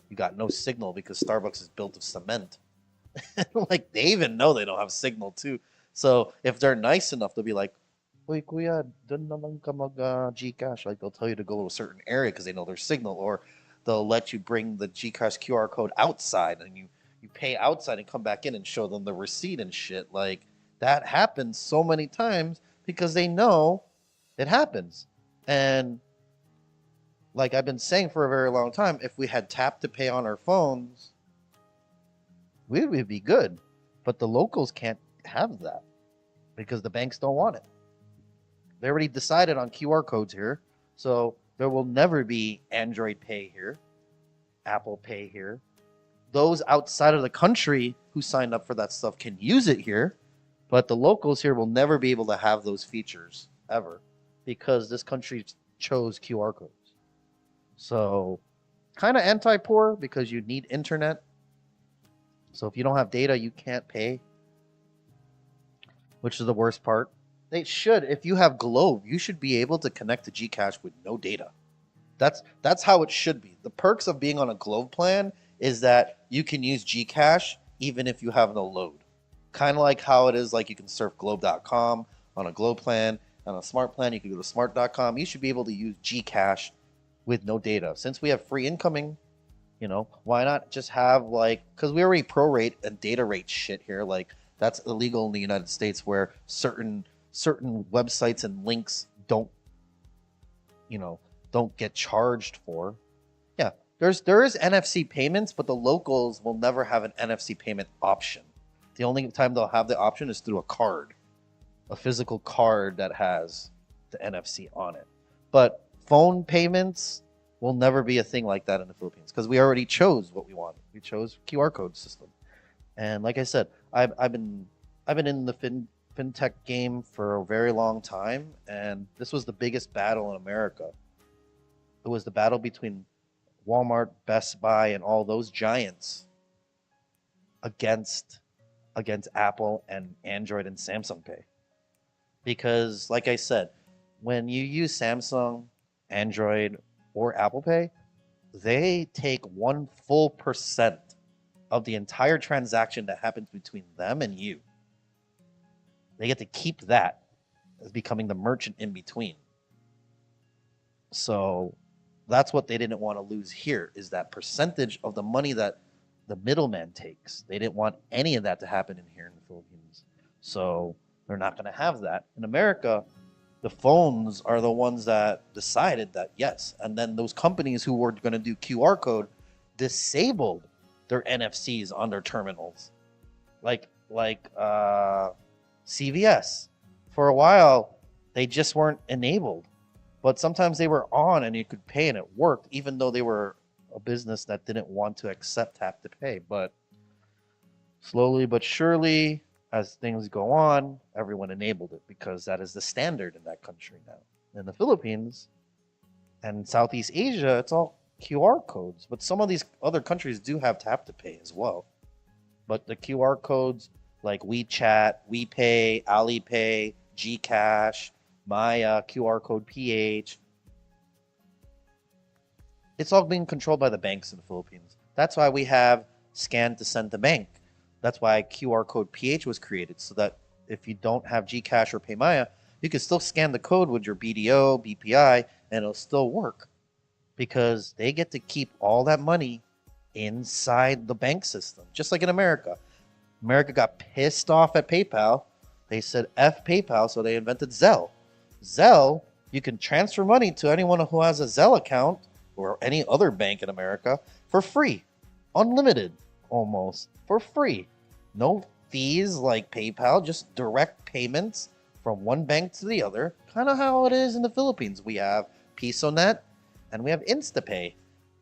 you got no signal because Starbucks is built of cement. Like they even know they don't have signal too. So if they're nice enough to be like, "Uy, kuya, dun na lang ka mag Gcash," like they'll tell you to go to a certain area because they know there's signal, or they'll let you bring the Gcash QR code outside and you pay outside and come back in and show them the receipt and shit. Like that happens so many times because they know It happens. And like I've been saying for a very long time, if we had tap to pay on our phones, we would be good. But the locals can't have that because the banks don't want it. They already decided on QR codes here. So there will never be Android Pay here, Apple Pay here. Those outside of the country who signed up for that stuff can use it here, but the locals here will never be able to have those features ever because this country chose QR codes. So kind of anti-poor because you need internet. So if you don't have data, you can't pay, which is the worst part. They should, if you have Globe, you should be able to connect to Gcash with no data. That's how it should be. The perks of being on a Globe plan is that you can use Gcash even if you have no load. Kind of like how it is like you can surf globe.com on a Globe plan. On a smart plan, you can go to smart.com. You should be able to use Gcash with no data. Since we have free incoming, why not just have because we already prorate and data rate shit here. Like that's illegal in the United States where certain websites and links don't get charged for. Yeah, there is NFC payments, but the locals will never have an NFC payment option. The only time they'll have the option is through a card, a physical card that has the NFC on it. But phone payments will never be a thing like that in the Philippines because we already chose what we wanted. We chose QR code system, and like I said, I've been in the fintech game for a very long time, and this was the biggest battle in America. It was the battle between Walmart, Best Buy, and all those giants against Apple and Android and Samsung Pay. Because, like I said, when you use Samsung, Android, or Apple Pay, they take 1% of the entire transaction that happens between them and you. They get to keep that as becoming the merchant in between. So that's what they didn't want to lose here, is that percentage of the money that the middleman takes. They didn't want any of that to happen in here in the Philippines. So they're not going to have that. In America, the phones are the ones that decided that, yes. And then those companies who were going to do QR code disabled their NFCs on their terminals. Like CVS. For a while, they just weren't enabled. But sometimes they were on and you could pay and it worked, even though they were a business that didn't want to accept tap to pay. But slowly but surely, as things go on, everyone enabled it because that is the standard in that country now. In the Philippines and Southeast Asia, it's all QR codes. But some of these other countries do have tap to pay as well. But the QR codes like WeChat, WePay, Alipay, Gcash, Maya, QR code PH, it's all being controlled by the banks in the Philippines. That's why we have scan to send to bank. That's why QR code PH was created, so that if you don't have Gcash or PayMaya, you can still scan the code with your BDO, BPI, and it'll still work because they get to keep all that money inside the bank system, just like in America. America got pissed off at PayPal. They said F PayPal, so they invented Zelle. Zelle, you can transfer money to anyone who has a Zelle account or any other bank in America for free. Unlimited, almost, for free. No fees like PayPal, just direct payments from one bank to the other. Kind of how it is in the Philippines. We have PisoNet and we have InstaPay.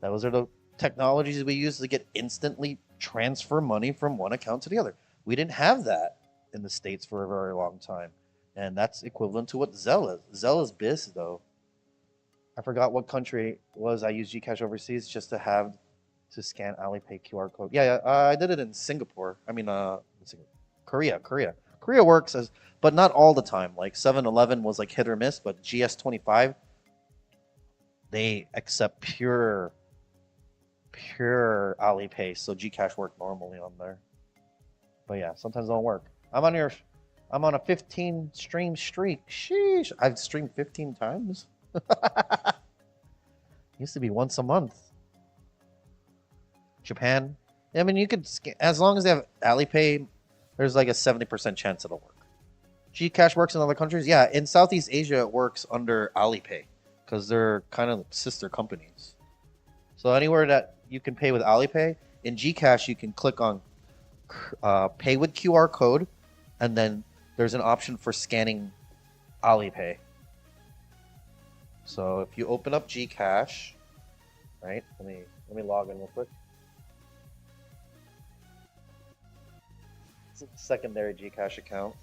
Those are the technologies we use to get instantly transfer money from one account to the other. We didn't have that in the States for a very long time. And that's equivalent to what Zelle is. Zelle is BIS, though. I forgot what country it was. I used Gcash overseas just to scan Alipay QR code. Yeah, I did it in Singapore. Korea. Korea works but not all the time. Like 7-Eleven was like hit or miss, but GS25, they accept pure Alipay, so Gcash worked normally on there. But yeah, sometimes it don't work. I'm on a 15 stream streak. Sheesh. I've streamed 15 times. Used to be once a month. Japan. You could, as long as they have Alipay, there's like a 70% chance it'll work. Gcash works in other countries? Yeah, in Southeast Asia it works under Alipay because they're kind of sister companies. So anywhere that you can pay with Alipay, in Gcash you can click on pay with QR code, and then there's an option for scanning Alipay. So if you open up Gcash, right? Let me log in real quick. It's a secondary Gcash account.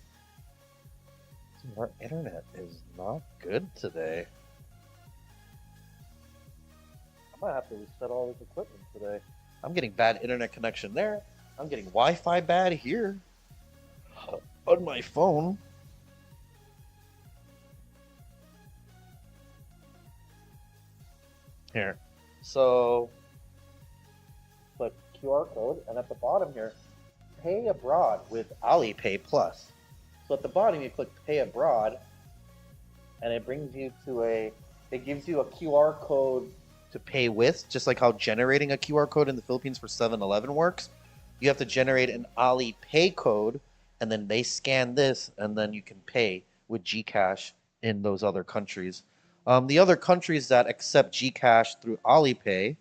Our internet is not good today. I might have to reset all this equipment today. I'm getting bad internet connection there. I'm getting Wi-Fi bad here on my phone. Here. So, click QR code, and at the bottom here, pay abroad with Alipay Plus. So at the bottom, you click pay abroad, and it brings you to it gives you a QR code to pay with, just like how generating a QR code in the Philippines for 7-Eleven works. You have to generate an Alipay code, and then they scan this, and then you can pay with Gcash in those other countries. The other countries that accept Gcash through Alipay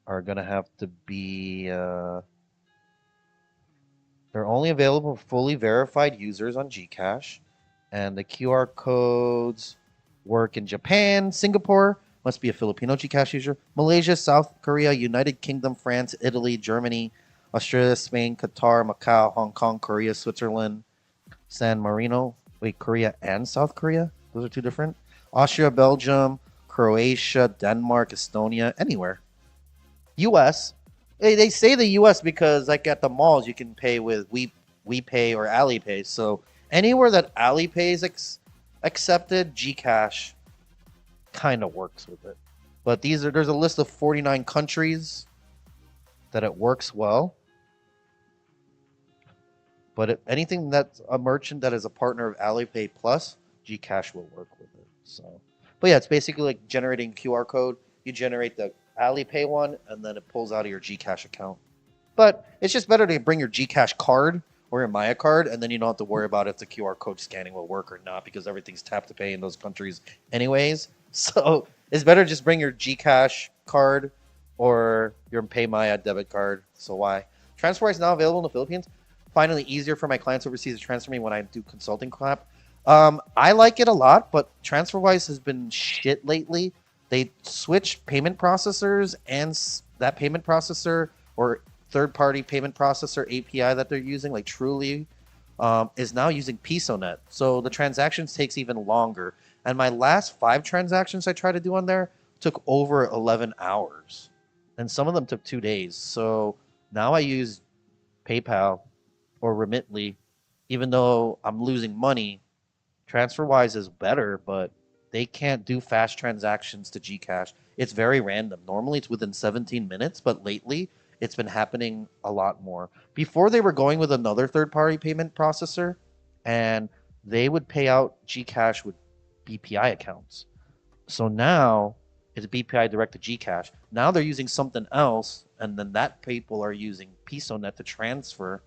are going to have to be... they're only available for fully verified users on Gcash, and the QR codes work in Japan, Singapore, must be a Filipino Gcash user, Malaysia, South Korea, United Kingdom, France, Italy, Germany, Australia, Spain, Qatar, Macau, Hong Kong, Korea, Switzerland, San Marino. Wait, Korea and South Korea? Those are two different. Austria, Belgium, Croatia, Denmark, Estonia, anywhere. US. They say the US because like at the malls you can pay with WePay or Alipay. So anywhere that Alipay is accepted, Gcash kind of works with it. But there's a list of 49 countries that it works well. But anything that's a merchant that is a partner of Alipay Plus, Gcash will work with it. So, but yeah, it's basically like generating QR code. You generate the Alipay one, and then it pulls out of your Gcash account. But it's just better to bring your Gcash card or your Maya card, and then you don't have to worry about if the QR code scanning will work or not, because everything's tap to pay in those countries anyways. So it's better just bring your Gcash card or your Pay Maya debit card. So why? TransferWise is now available in the Philippines. Finally easier for my clients overseas to transfer me when I do consulting crap. I like it a lot, but TransferWise has been shit lately. They switched payment processors, and that payment processor or third-party payment processor API that they're using, like Truly, is now using PisoNet. So the transactions takes even longer. And my last 5 transactions I tried to do on there took over 11 hours. And some of them took 2 days. So now I use PayPal or Remitly. Even though I'm losing money, TransferWise is better, but they can't do fast transactions to Gcash. It's very random. Normally it's within 17 minutes, but lately it's been happening a lot more. Before they were going with another third-party payment processor, and they would pay out Gcash with BPI accounts. So now it's BPI direct to Gcash. Now they're using something else, and then that people are using PisoNet to transfer,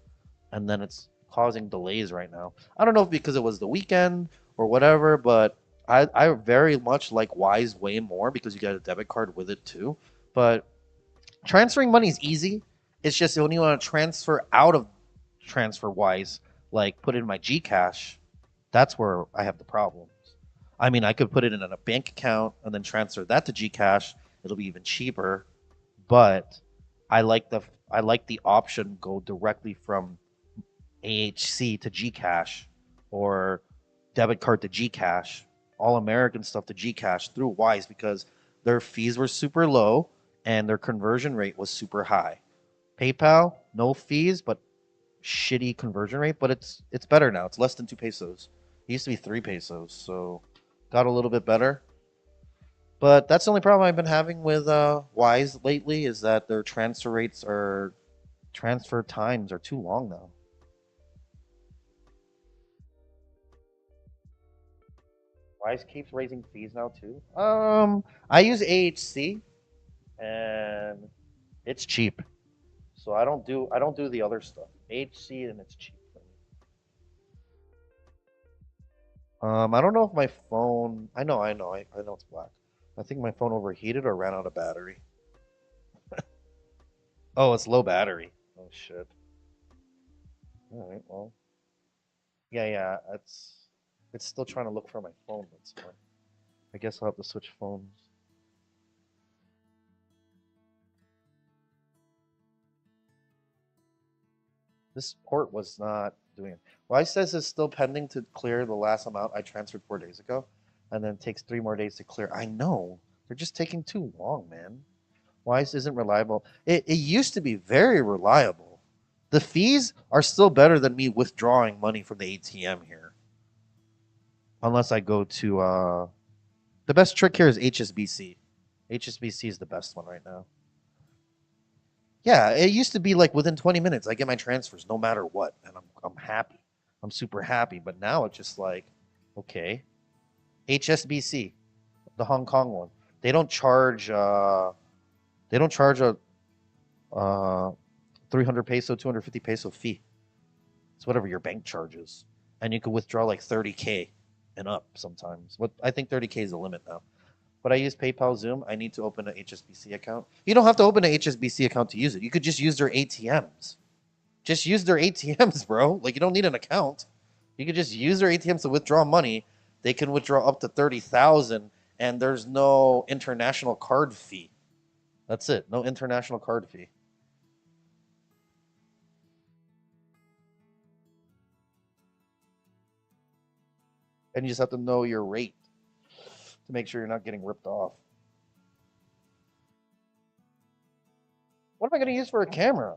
and then it's causing delays right now. I don't know if because it was the weekend or whatever, but I very much like Wise way more because you got a debit card with it too. But transferring money is easy. It's just when you want to transfer out of TransferWise, like put in my Gcash, that's where I have the problems. I mean, I could put it in a bank account and then transfer that to Gcash. It'll be even cheaper, but I like the option go directly from AHC to Gcash or debit card to Gcash, all American stuff to Gcash through Wise because their fees were super low and their conversion rate was super high. PayPal, no fees, but shitty conversion rate, but it's better now. It's less than 2 pesos. It used to be 3 pesos, so got a little bit better. But that's the only problem I've been having with Wise lately is that their transfer times are too long now. Wise keeps raising fees now too. I use AHC and it's cheap. So I don't do the other stuff. AHC and it's cheap for me. I don't know if my phone. I know it's black. I think my phone overheated or ran out of battery. Oh, it's low battery. Oh shit. All right, well, yeah. It's still trying to look for my phone. That's fine. I guess I'll have to switch phones. This port was not doing it. Why says it's still pending to clear the last amount I transferred 4 days ago, and then it takes 3 more days to clear. I know. They're just taking too long, man. Wise isn't reliable. It used to be very reliable. The fees are still better than me withdrawing money from the ATM here. Unless I go to the best trick here is HSBC. HSBC is the best one right now. Yeah, it used to be like within 20 minutes I get my transfers no matter what, and I'm happy. I'm super happy. But now it's just like, okay, HSBC, the Hong Kong one. They don't charge a 300 peso, 250 peso fee. It's whatever your bank charges. And you can withdraw like 30K and up sometimes. What I think 30K is the limit now. But I use PayPal Zoom. I need to open an HSBC account. You don't have to open an HSBC account to use it. You could just use their ATMs. Just use their ATMs, bro. Like you don't need an account. You could just use their ATMs to withdraw money. They can withdraw up to 30,000 and there's no international card fee. That's it. No international card fee. And you just have to know your rate to make sure you're not getting ripped off. What am I going to use for a camera?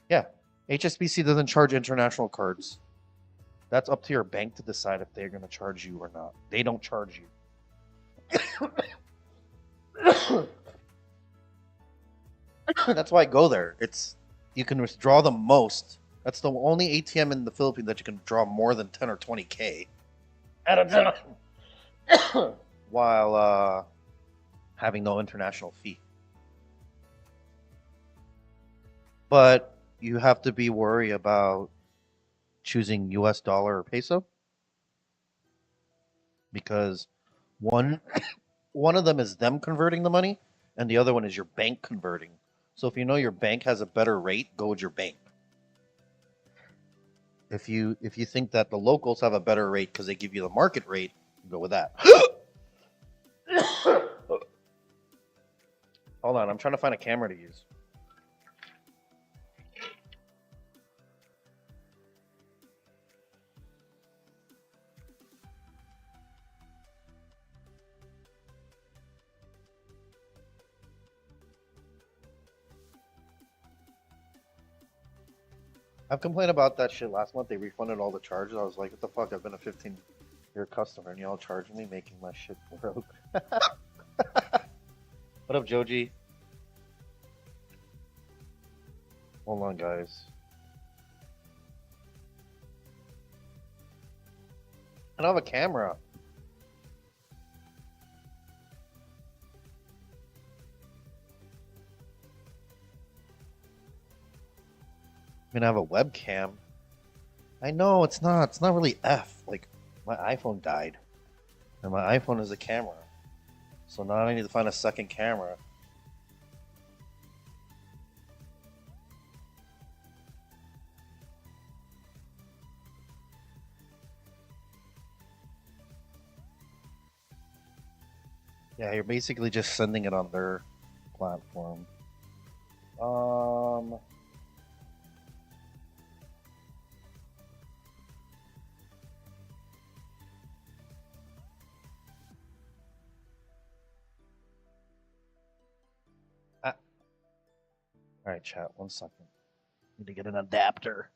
Yeah, HSBC doesn't charge international cards. That's up to your bank to decide if they're going to charge you or not. They don't charge you. That's why I go there. It's you can withdraw the most. That's the only ATM in the Philippines that you can draw more than 10 or 20K at a time while having no international fee. But you have to be worried about choosing US dollar or peso because one one of them is them converting the money and the other one is your bank converting. So if you know your bank has a better rate, go with your bank. If you think that the locals have a better rate because they give you the market rate, go with that. Hold on, I'm trying to find a camera to use. I've complained about that shit last month. They refunded all the charges. I was like, what the fuck? I've been a 15-year customer and y'all charging me, making my shit broke. What up, Joji? Hold on, guys. I don't have a camera. I mean, I have a webcam. I know it's not. It's not really F. Like my iPhone died, and my iPhone is a camera. So now I need to find a second camera. Yeah, you're basically just sending it on their platform. Um. ah, all right, chat. 1 second. Need to get an adapter.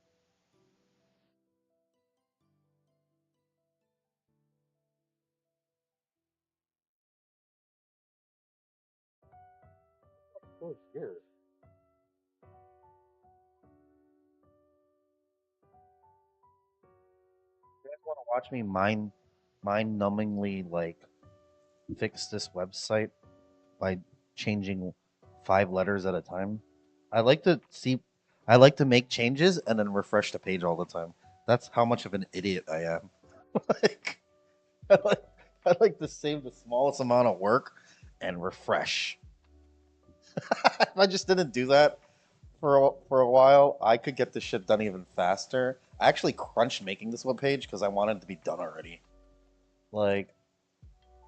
Oh, here. You guys want to watch me mine mind-numbingly like fix this website by changing 5 letters at a time. I like to see, I like to make changes and then refresh the page all the time. That's how much of an idiot I am. like, I like, I like to save the smallest amount of work and refresh. If I just didn't do that for a while, I could get this shit done even faster. I actually crunched making this webpage because I wanted it to be done already. Like,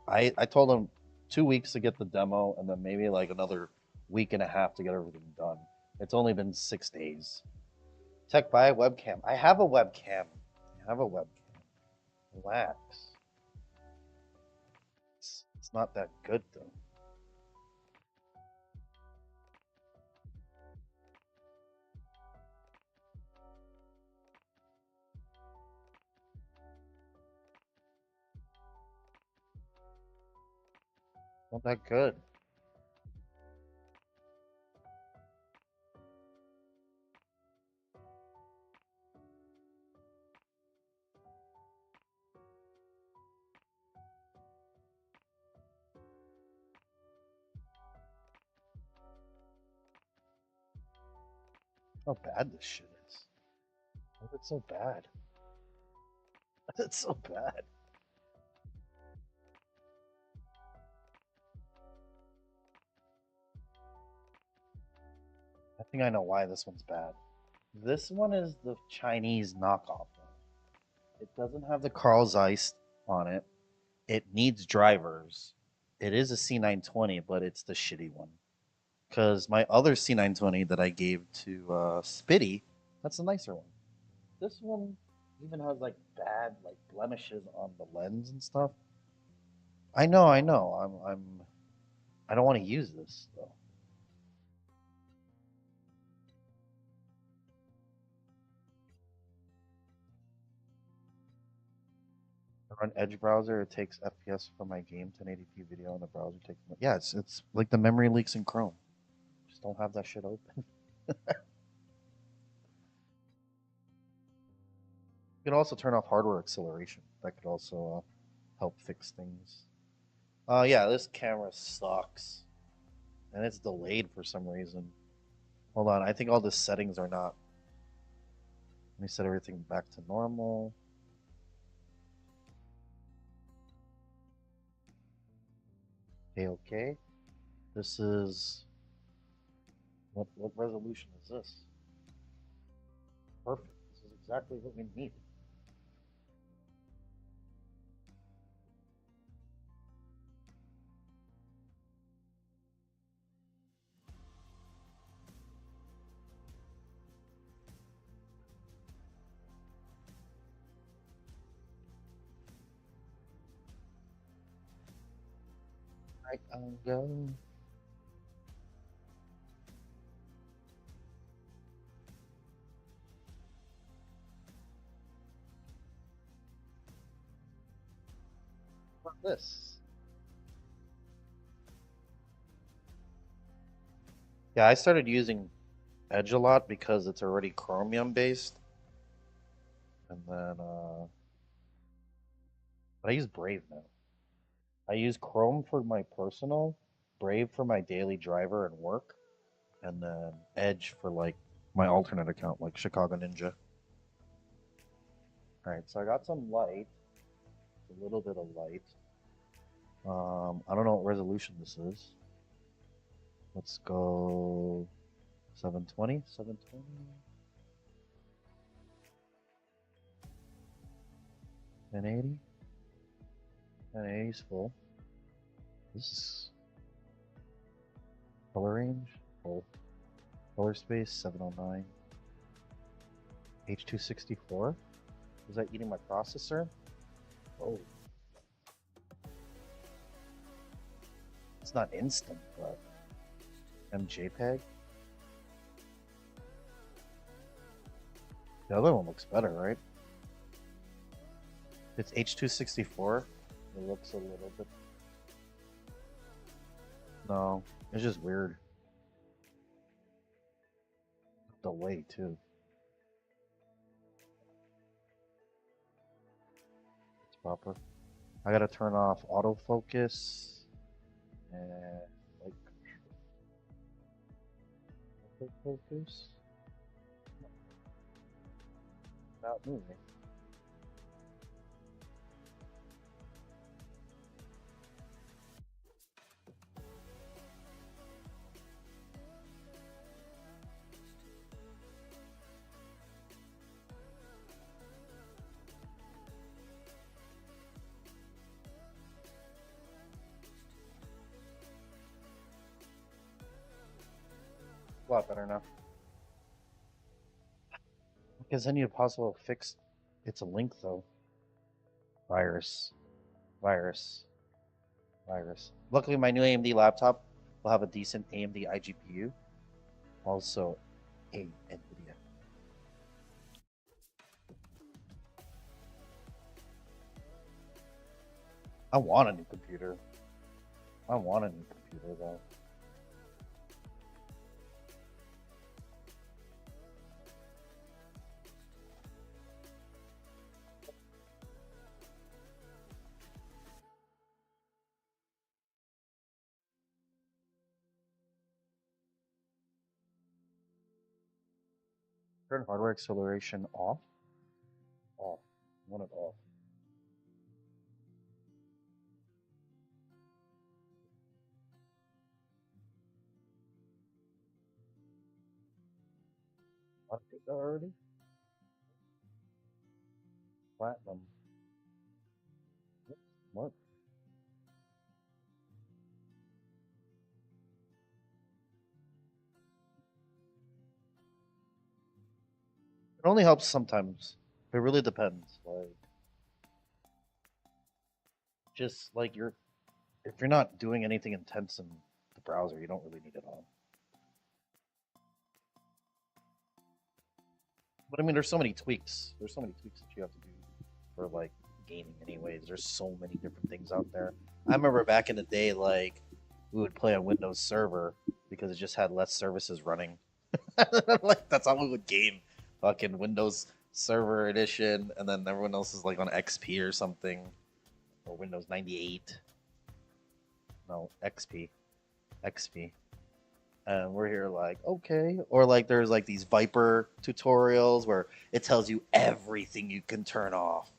I told him 2 weeks to get the demo and then maybe like another week and a half to get everything done. It's only been 6 days. Tech, buy a webcam. I have a webcam. I have a webcam. Relax. It's not that good though. Not that good. How bad this shit is. Why is it so bad? It's so bad. I think I know why this one's bad. This one is the Chinese knockoff one. It doesn't have the Carl Zeiss on it. It needs drivers. It is a C920, but it's the shitty one. Because my other C920 that I gave to Spitty, that's a nicer one. This one even has like bad like blemishes on the lens and stuff. I know, I know. I don't want to use this though. I run Edge browser. It takes FPS from my game 1080p video, and the browser takes. Yeah, it's like the memory leaks in Chrome. Just don't have that shit open. You can also turn off hardware acceleration. That could also help fix things. Yeah, this camera sucks, and it's delayed for some reason. Hold on, I think all the settings are not. Let me set everything back to normal. Okay, okay. This is what resolution is this? Perfect. This is exactly what we need. Right, I'll go. What this? Yeah, I started using Edge a lot because it's already Chromium based, and then but I use Brave now. I use Chrome for my personal, Brave for my daily driver and work, and then Edge for like my alternate account, like Chicago Ninja. All right, so I got some light, a little bit of light. I don't know what resolution this is. Let's go 720, 720. 1080. 1080 is full. This is color range, full. Color space 709. H264. Is that eating my processor? Oh, it's not instant, but MJPEG. The other one looks better, right? It's H264. It looks a little bit. No, it's just weird. Delay too. It's proper. I gotta turn off autofocus and like autofocus. Not moving. A lot better now. Because then you possible fix. It's a link though. Virus, virus, virus. Luckily, my new AMD laptop will have a decent AMD iGPU. Also, a NVIDIA. I want a new computer. I want a new computer though. Turn hardware acceleration off. Off. I want it off. I did that already. Platinum. What? It only helps sometimes. It really depends. Like, just like if you're not doing anything intense in the browser, you don't really need it on. But I mean, there's so many tweaks. There's so many tweaks that you have to do for like gaming, anyways. There's so many different things out there. I remember back in the day, like we would play on Windows Server because it just had less services running. Like that's how we would game, fucking Windows Server Edition, and then everyone else is like on XP or something, or Windows 98. No, XP, XP. And we're here like, okay. Or like there's like these Viper tutorials where it tells you everything you can turn off.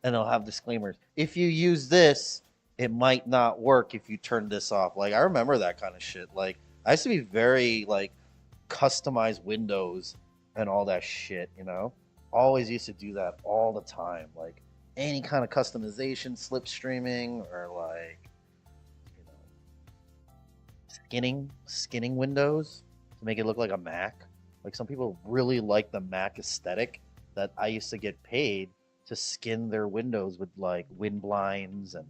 And they'll have disclaimers. If you use this, it might not work if you turn this off. Like I remember that kind of shit. Like I used to be very like customized Windows and all that shit, you know? Always used to do that all the time. Like any kind of customization, slipstreaming, or like skinning Windows to make it look like a Mac. Like some people really like the Mac aesthetic that I used to get paid to skin their windows with like wind blinds and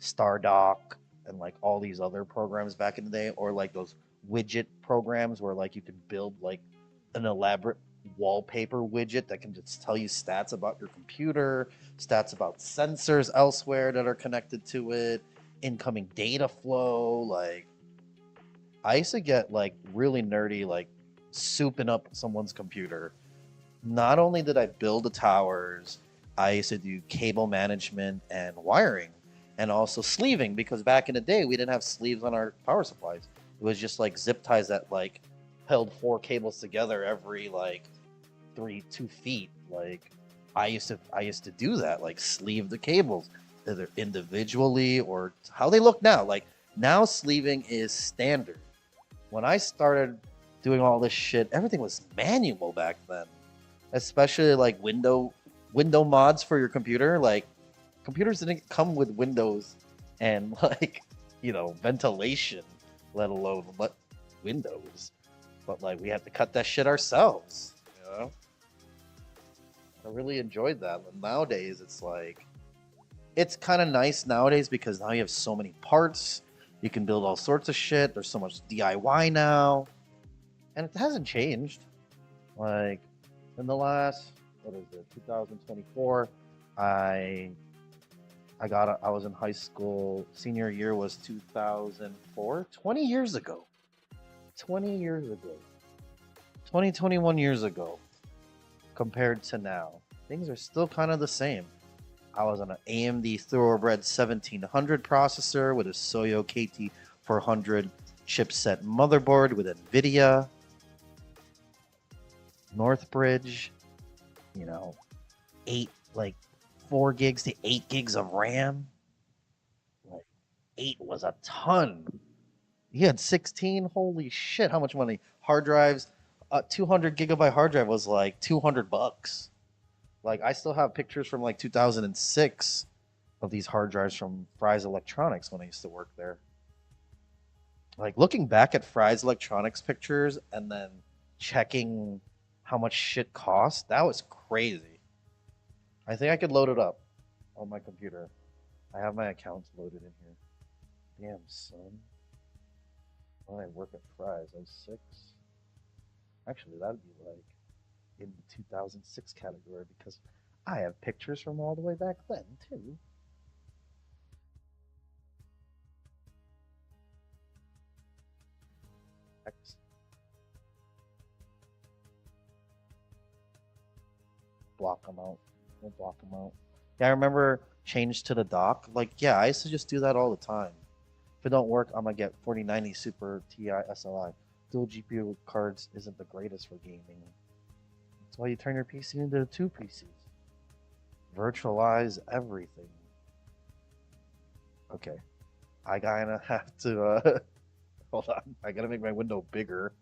Stardock and like all these other programs back in the day, or like those widget programs where like you could build like an elaborate wallpaper widget that can just tell you stats about your computer, stats about sensors elsewhere that are connected to it, incoming data flow. Like I used to get like really nerdy, like souping up someone's computer. Not only did I build the towers, I used to do cable management and wiring, and also sleeving, because back in the day we didn't have sleeves on our power supplies. It was just like zip ties that like held 4 cables together every like 2 feet. Like I used to do that, like sleeve the cables either individually or how they look now. Like now sleeving is standard. When I started doing all this shit, everything was manual back then. Especially like window mods for your computer. Like computers didn't come with windows and like, you know, ventilation, let alone windows. But like we had to cut that shit ourselves, you know? I really enjoyed that. And nowadays it's like it's kind of nice nowadays because now you have so many parts. You can build all sorts of shit. There's so much DIY now. And it hasn't changed. Like in the last, what is it, 2024, I was in high school. Senior year was 2004, 20 years ago. 20 years ago. 21 years ago compared to now. Things are still kind of the same. I was on an AMD Thoroughbred 1700 processor with a Soyo KT400 chipset motherboard with NVIDIA, Northbridge, you know, 4 gigs to 8 gigs of RAM. Like 8 was a ton. He had 16. Holy shit, how much money? Hard drives, 200 gigabyte hard drive was like $200. Like I still have pictures from like 2006 of these hard drives from Fry's Electronics when I used to work there. Like looking back at Fry's Electronics pictures and then checking how much shit cost, that was crazy. I think I could load it up on my computer. I have my accounts loaded in here. Damn, son. When I work at Fry's, I was 6. Actually, that'd be like in the 2006 category because I have pictures from all the way back then, too. X. Block them out. We'll block them out. Yeah, I remember change to the dock. Like, yeah, I used to just do that all the time. If it don't work, I'm gonna get 4090 Super Ti SLI. Dual GPU cards isn't the greatest for gaming. That's why you turn your PC into 2 PCs. Virtualize everything. Okay, I gotta have to hold on. I gotta make my window bigger.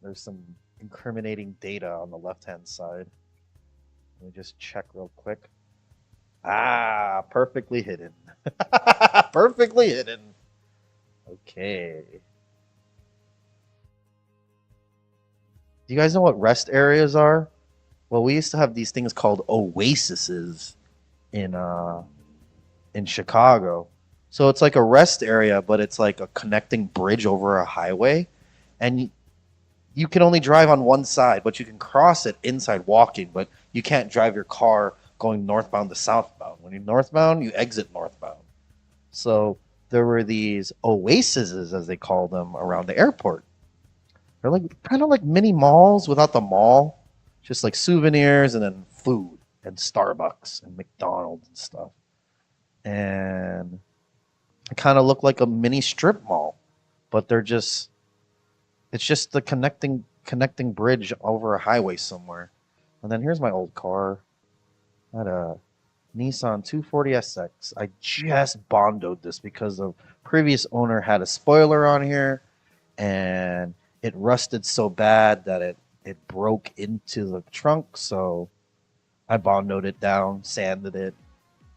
There's some incriminating data on the left-hand side. Let me just check real quick. Ah, perfectly hidden. Perfectly hidden. Okay. Do you guys know what rest areas are? Well, we used to have these things called oases in Chicago. So it's like a rest area, but it's like a connecting bridge over a highway, and you can only drive on one side, but you can cross it inside walking, but you can't drive your car going northbound to southbound. When you're northbound, you exit northbound. So there were these oases, as they call them, around the airport. They're like kind of like mini malls without the mall, just like souvenirs and then food and Starbucks and McDonald's and stuff. And it kind of looked like a mini strip mall, but it's just the connecting bridge over a highway somewhere. And then here's my old car. I had a Nissan 240SX. I just bondoed this because the previous owner had a spoiler on here, and it rusted so bad that it broke into the trunk. So I bondoed it down, sanded it.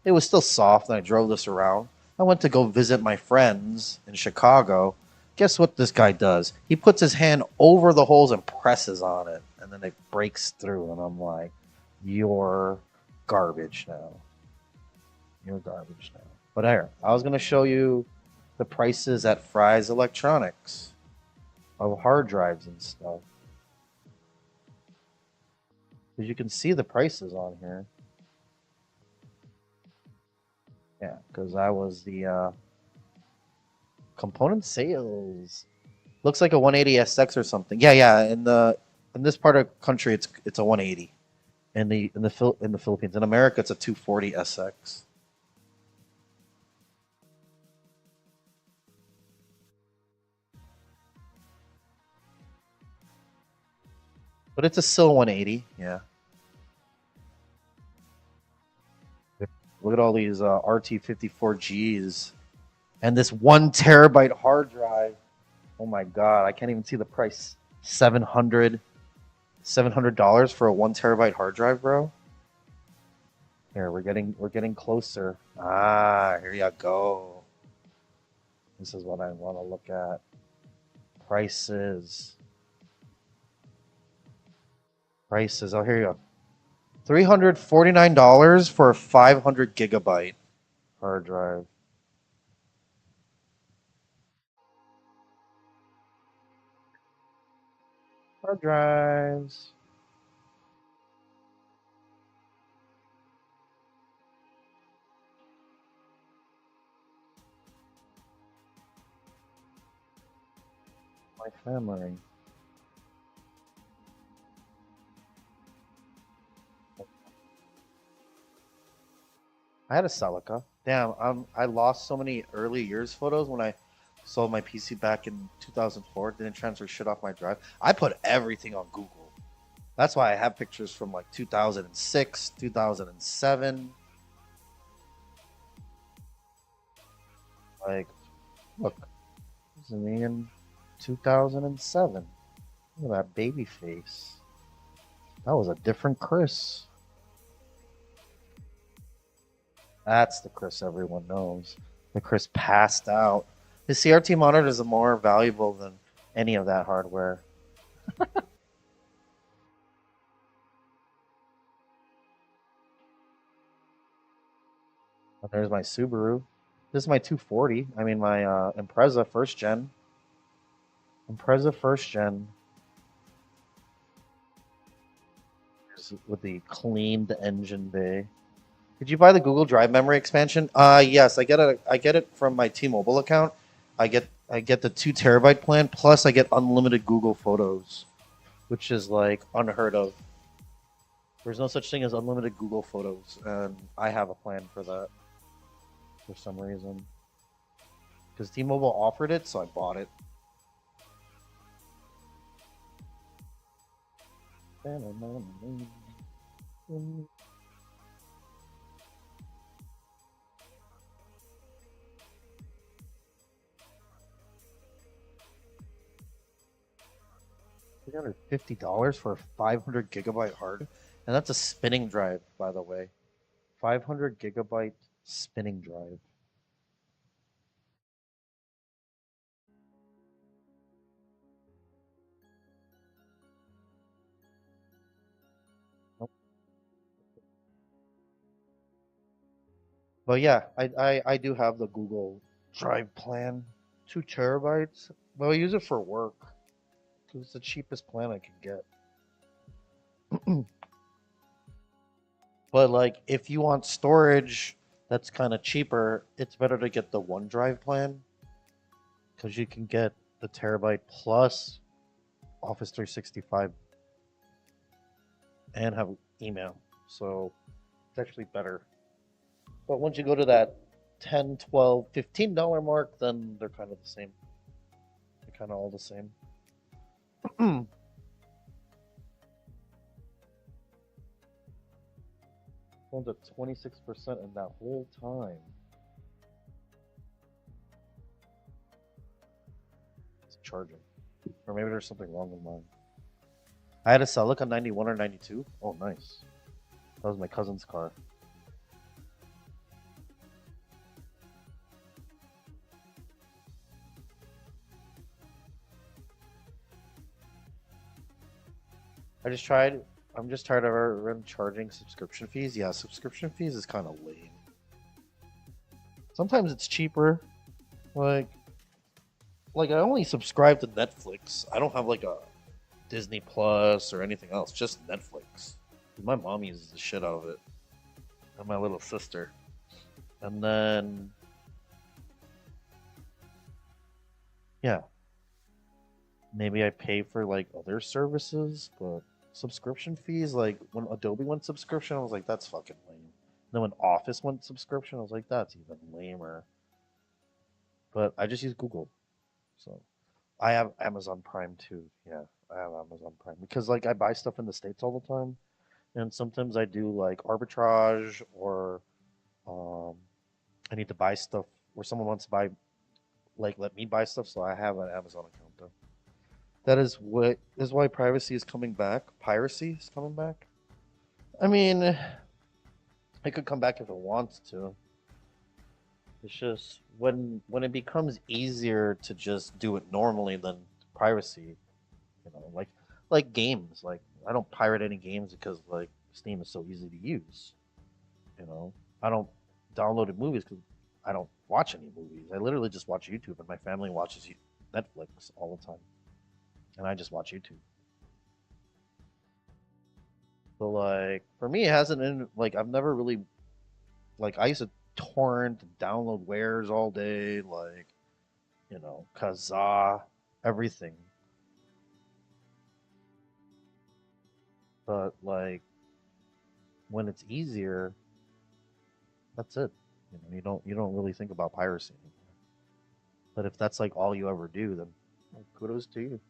It was still soft, and I drove this around. I went to go visit my friends in Chicago. Guess what this guy does? He puts his hand over the holes and presses on it, and then it breaks through. And I'm like, you're garbage now. You're garbage now. But here, I was going to show you the prices at Fry's Electronics of hard drives and stuff. Because you can see the prices on here. Yeah, because I was the component sales. Looks like a 180SX or something. Yeah. In this part of the country, it's a 180. In the Philippines, in America, it's a 240SX. But it's a still 180. Yeah. Look at all these RT54Gs and this 1 terabyte hard drive. Oh my god, I can't even see the price. $700 for a 1 terabyte hard drive, bro. Here, we're getting closer. Ah, here you go. This is what I want to look at. Prices. Oh, here you go. $349 for a 500 gigabyte hard drive. Hard drives. My family. I had a Celica. Damn, I lost so many early years photos when I sold my PC back in 2004. Didn't transfer shit off my drive. I put everything on Google. That's why I have pictures from like 2006, 2007. Like, look, this is me in 2007. Look at that baby face. That was a different Chris. That's the Chris everyone knows. The Chris passed out. His CRT monitors are more valuable than any of that hardware. And there's my Subaru. This is my 240. I mean, my Impreza first gen. Impreza first gen. With the cleaned engine bay. Did you buy the Google Drive memory expansion? Yes, I get it from my T-Mobile account. I get the 2 terabyte plan plus I get unlimited Google Photos, which is like unheard of. There's no such thing as unlimited Google Photos, and I have a plan for that for some reason. Because T-Mobile offered it, so I bought it. $350 for a 500 gigabyte hard, and that's a spinning drive, by the way. 500 gigabyte spinning drive. Nope. But yeah, I do have the Google Drive plan, 2 terabytes. But I use it for work because it's the cheapest plan I can get. But like, if you want storage that's kind of cheaper, it's better to get the OneDrive plan because you can get the terabyte plus Office 365 and have email. So it's actually better. But once you go to that 10, 12, $15 mark, then they're kind of the same. They're kind of all the same. Phone's at 26% in that whole time. It's charging. Or maybe there's something wrong with mine. I had a Celica 91 or 92. Oh, nice. That was my cousin's car. I'm just tired of everyone charging subscription fees. Yeah, subscription fees is kind of lame. Sometimes it's cheaper. Like I only subscribe to Netflix. I don't have like a Disney Plus or anything else, just Netflix. My mom uses the shit out of it. And my little sister. And then yeah. Maybe I pay for like other services, but subscription fees, like when Adobe went subscription, I was like, that's fucking lame. Then when Office went subscription, I was like, that's even lamer. But I just use Google. So I have Amazon Prime too. Yeah, I have Amazon Prime because like I buy stuff in the States all the time. And sometimes I do like arbitrage or um, I need to buy stuff where someone wants to buy, like let me buy stuff. So I have an Amazon account though. That is why privacy is coming back. Piracy is coming back. I mean, it could come back if it wants to. It's just when it becomes easier to just do it normally than privacy, like games. Like I don't pirate any games because like Steam is so easy to use. You know, I don't download movies because I don't watch any movies. I literally just watch YouTube, and my family watches Netflix all the time, and I just watch YouTube. So like for me, it hasn't been like I've never really like I used to torrent and download wares all day, like Kazaa, everything. But like when it's easier, That's it. You don't really think about piracy anymore. But if that's like all you ever do, then well, kudos to you.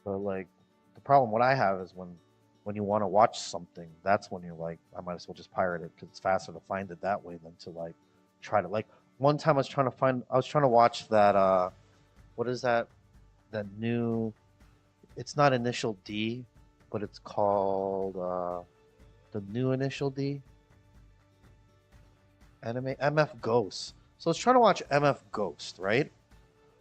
But like the problem what I have is when you want to watch something, that's when you're like, I might as well just pirate it because it's faster to find it that way than to like try to like one time I was trying to watch that what is that new it's not Initial D, but it's called the new Initial D anime MF Ghost. So I was trying to watch MF Ghost, right?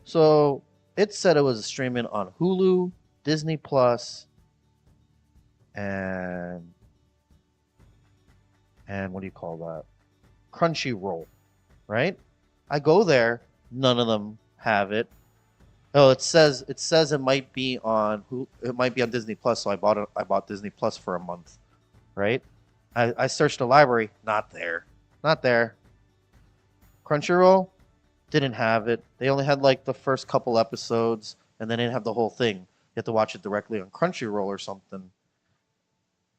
So it said it was streaming on Hulu, Disney Plus, and what do you call that? Crunchyroll, right? I go there, none of them have it. Oh, it says it might be on who it might be on Disney Plus, so I bought Disney Plus for a month, right? I searched the library, not there. Not there. Crunchyroll didn't have it. They only had like the first couple episodes and then they didn't have the whole thing. You have to watch it directly on Crunchyroll or something.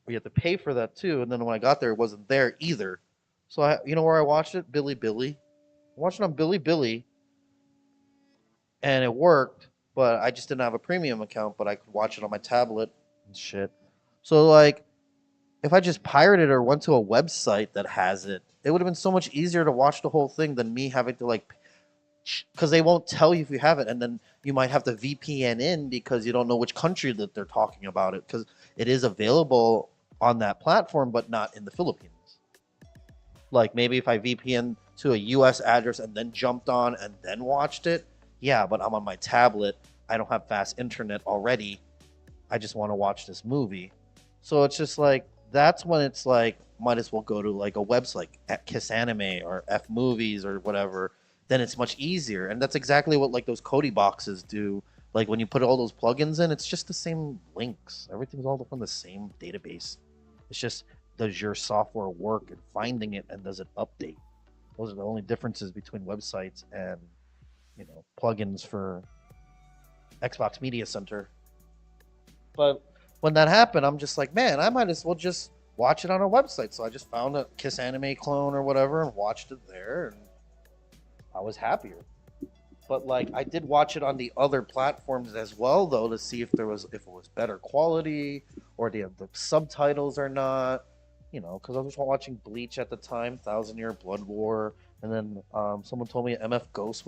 You have to pay for that too. And then when I got there, it wasn't there either. So you know where I watched it? Billy. I watched it on Billy, and it worked. But I just didn't have a premium account. But I could watch it on my tablet and shit. So like, if I just pirated or went to a website that has it, it would have been so much easier to watch the whole thing than me having to like, because they won't tell you if you have it, and then you might have to VPN in because you don't know which country that they're talking about it because it is available on that platform, but not in the Philippines. Like maybe if I VPN to a US address and then jumped on and then watched it, yeah, but I'm on my tablet. I don't have fast internet already. I just want to watch this movie. So it's just like, that's when it's like, might as well go to like a website, at Kiss Anime or F Movies or whatever. Then it's much easier. And that's exactly what like those Kodi boxes do. Like when you put all those plugins in, it's just the same links. Everything's all from the same database. It's just, does your software work in finding it and does it update? Those are the only differences between websites and plugins for Xbox Media Center. But when that happened, I'm just like, man, I might as well just watch it on a website. So I just found a Kiss Anime clone or whatever and watched it there, and I was happier. But like, I did watch it on the other platforms as well, though, to see if it was better quality or the subtitles or not. Because I was watching Bleach at the time, Thousand Year Blood War, and then someone told me MF Ghost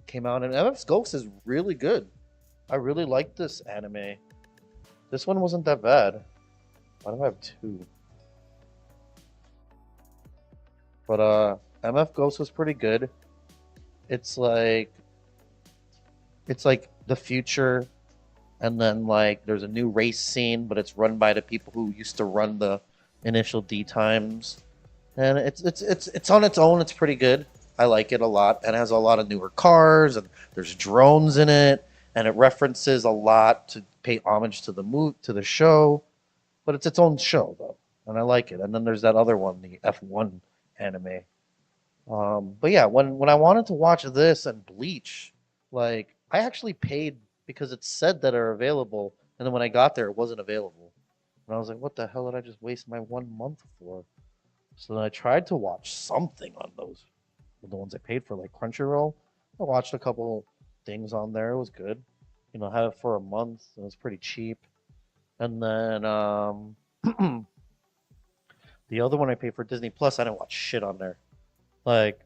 came out, and MF Ghost is really good. I really like this anime. This one wasn't that bad. Why do I have two? But MF Ghost was pretty good. It's like the future, and then like there's a new race scene, but it's run by the people who used to run the Initial D times, and it's on its own. It's pretty good. I like it a lot, and it has a lot of newer cars, and there's drones in it, and it references a lot to pay homage to the show, but it's its own show though, and I like it. And then there's that other one, the F1 anime. But yeah, when I wanted to watch this and Bleach, like I actually paid because it said that are available, and then when I got there, it wasn't available, and I was like, what the hell did I just waste my 1 month for? So then I tried to watch something on those, the ones I paid for, like Crunchyroll. I watched a couple things on there. It was good. I had it for a month. It was pretty cheap. And then the other one I paid for, Disney Plus, I didn't watch shit on there. Like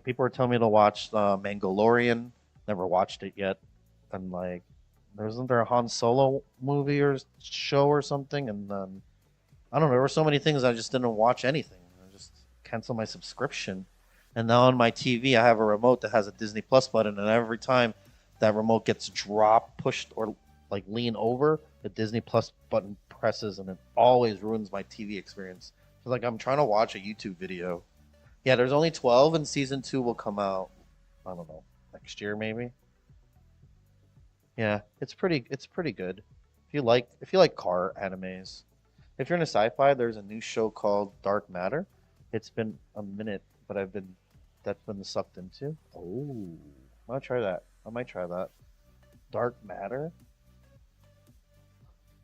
people were telling me to watch Mandalorian. Never watched it yet. And like, isn't there a Han Solo movie or show or something? And then I don't know. There were so many things I just didn't watch anything. I just canceled my subscription. And now on my TV, I have a remote that has a Disney Plus button, and every time that remote gets dropped, pushed, or like lean over, the Disney Plus button presses, and it always ruins my TV experience. It's like I'm trying to watch a YouTube video. Yeah, there's only 12, and season 2 will come out, I don't know, next year maybe. Yeah, it's pretty good. If you like car animes. If you're into sci-fi, there's a new show called Dark Matter. It's been a minute, but that's been sucked into. Oh, I might try that. Dark Matter.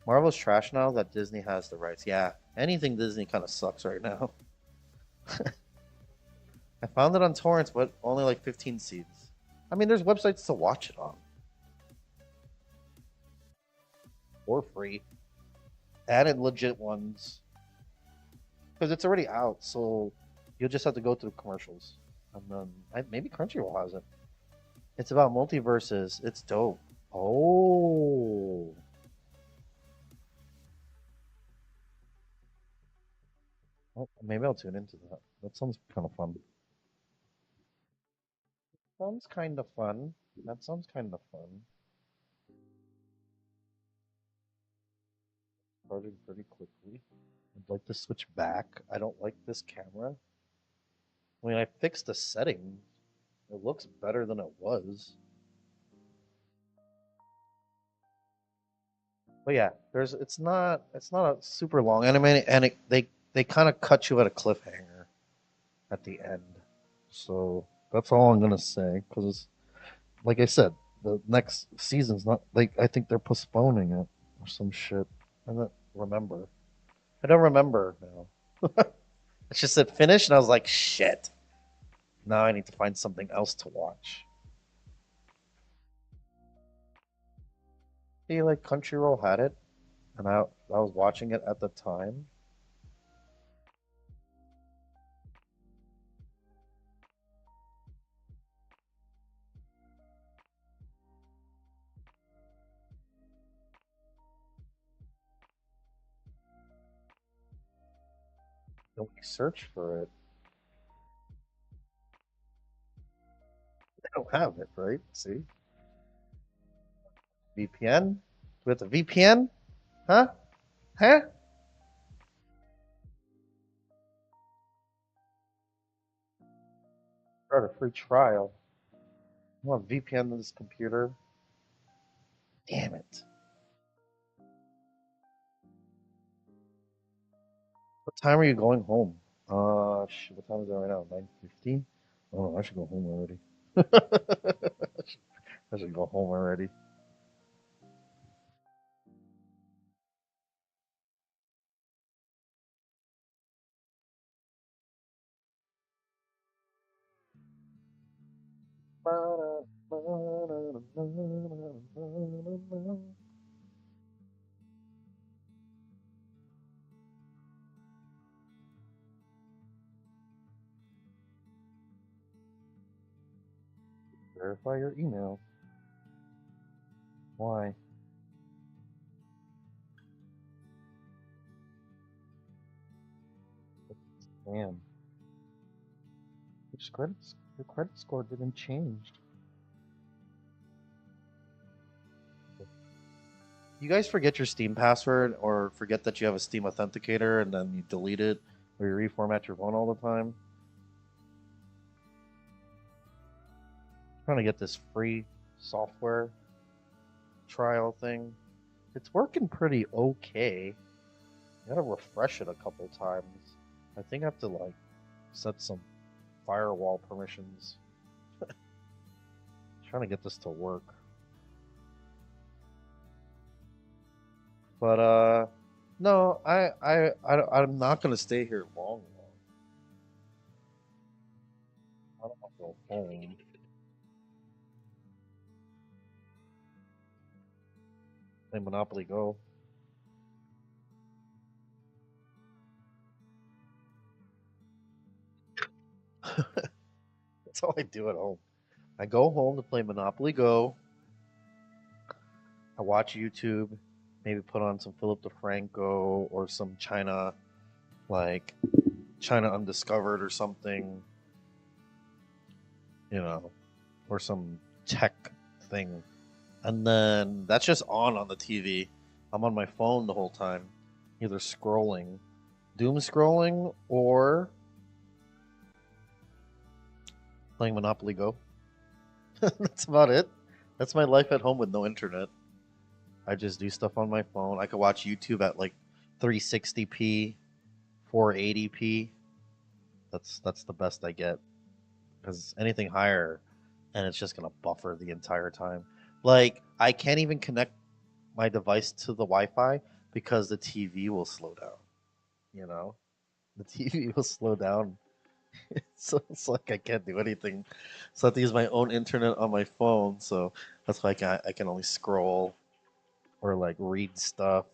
Marvel's trash now that Disney has the rights. Yeah, anything Disney kind of sucks right now. I found it on torrents, but only like 15 seeds. I mean, there's websites to watch it on for free. Added legit ones because it's already out, so you'll just have to go through commercials. And then maybe Crunchyroll has it. It's about multiverses. It's dope. Oh, well, maybe I'll tune into that. That sounds kind of fun. Sounds kind of fun. That sounds kind of fun. Started pretty quickly. I'd like to switch back. I don't like this camera. I mean, I fixed the setting. It looks better than it was. But yeah, it's not a super long anime, and they kind of cut you at a cliffhanger at the end. So that's all I'm gonna say because, like I said, the next season's not like I think they're postponing it or some shit. I don't remember. I don't remember now. It's just said finish, and I was like, shit. Now I need to find something else to watch. See, like Crunchyroll had it, and I was watching it at the time. Don't we search for it? I don't have it, right? See, VPN. With the VPN? Huh? Huh? Start a free trial. I want VPN to this computer. Damn it. What time are you going home? Shit, what time is it right now? 9:15? Oh, I should go home already. I should go home already. Verify your email. Why? Damn. Your credit score didn't change. You guys forget your Steam password or forget that you have a Steam authenticator and then you delete it or you reformat your phone all the time? Trying to get this free software trial thing. It's working pretty okay. I gotta refresh it a couple times. I think I have to like set some firewall permissions. Trying to get this to work. But no, I'm not gonna stay here long. I don't want to go home. Play Monopoly Go. That's all I do at home. I go home to play Monopoly Go. I watch YouTube, maybe put on some Philip DeFranco or some China, like China Undiscovered or something, you know, or some tech thing. And then that's just on the TV. I'm on my phone the whole time, either scrolling, doom scrolling, or playing Monopoly Go. That's about it. That's my life at home with no internet. I just do stuff on my phone. I could watch YouTube at like 360p, 480p. That's the best I get. Because anything higher, and it's just gonna buffer the entire time. Like I can't even connect my device to the Wi-Fi. because the TV will slow down. You know, the TV will slow down. So it's like I can't do anything. So I have to use my own internet on my phone. So that's why I can only scroll or like read stuff.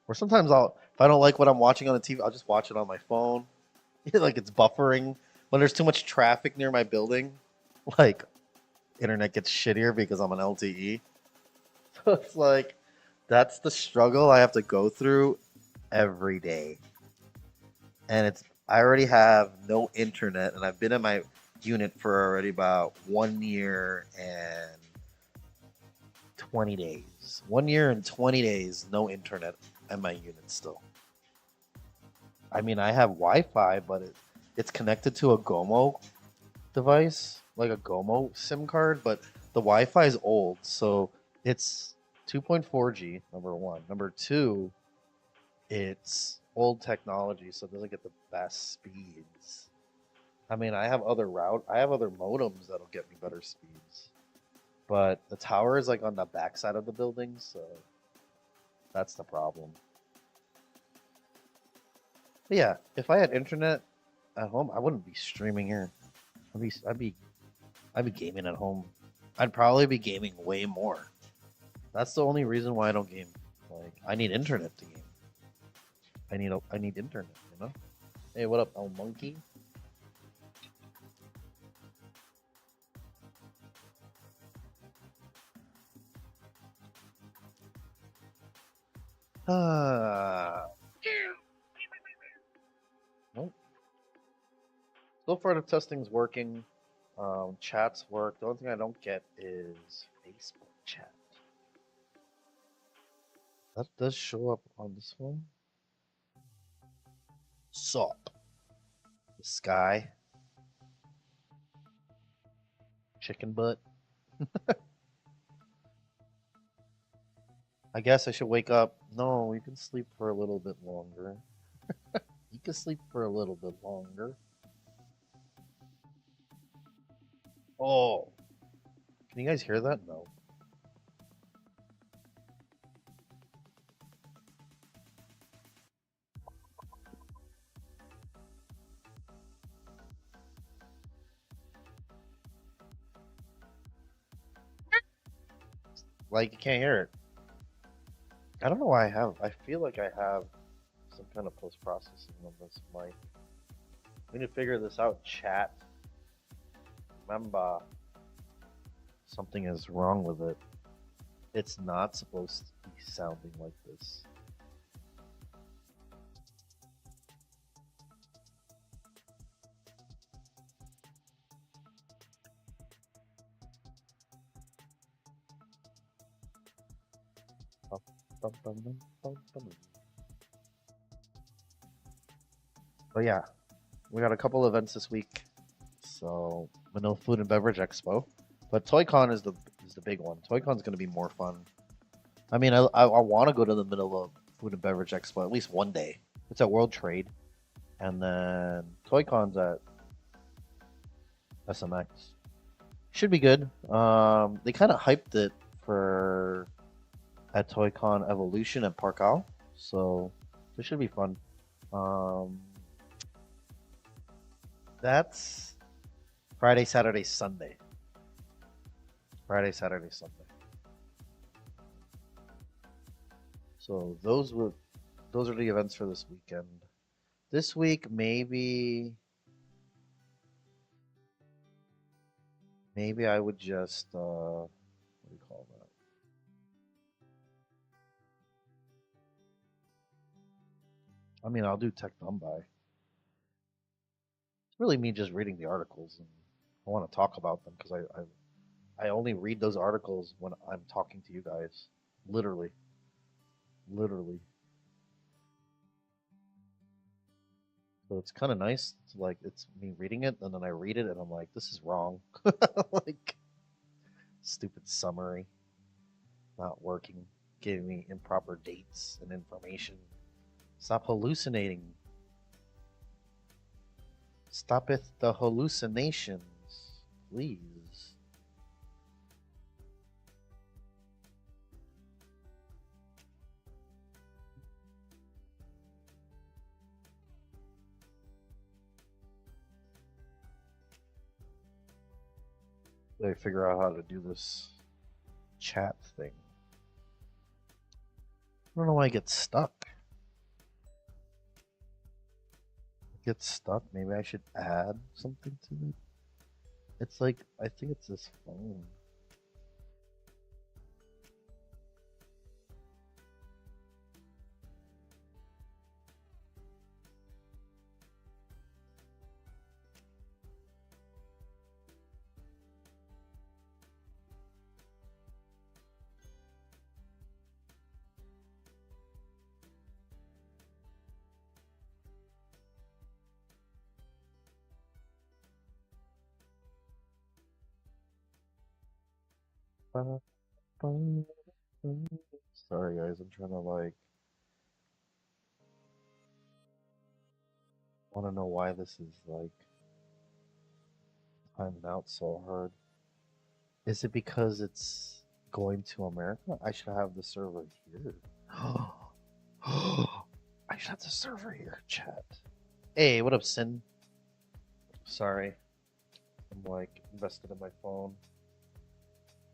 Or sometimes I'll if I don't like what I'm watching on the TV, I'll just watch it on my phone. Like it's buffering when there's too much traffic near my building. Like internet gets shittier because I'm an LTE. So it's like that's the struggle I have to go through every day. And it's I already have no internet and I've been in my unit for already about 1 year and 20 days. 1 year and 20 days, no internet at my unit still. I mean, I have Wi-Fi, but it's connected to a Gomo device, like a Gomo SIM card, but the Wi-Fi is old, so it's 2.4G, number one. Number two, it's old technology, so it doesn't get the best speeds. I mean, I have other modems that'll get me better speeds. But the tower is like on the backside of the building, so that's the problem. But yeah, if I had internet at home, I wouldn't be streaming here. I'd be gaming at home. I'd probably be gaming way more. That's the only reason why I don't game. Like I need internet to game. I need internet, you know? Hey, what up, El Monkey? Ah, nope. So far, the testing's working. Chats work. The only thing I don't get is Facebook chat. That does show up on this one. Sup? The sky. Chicken butt. I guess I should wake up. No, you can sleep for a little bit longer. You can sleep for a little bit longer. Oh, can you guys hear that? No. Like you can't hear it. I don't know why I have. I feel like I have some kind of post processing on this mic. We need to figure this out, chat. Remember, something is wrong with it. It's not supposed to be sounding like this. But yeah, we got a couple events this week. So Manila Food and Beverage Expo, but ToyCon is the big one. ToyCon's going to be more fun. I mean, I want to go to the Manila Food and Beverage Expo at least one day. It's at World Trade, and then ToyCon's at SMX. Should be good. They kind of hyped it for at ToyCon Evolution at Park Owl, so this should be fun. That's Friday, Saturday, Sunday. Friday, Saturday, Sunday. So those are the events for this weekend. This week maybe I would just what do you call that? I mean, I'll do Tech Numbay. It's really me just reading the articles, and I want to talk about them because I only read those articles when I'm talking to you guys. Literally. Literally. So it's kind of nice. It's like it's me reading it, and then I read it, and I'm like, this is wrong. Like, stupid summary. Not working. Giving me improper dates and information. Stop hallucinating. Stoppeth the hallucinations, please. I figure out how to do this chat thing. I don't know why I get stuck. Maybe I should add something to it. It's like, I think it's this phone. Sorry guys, I'm trying to like, want to know why this is like timing out so hard. Is it because it's going to America? I should have the server here. I should have the server here, chat. Hey, what up, Sin? Sorry. I'm like invested in my phone.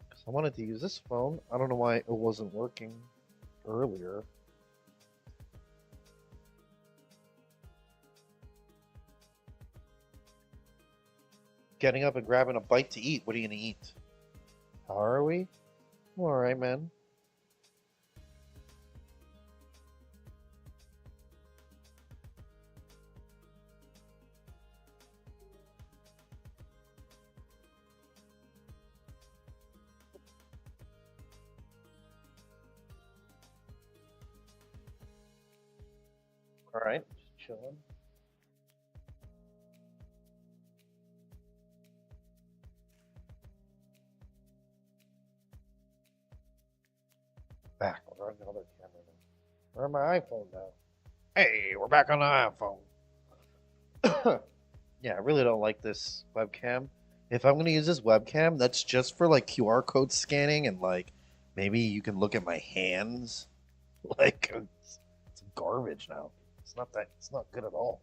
Because I wanted to use this phone. I don't know why it wasn't working earlier. Getting up and grabbing a bite to eat. What are you gonna eat? How are we? Alright, man. Alright, just chilling. Back. We're on the other camera now. We're on my iPhone now. Hey, we're back on the iPhone. Yeah, I really don't like this webcam. If I'm gonna use this webcam, that's just for like QR code scanning and like maybe you can look at my hands. Like it's garbage now. It's not good at all.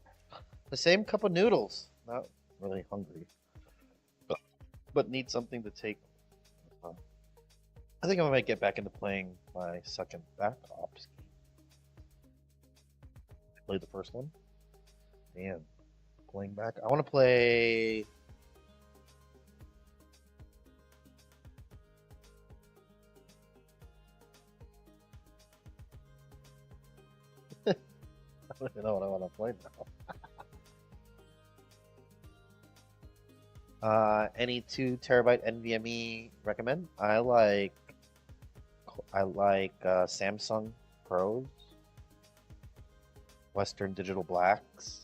The same cup of noodles. Not really hungry. But need something to take. I think I might get back into playing my second back ops game. Played the first one. Man, playing back. I want to play. I don't even know what I want to play now. Any 2 terabyte NVMe recommend? I like Samsung Pros, Western Digital Blacks.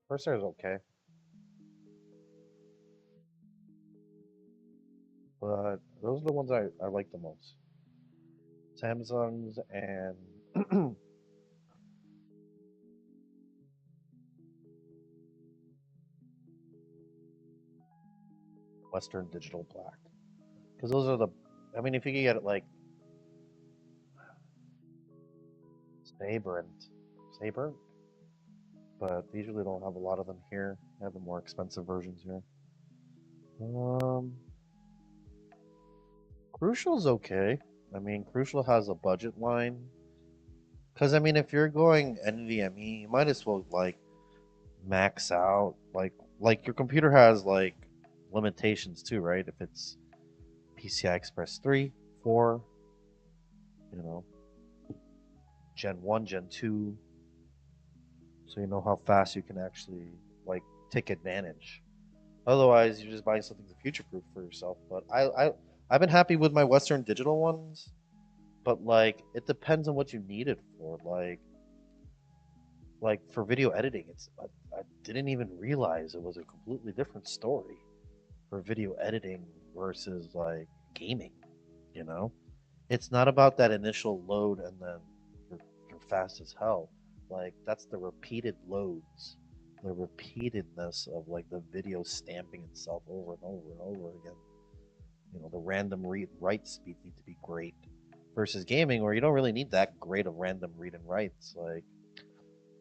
Corsair is okay, but those are the ones I like the most. Samsungs and Western Digital Black. Because those are the, I mean, if you can get it like Saber, but they usually don't have a lot of them here. They have the more expensive versions here. Crucial's okay. I mean, Crucial has a budget line. Because, I mean, if you're going NVMe, you might as well, like, max out. Like your computer has, like, limitations, too, right? If it's PCI Express 3, 4, you know, Gen 1, Gen 2. So you know how fast you can actually, like, take advantage. Otherwise, you're just buying something to future-proof for yourself. But I've been happy with my Western Digital ones. But like, it depends on what you need it for. Like for video editing, I didn't even realize it was a completely different story for video editing versus like gaming. You know, it's not about that initial load and then you're fast as hell. Like that's the repeated loads, the repeatedness of like the video stamping itself over and over and over again. You know, the random read write speed need to be great versus gaming where you don't really need that great of random read and writes. Like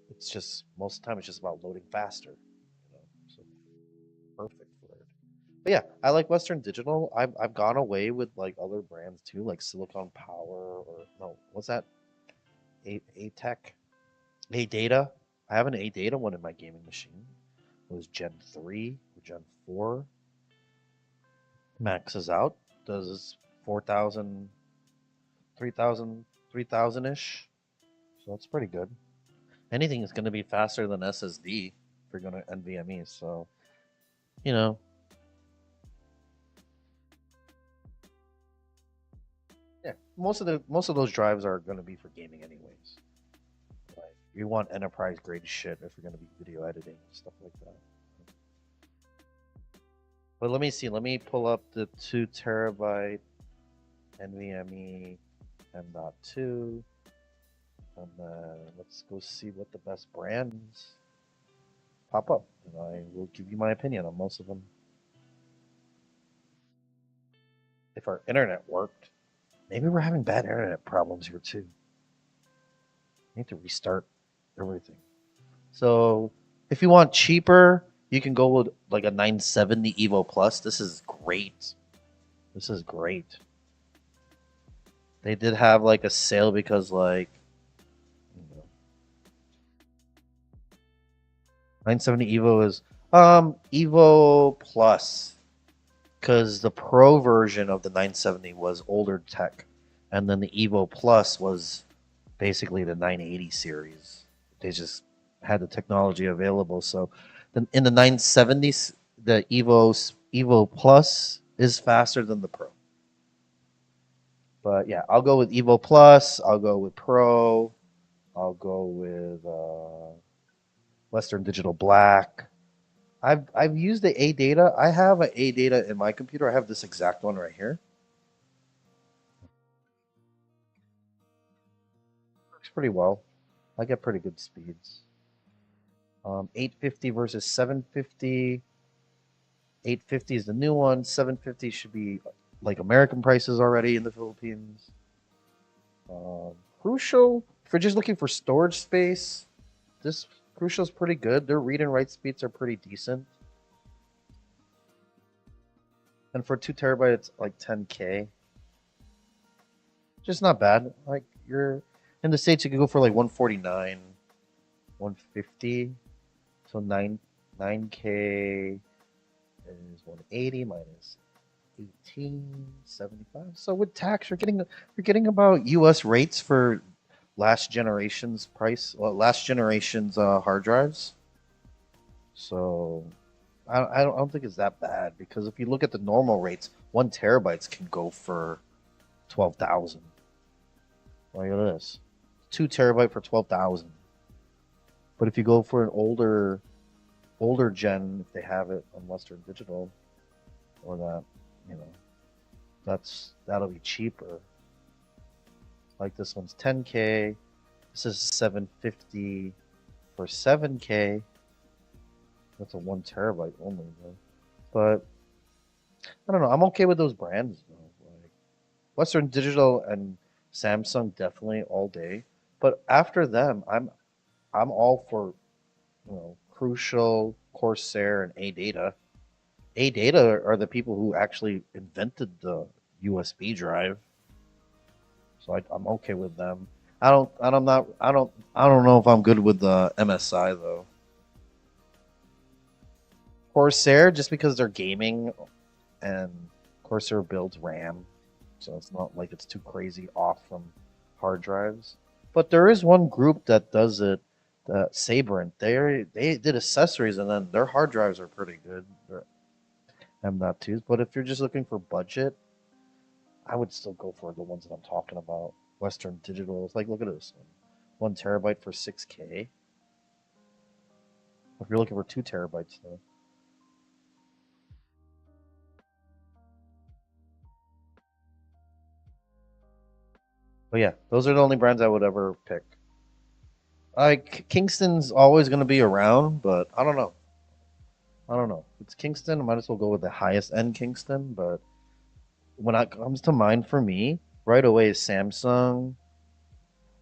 It's just most of the time it's just about loading faster, so perfect for it. But yeah, I like Western Digital. I've gone away with like other brands too, like Silicon Power or no, what's that? A Tech, A Data. I have an A Data one in my gaming machine. It was Gen 3 or Gen 4. Maxes out, does 4,000, 3,000, 3,000 ish. So that's pretty good. Anything is going to be faster than SSD if you're going to NVMe. So, you know, yeah, most of those drives are going to be for gaming anyways. Like you want enterprise grade shit if you're going to be video editing and stuff like that. But let me see. Let me pull up the 2 terabyte NVMe M.2, and let's go see what the best brands pop up, and I will give you my opinion on most of them. If our internet worked, maybe we're having bad internet problems here too. I need to restart everything. So if you want cheaper, you can go with like a 970 Evo Plus. This is great. This is great. They did have like a sale because like you know, 970 Evo is Evo Plus because the Pro version of the 970 was older tech, and then the Evo Plus was basically the 980 series. They just had the technology available. So then in the 970s, the Evo Plus is faster than the Pro. But yeah, I'll go with Evo Plus. I'll go with Pro. I'll go with Western Digital Black. I've used the A Data. I have an A Data in my computer. I have this exact one right here. Works pretty well. I get pretty good speeds. 850 versus 750. 850 is the new one. 750 should be like American prices already in the Philippines. Crucial, if you're just looking for storage space, this Crucial is pretty good. Their read and write speeds are pretty decent. And for 2 terabyte, it's like 10K. Just not bad. Like you're in the States, you could go for like 149, 150. So 9K is 180 minus 1875. So with tax, you're getting about US rates for last generation's last generation's hard drives. So I don't think it's that bad because if you look at the normal rates, 1 terabytes can go for 12,000. Look at this, 2 terabyte for 12,000. But if you go for an older gen, if they have it on Western Digital, or that, you know, that'll be cheaper. Like this one's 10K. This is 750 for 7K. That's a 1 terabyte only though. But I don't know. I'm okay with those brands though. Like Western Digital and Samsung definitely all day. But after them, I'm all for Crucial, Corsair, and A Data. A Data are the people who actually invented the USB drive, so I'm okay with them. I don't know if I'm good with the MSI though. Corsair, just because they're gaming, and Corsair builds RAM, so it's not like it's too crazy off from hard drives. But there is one group that does it, Sabrent. They did accessories, and then their hard drives are pretty good. They're M.2s. But if you're just looking for budget, I would still go for the ones that I'm talking about. Western Digital. Like, look at this one. 1 terabyte for 6K. If you're looking for 2 terabytes, though. But yeah, those are the only brands I would ever pick. Like Kingston's always going to be around, but I don't know. I don't know. If it's Kingston, I might as well go with the highest end Kingston. But when it comes to mind for me, right away is Samsung,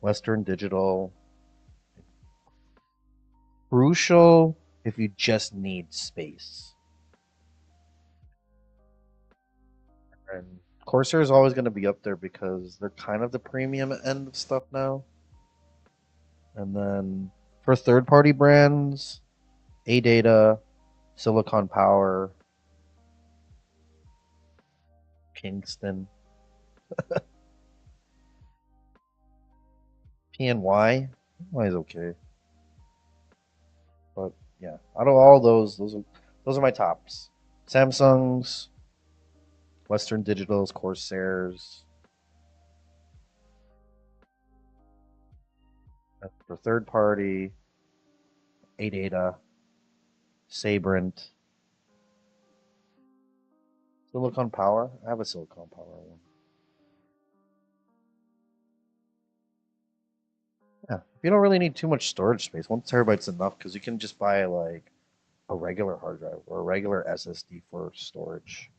Western Digital, crucial if you just need space. And Corsair is always going to be up there because they're kind of the premium end of stuff now. And then for third party brands, AData, Silicon Power, Kingston, PNY. PNY is okay. But yeah, out of all those are my tops. Samsung's, Western Digital's, Corsairs. For third party, AData, Sabrent, Silicon Power. I have a Silicon Power one. Yeah, you don't really need too much storage space. 1 terabyte's enough because you can just buy like a regular hard drive or a regular SSD for storage.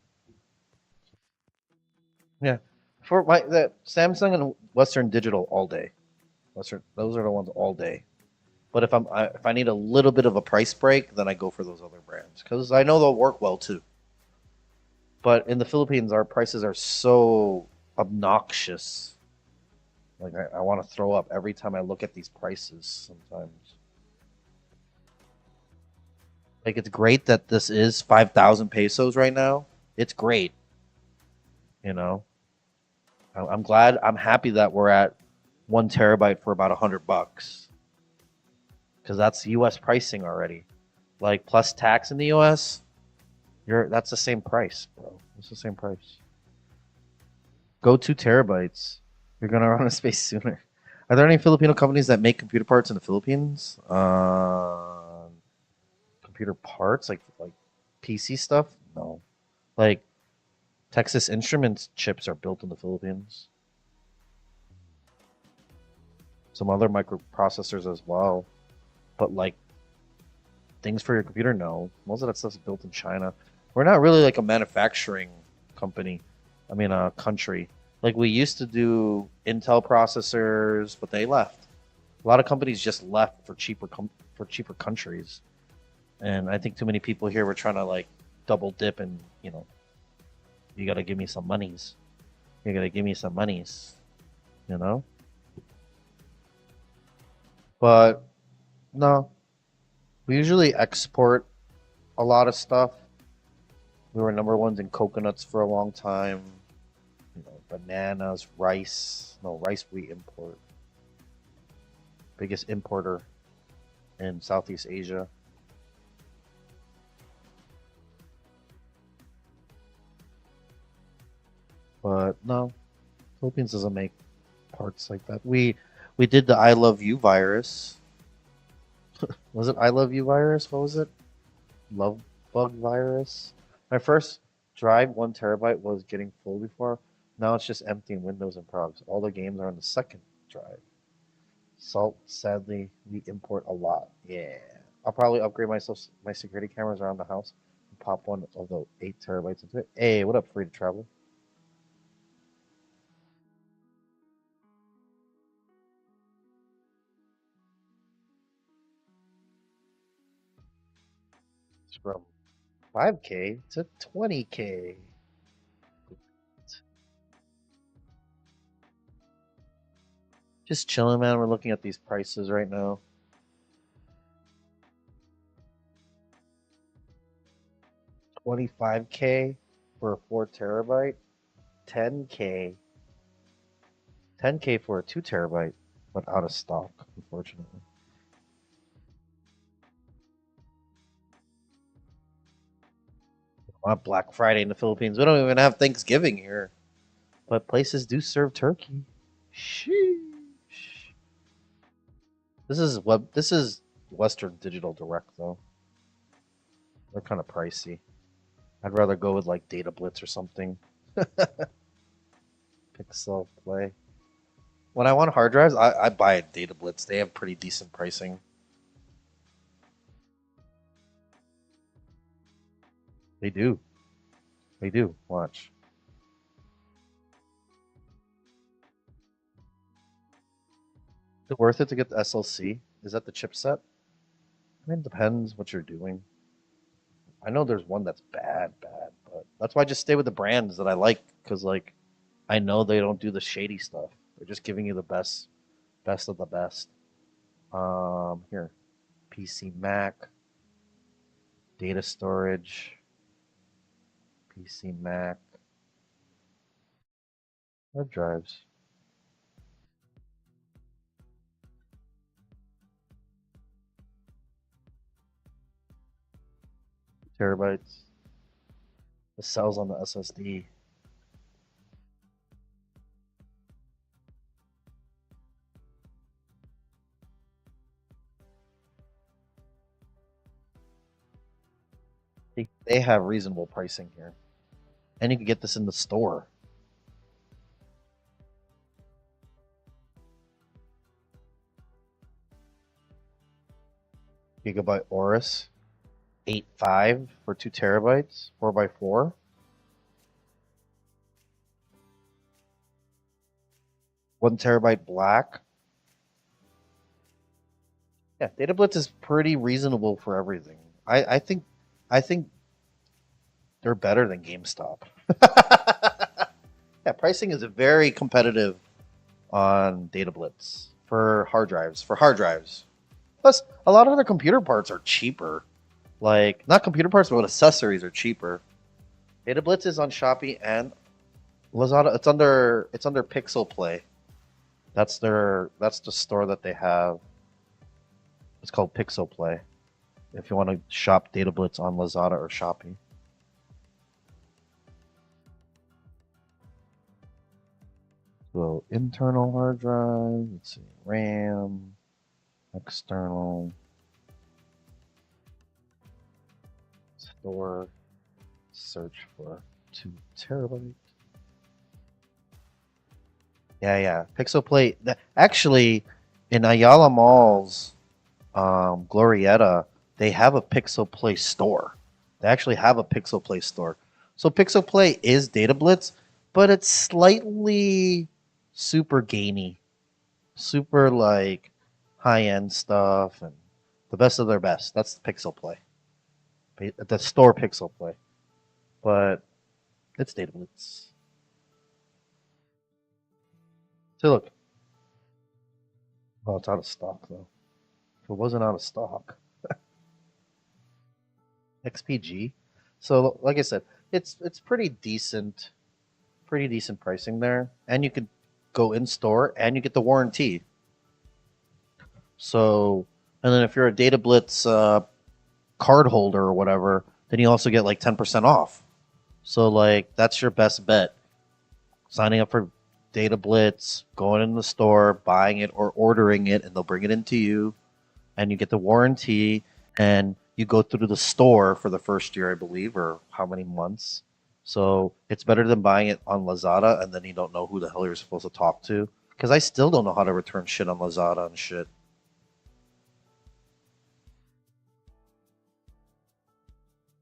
Yeah, for my the Samsung and Western Digital all day. Those are the ones all day. But if I need a little bit of a price break, then I go for those other brands because I know they'll work well too. But in the Philippines, our prices are so obnoxious. Like I want to throw up every time I look at these prices sometimes. Like it's great that this is 5,000 pesos right now. It's great, you know. I'm glad. I'm happy that we're at 1 terabyte for about $100 because that's U.S. pricing already. Like plus tax in the U.S., that's the same price, bro. It's the same price. Go 2 terabytes. You're gonna run out of space sooner. Are there any Filipino companies that make computer parts in the Philippines? Computer parts like PC stuff? No. Like Texas Instruments chips are built in the Philippines. Some other microprocessors as well. But like things for your computer, no. Most of that stuff's built in China. We're not really like a manufacturing company. I mean, a country. Like we used to do Intel processors, but they left. A lot of companies just left for cheaper countries, and I think too many people here were trying to like double dip and you got to give me some monies. You got to give me some monies, you know. But no, we usually export a lot of stuff. We were number ones in coconuts for a long time. Bananas, rice. No, rice we import. Biggest importer in Southeast Asia. But no, Philippines doesn't make parts like that. We did the I Love You virus. Was it I Love You virus? What was it? Love bug virus. My first drive, 1 terabyte, was getting full before. Now it's just empty in Windows and progs. All the games are on the second drive. Salt, sadly, we import a lot. Yeah. I'll probably upgrade my security cameras around the house and pop one of the 8 terabytes into it. Hey, what up, free to travel? It's from 5K to 20K. Just chilling, man. We're looking at these prices right now. 25K for a 4 terabyte. 10K. 10K for a 2 terabyte, but out of stock, unfortunately. On Black Friday in the Philippines. We don't even have Thanksgiving here. But places do serve turkey. Sheesh. This is Western Digital Direct though. They're kind of pricey. I'd rather go with like Data Blitz or something. Pixel Play. When I want hard drives, I buy a Data Blitz. They have pretty decent pricing. They do. They do. Watch. Is it worth it to get the SLC? Is that the chipset? I mean, it depends what you're doing. I know there's one that's bad, but that's why I just stay with the brands that I like because like I know they don't do the shady stuff. They're just giving you the best of the best. Here, PC Mac, data storage, PC Mac, hard drives. Terabytes. The cells on the SSD. They have reasonable pricing here. And you can get this in the store. Gigabyte Aorus 8.5 for 2 terabytes, 4x4. One terabyte black. Yeah, Data Blitz is pretty reasonable for everything. I think they're better than GameStop. Yeah, pricing is very competitive on Data Blitz for hard drives. Plus, a lot of their computer parts are cheaper. Like, not computer parts, but accessories are cheaper. Data Blitz is on Shopee and Lazada. It's under Pixel Play. That's the store that they have. It's called Pixel Play. If you want to shop Data Blitz on Lazada or Shopee. So internal hard drive, let's see, RAM, external, store, search for 2 terabyte. Yeah. Pixel Play. Actually, in Ayala Malls, Glorietta, they have a Pixel Play store. They actually have a Pixel Play store. So Pixel Play is Data Blitz, but it's slightly super gainy, super like high-end stuff, and the best of their best. That's the Pixel Play, the store Pixel Play, but it's Data Blitz. So look, oh, it's out of stock though. If it wasn't out of stock, XPG. So like I said, it's pretty decent pricing there, and you could go in store and you get the warranty. So, and then if you're a Data Blitz card holder or whatever, then you also get like 10% off. So like that's your best bet. Signing up for Data Blitz, going in the store, buying it or ordering it, and they'll bring it into you, and you get the warranty, and you go through the store for the first year, I believe, or how many months. So it's better than buying it on Lazada and then you don't know who the hell you're supposed to talk to. Because I still don't know how to return shit on Lazada and shit.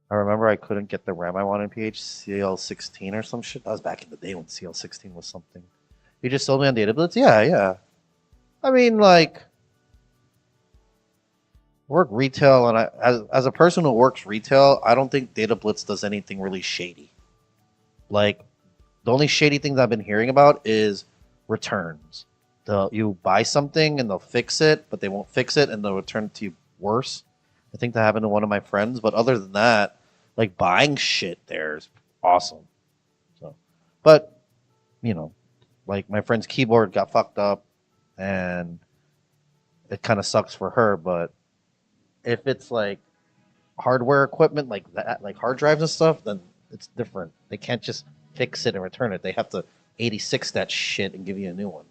I remember I couldn't get the RAM I wanted in CL16 or some shit. That was back in the day when CL16 was something. You just sold me on Data Blitz? Yeah. I mean, like, work retail, and as a person who works retail, I don't think Data Blitz does anything really shady. Like, the only shady things I've been hearing about is returns. You buy something and they'll fix it, but they won't fix it and they'll return it to you worse. I think that happened to one of my friends, but other than that, like buying shit there is awesome. So, but you know, like my friend's keyboard got fucked up, and it kind of sucks for her. But if it's like hardware equipment like that, like hard drives and stuff, then it's different. They can't just fix it and return it. They have to 86 that shit and give you a new one.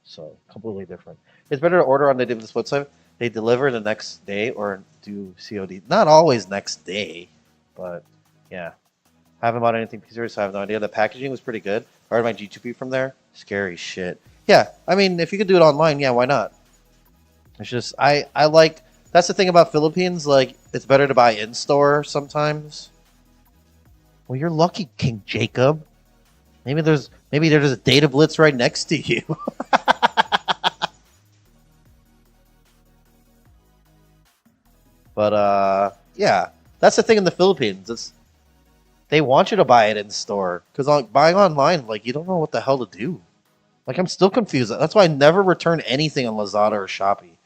So completely different. It's better to order on the David's website. They deliver the next day or do COD. Not always next day, but yeah. Haven't bought anything PC, so I have no idea. The packaging was pretty good. I ordered my G2P from there. Scary shit. Yeah, I mean, if you could do it online, yeah, why not? It's just I like. That's the thing about Philippines. Like, it's better to buy in store sometimes. Well, you're lucky, King Jacob. Maybe there's a Data Blitz right next to you. But yeah, that's the thing in the Philippines. They want you to buy it in store because buying online, like you don't know what the hell to do. Like I'm still confused. That's why I never return anything on Lazada or Shopee.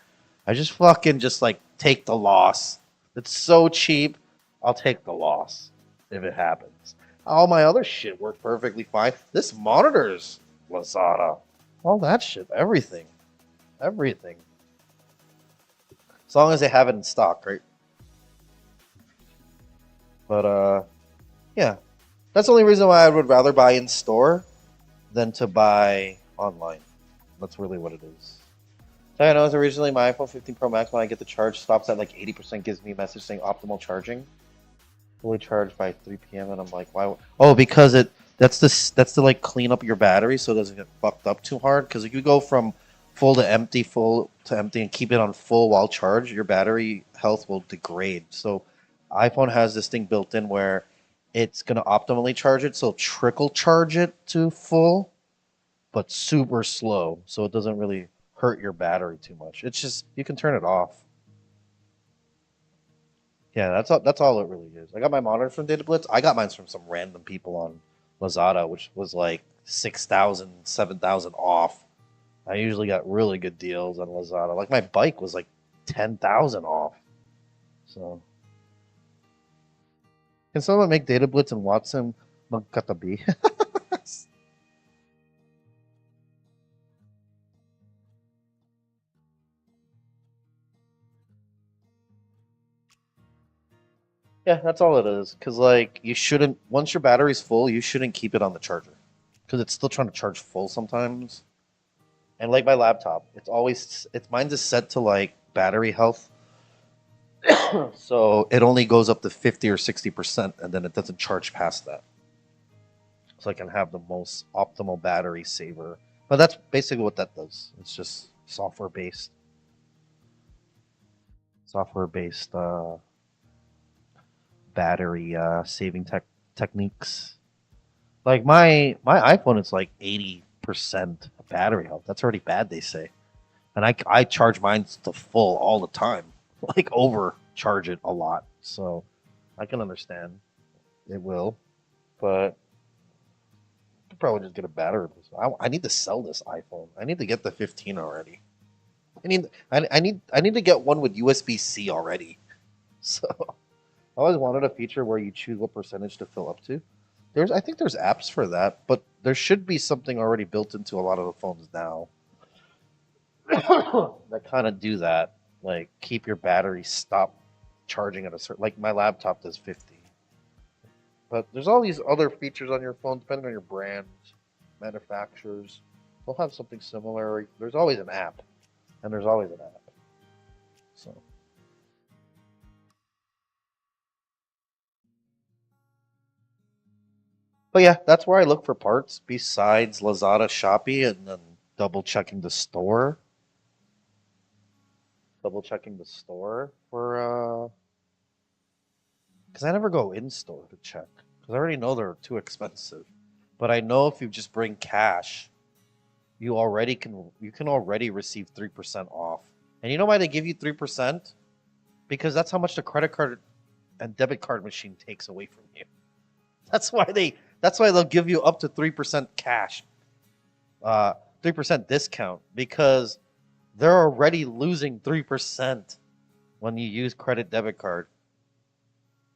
I just fucking just like take the loss. It's so cheap. I'll take the loss if it happens. All my other shit worked perfectly fine. This monitor's Lazada. All that shit. Everything. Everything. As long as they have it in stock, right? But yeah. That's the only reason why I would rather buy in store than to buy online. That's really what it is. So I know it's originally my iPhone 15 Pro Max. When I get the charge stops at like 80%, gives me a message saying optimal charging, fully charged by 3 p.m. And I'm like, why? Oh, because that's to like clean up your battery so it doesn't get fucked up too hard. Because if you go from full to empty, and keep it on full while charged, your battery health will degrade. So iPhone has this thing built in where it's gonna optimally charge it, so trickle charge it to full, but super slow, so it doesn't really hurt your battery too much. It's just you can turn it off. Yeah, that's all. That's all it really is. I got my monitor from Data Blitz. I got mine from some random people on Lazada, which was like 6,000, 7,000 off. I usually got really good deals on Lazada. Like my bike was like 10,000 off. So can someone make Data Blitz and Watson magkatabi? Yeah, that's all it is. Cause like you shouldn't once your battery's full, you shouldn't keep it on the charger. Cause it's still trying to charge full sometimes. And like my laptop, it's mine's is set to like battery health. So it only goes up to 50 or 60% and then it doesn't charge past that. So I can have the most optimal battery saver. But that's basically what that does. It's just software based battery saving techniques. Like my iPhone is like 80% battery health. That's already bad, they say. And I charge mine to full all the time, like overcharge it a lot. So I can understand it will, but I could probably just get a battery replacement. I need to sell this iPhone. I need to get the 15 already. I need to get one with USB-C already. So I always wanted a feature where you choose what percentage to fill up to. I think there's apps for that, but there should be something already built into a lot of the phones now that kind of do that. Like keep your battery stop charging at a certain. Like my laptop does 50. But there's all these other features on your phone, depending on your brand, manufacturers. They'll have something similar. There's always an app, and there's always an app. So. But yeah, that's where I look for parts besides Lazada, Shopee, and then double checking the store. Double checking the store for because I never go in store to check because I already know they're too expensive. But I know if you just bring cash, you can already receive 3% off. And you know why they give you 3%? Because that's how much the credit card and debit card machine takes away from you. That's why they'll give you up to 3% cash, 3% discount because they're already losing 3% when you use credit debit card.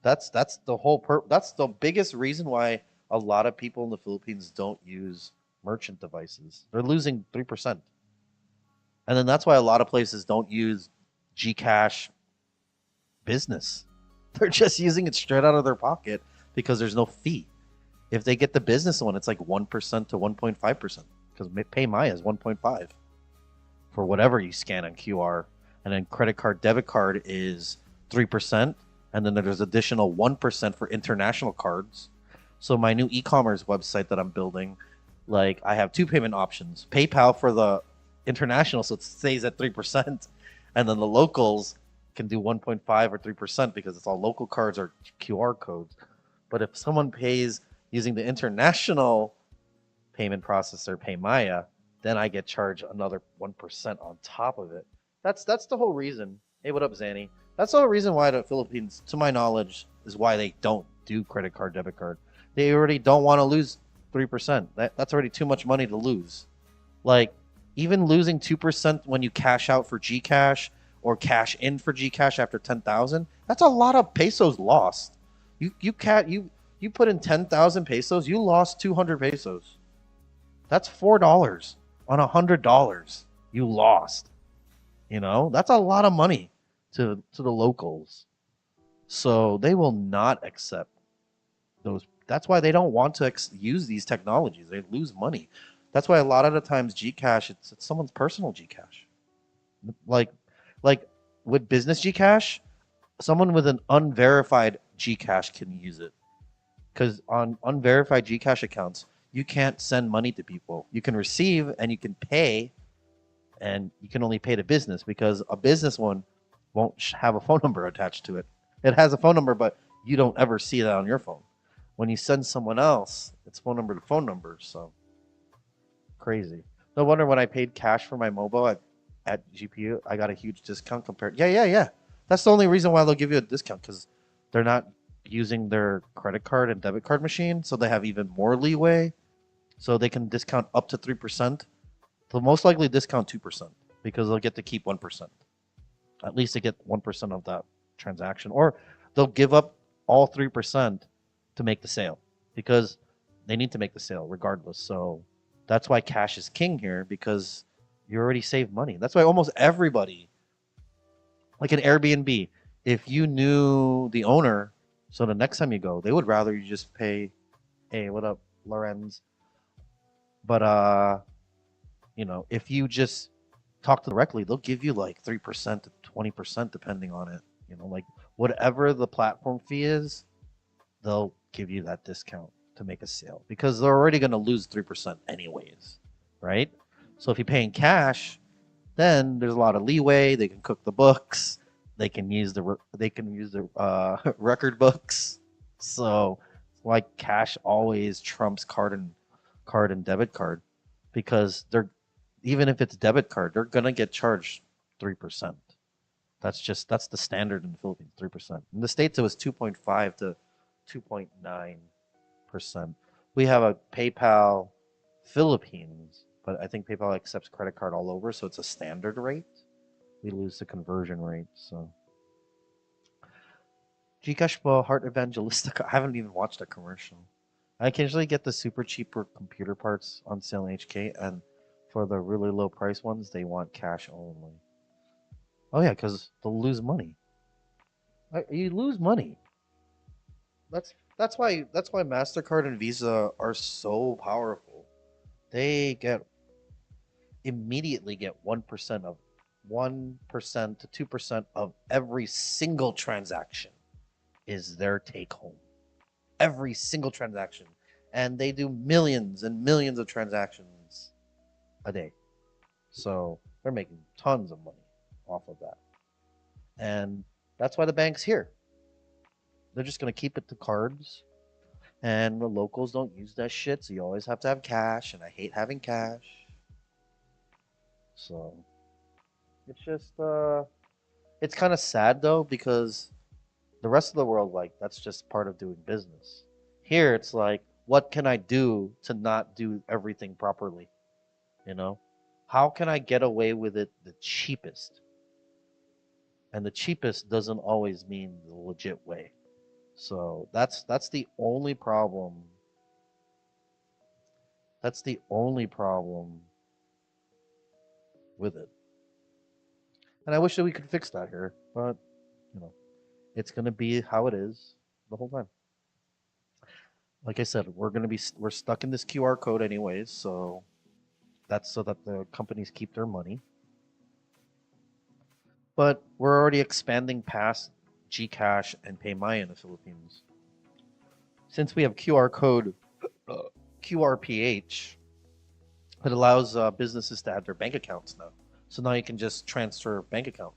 That's the biggest reason why a lot of people in the Philippines don't use merchant devices. They're losing 3%. And then that's why a lot of places don't use Gcash business. They're just using it straight out of their pocket because there's no fee. If they get the business one, it's like 1% to 1.5% because PayMaya is 1.5 for whatever you scan on QR. And then credit card, debit card is 3%. And then there's additional 1% for international cards. So my new e-commerce website that I'm building, like I have two payment options. PayPal for the international, so it stays at 3%. And then the locals can do 1.5 or 3% because it's all local cards or QR codes. But if someone pays using the international payment processor, PayMaya, then I get charged another 1% on top of it. That's the whole reason. Hey, what up, Zanny? That's the whole reason why the Philippines, to my knowledge, is why they don't do credit card, debit card. They already don't want to lose 3%. That's already too much money to lose. Like, even losing 2% when you cash out for Gcash or cash in for Gcash after 10,000, that's a lot of pesos lost. You put in 10,000 pesos, you lost 200 pesos. That's $4 on $100 you lost. That's a lot of money to the locals. So they will not accept those. That's why they don't want to use these technologies. They lose money. That's why a lot of the times Gcash, it's someone's personal Gcash. Like with business Gcash, someone with an unverified Gcash can use it. Because on unverified Gcash accounts, you can't send money to people. You can receive and you can pay, and you can only pay to business because a business one won't have a phone number attached to it. It has a phone number, but you don't ever see that on your phone. When you send someone else, it's phone number to phone number. So crazy. No wonder when I paid cash for my mobile at GPU, I got a huge discount compared. Yeah. That's the only reason why they'll give you a discount, because they're not using their credit card and debit card machine, so they have even more leeway. So they can discount up to 3%. They'll most likely discount 2% because they'll get to keep 1%. At least they get 1% of that transaction, or they'll give up all 3% to make the sale because they need to make the sale regardless. So that's why cash is king here, because you already save money. That's why almost everybody, like an Airbnb, if you knew the owner, so the next time you go, they would rather you just pay, hey, what up, Lorenz? But if you just talk to them directly, they'll give you like 3% to 20% depending on it. Like whatever the platform fee is, they'll give you that discount to make a sale because they're already going to lose 3% anyways, right? So if you pay in cash, then there's a lot of leeway. They can cook the books. They can use the record books. So it's why cash always trumps card and debit card, because even if it's debit card, they're gonna get charged 3%. That's the standard in the Philippines, 3%. In the States, it was 2.5 to 2.9%. We have a PayPal Philippines, but I think PayPal accepts credit card all over, so it's a standard rate. We lose the conversion rate. So Gcash po, Heart Evangelistic. I haven't even watched a commercial. I occasionally get the super cheaper computer parts on sale in HK, and for the really low price ones, they want cash only. Oh yeah, because they'll lose money. You lose money. That's why MasterCard and Visa are so powerful. They immediately get 1% to 2% of every single transaction is their take home. Every single transaction. And they do millions and millions of transactions a day. So they're making tons of money off of that. And that's why the bank's here. They're just going to keep it to cards. And the locals don't use that shit, so you always have to have cash, and I hate having cash. So it's just it's kind of sad though, because the rest of the world, like, that's just part of doing business. Here it's like, what can I do to not do everything properly? How can I get away with it the cheapest? And the cheapest doesn't always mean the legit way. So that's the only problem. That's the only problem with it. And I wish that we could fix that here, but it's gonna be how it is the whole time. Like I said, we're stuck in this QR code anyways, so that's so that the companies keep their money. But we're already expanding past Gcash and PayMaya in the Philippines. Since we have QR code, QRPH, it allows businesses to add their bank accounts now. So now you can just transfer bank account,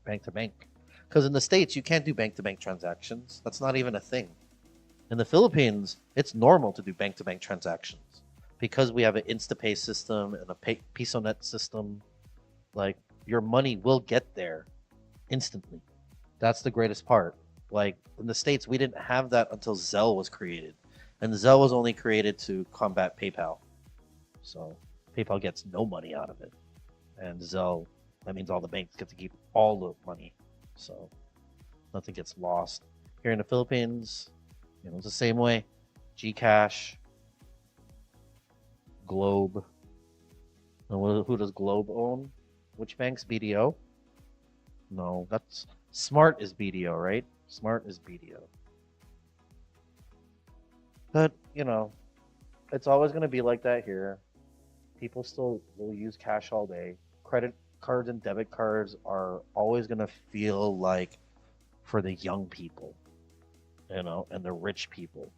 bank to bank. Because in the States, you can't do bank-to-bank transactions. That's not even a thing. In the Philippines, it's normal to do bank-to-bank transactions because we have an InstaPay system and a PisoNet system. Like, your money will get there instantly. That's the greatest part. Like in the States, we didn't have that until Zelle was created. And Zelle was only created to combat PayPal. So PayPal gets no money out of it. And Zelle, that means all the banks get to keep all the money. So nothing gets lost. Here in the Philippines, it's the same way. Gcash, Globe. And who does Globe own? Which banks? BDO? No, that's Smart is BDO, right? Smart is BDO. But, it's always going to be like that here. People still will use cash all day. Credit cards and debit cards are always going to feel like for the young people, and the rich people.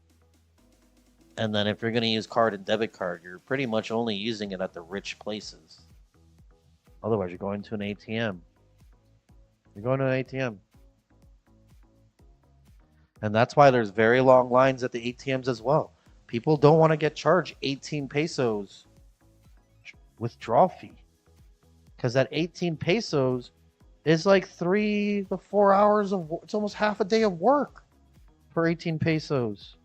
And then if you're going to use card and debit card, you're pretty much only using it at the rich places. Otherwise, you're going to an ATM. You're going to an ATM. And that's why there's very long lines at the ATMs as well. People don't want to get charged 18 pesos withdrawal fee. Because that 18 pesos is like 3 to 4 hours it's almost half a day of work for 18 pesos,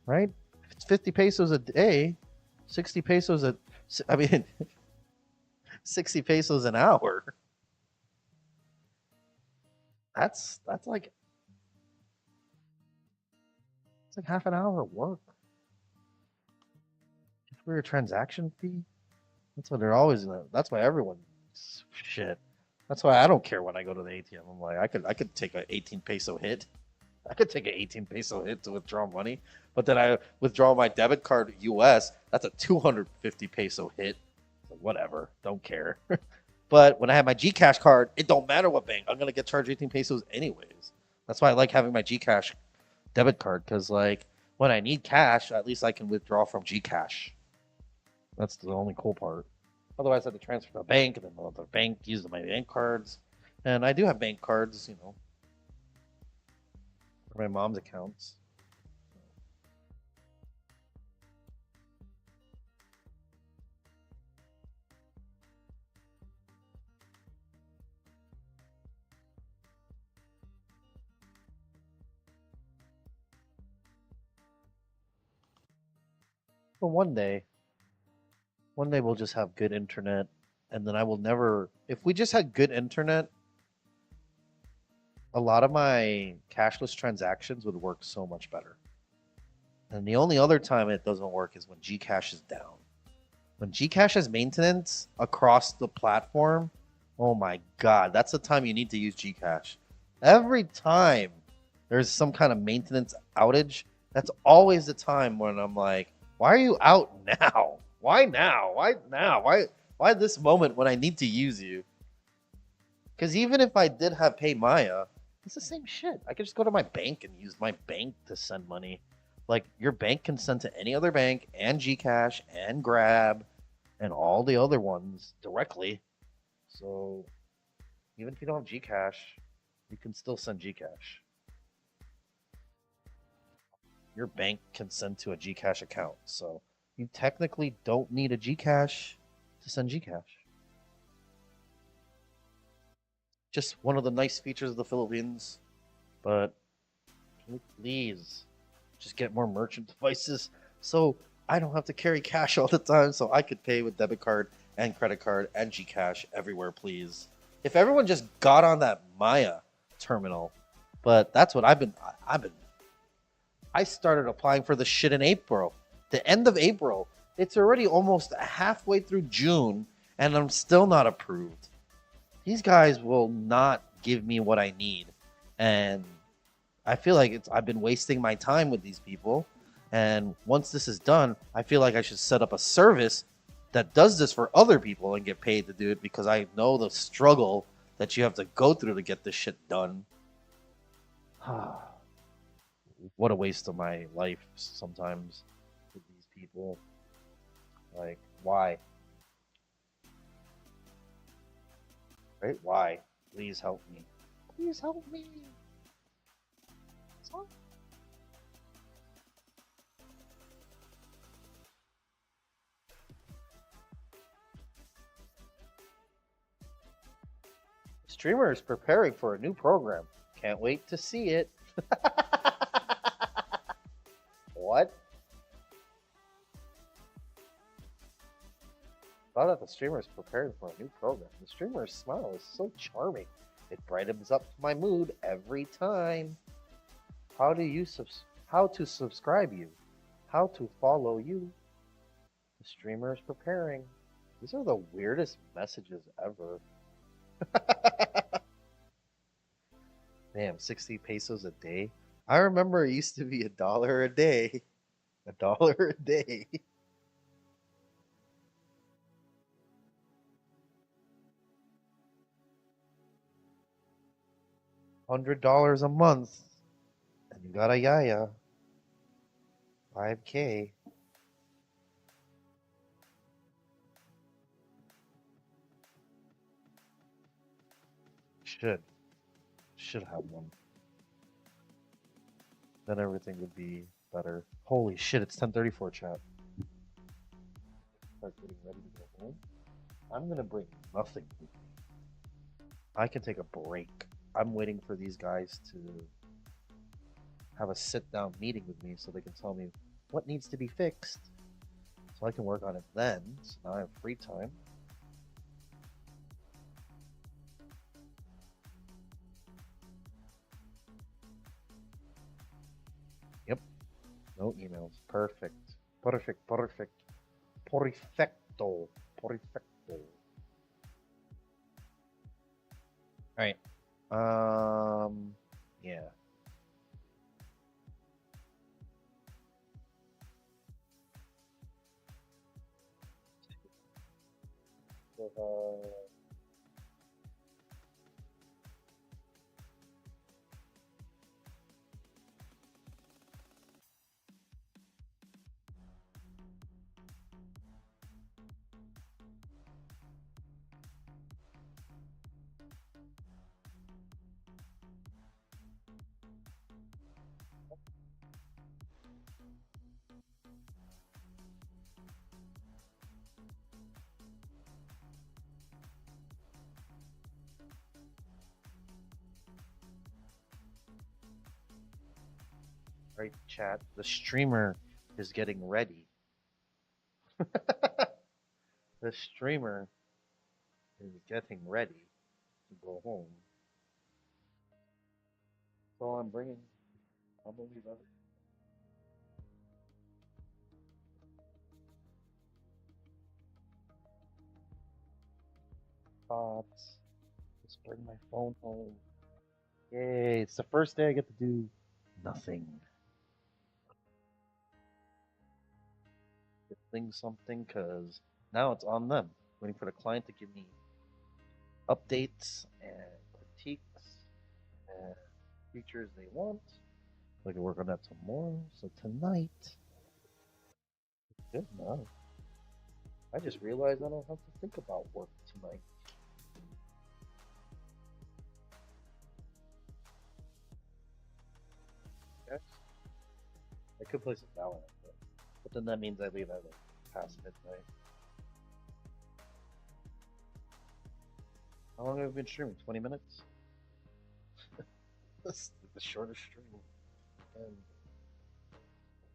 right? If it's 50 pesos a day, 60 pesos 60 pesos an hour. That's like it's like half an hour of work. Just for your transaction fee. That's why they're always that's why everyone shit. That's why I don't care when I go to the ATM. I'm like, I could take an 18 peso hit. I could take an 18 peso hit to withdraw money, but then I withdraw my debit card US. That's a 250 peso hit. So whatever, don't care. But when I have my Gcash card, it don't matter what bank. I'm gonna get charged 18 pesos anyways. That's why I like having my Gcash debit card, because like when I need cash, at least I can withdraw from Gcash. That's the only cool part. Otherwise, I have to transfer to a bank, and then the bank uses my bank cards. And I do have bank cards, for my mom's accounts. But one day we'll just have good internet, and then I will never. If we just had good internet, a lot of my cashless transactions would work so much better. And the only other time it doesn't work is when Gcash is down. When Gcash has maintenance across the platform, oh my god, that's the time you need to use Gcash. Every time there's some kind of maintenance outage, that's always the time when I'm like, why are you out now? Why now? Why now? Why this moment when I need to use you? Because even if I did have PayMaya, it's the same shit. I could just go to my bank and use my bank to send money. Like, your bank can send to any other bank and Gcash and Grab and all the other ones directly. So even if you don't have Gcash, you can still send Gcash. Your bank can send to a Gcash account. So you technically don't need a Gcash to send Gcash. Just one of the nice features of the Philippines. But please, just get more merchant devices so I don't have to carry cash all the time, so I could pay with debit card and credit card and Gcash everywhere, please. If everyone just got on that Maya terminal, but that's what I started applying for the shit in April. The end of April. It's already almost halfway through June, and I'm still not approved. These guys will not give me what I need. And I feel like I've been wasting my time with these people. And once this is done, I feel like I should set up a service that does this for other people and get paid to do it, because I know the struggle that you have to go through to get this shit done. What a waste of my life sometimes with these people. Like, why? Right? Why? Please help me. Please help me. Sorry. Streamer is preparing for a new program. Can't wait to see it. What? Thought that the streamer is prepared for a new program. The streamer's smile is so charming. It brightens up my mood every time. How to subscribe you? How to follow you? The streamer is preparing. These are the weirdest messages ever. Damn, 60 pesos a day. I remember it used to be $1 a day. $1 a day. $100 a month. And you got a yaya. 5K. Should have one. Then everything would be better. Holy shit, it's 10:34, chat. Start getting ready to go home. I'm gonna bring nothing with me. I can take a break. I'm waiting for these guys to have a sit-down meeting with me so they can tell me what needs to be fixed. So I can work on it then. So now I have free time. Yep. No emails. Perfect. Perfect. Perfect. Perfecto. Perfecto. Alright. Yeah. Right, chat. The streamer is getting ready. The streamer is getting ready to go home. That's all I'm bringing. I'll believe it. Thoughts. Just bring my phone home. Yay! It's the first day I get to do nothing. Thing something, because now it's on them. Waiting for the client to give me updates and critiques and features they want. So I can work on that tomorrow. So tonight, it's good now. I just realized I don't have to think about work tonight. Yes. I could place a balance, but then that means I leave at like past midnight. How long have I been streaming? 20 minutes? This is the shortest stream. And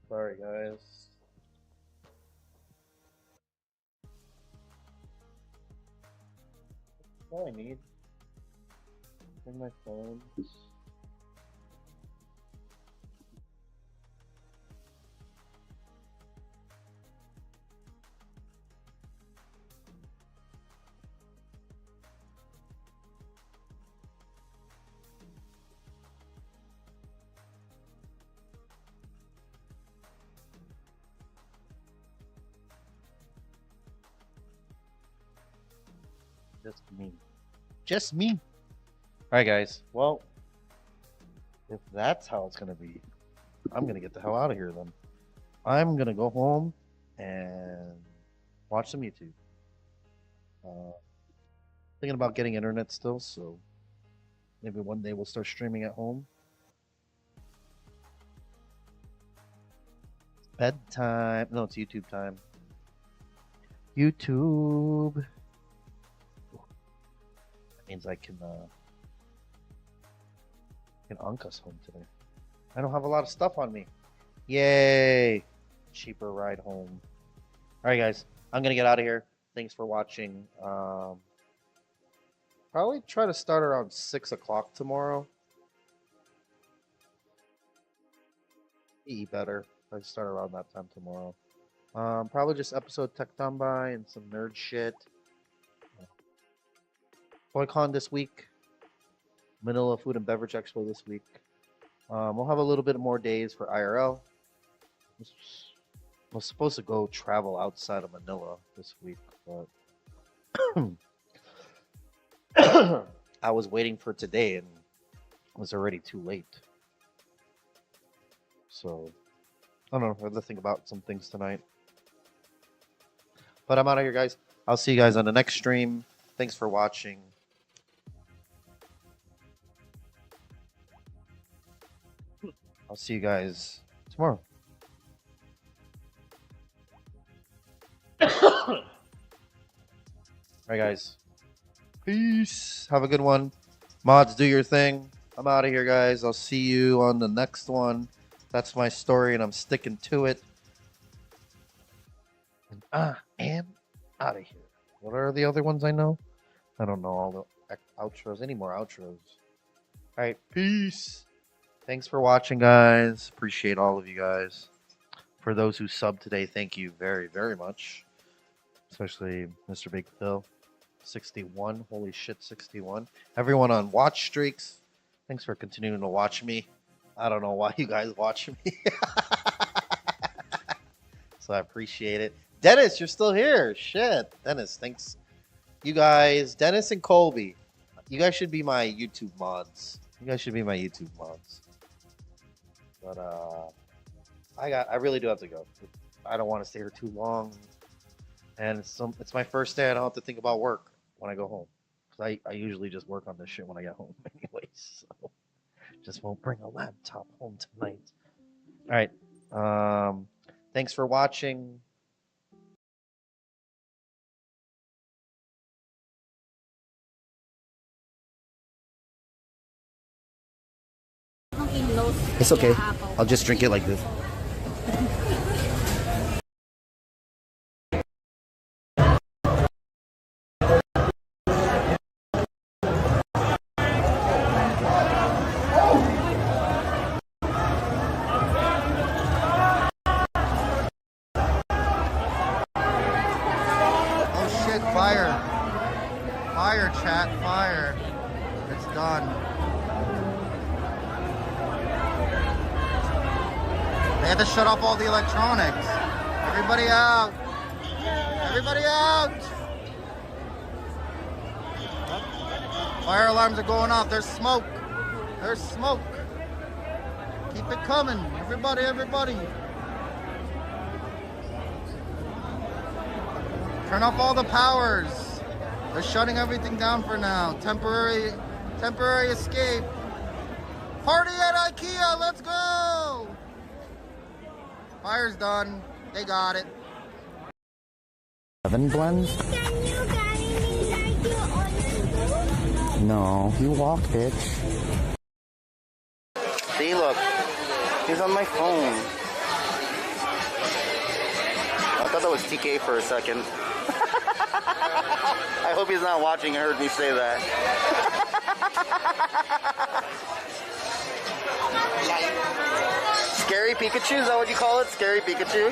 sorry, guys. That's all I need. Bring my phone. Just me. Just me. Alright, guys. Well, if that's how it's going to be, I'm going to get the hell out of here then. I'm going to go home and watch some YouTube. Thinking about getting internet still, so maybe one day we'll start streaming at home. Bedtime. No, it's YouTube time. YouTube. That means I can Can Anka's home today. I don't have a lot of stuff on me. Yay! Cheaper ride home. Alright guys, I'm gonna get out of here. Thanks for watching. Probably try to start around 6 o'clock tomorrow. Be better. I start around that time tomorrow. Probably just episode Tech By and some nerd shit. ToyCon this week. Manila Food and Beverage Expo this week. We'll have a little bit more days for IRL. I was supposed to go travel outside of Manila this week, but I was waiting for today and it was already too late. So, I don't know. I have to think about some things tonight. But I'm out of here, guys. I'll see you guys on the next stream. Thanks for watching. I'll see you guys tomorrow. All right, guys. Peace. Have a good one. Mods, do your thing. I'm out of here, guys. I'll see you on the next one. That's my story, and I'm sticking to it. And I am out of here. What are the other ones I know? I don't know all the outros. Any more outros? All right. Peace. Thanks for watching, guys. Appreciate all of you guys. For those who subbed today, thank you very, very much. Especially Mr. Big Phil. 61. Holy shit, 61. Everyone on watch streaks, thanks for continuing to watch me. I don't know why you guys watch me. So I appreciate it. Dennis, you're still here. Shit. Dennis, thanks. You guys, Dennis and Colby, you guys should be my YouTube mods. You guys should be my YouTube mods. But I really do have to go. I don't want to stay here too long. And it's my first day. I don't have to think about work when I go home. Because I usually just work on this shit when I get home anyways. So just won't bring a laptop home tonight. All right. Thanks for watching. It's okay. I'll just drink it like this. Fire. Fire, chat, fire. It's done. They had to shut off all the electronics. Everybody out. Everybody out. Fire alarms are going off. There's smoke. There's smoke. Keep it coming. Everybody, everybody. Turn off all the powers. They're shutting everything down for now. Temporary escape. Party at IKEA, let's go! Fire's done. They got it. 7 blends? Can you carry me like you always do? No, you walk, bitch. See, look. He's on my phone. I thought that was TK for a second. I hope he's not watching and heard me say that. Scary Pikachu, is that what you call it? Scary Pikachu?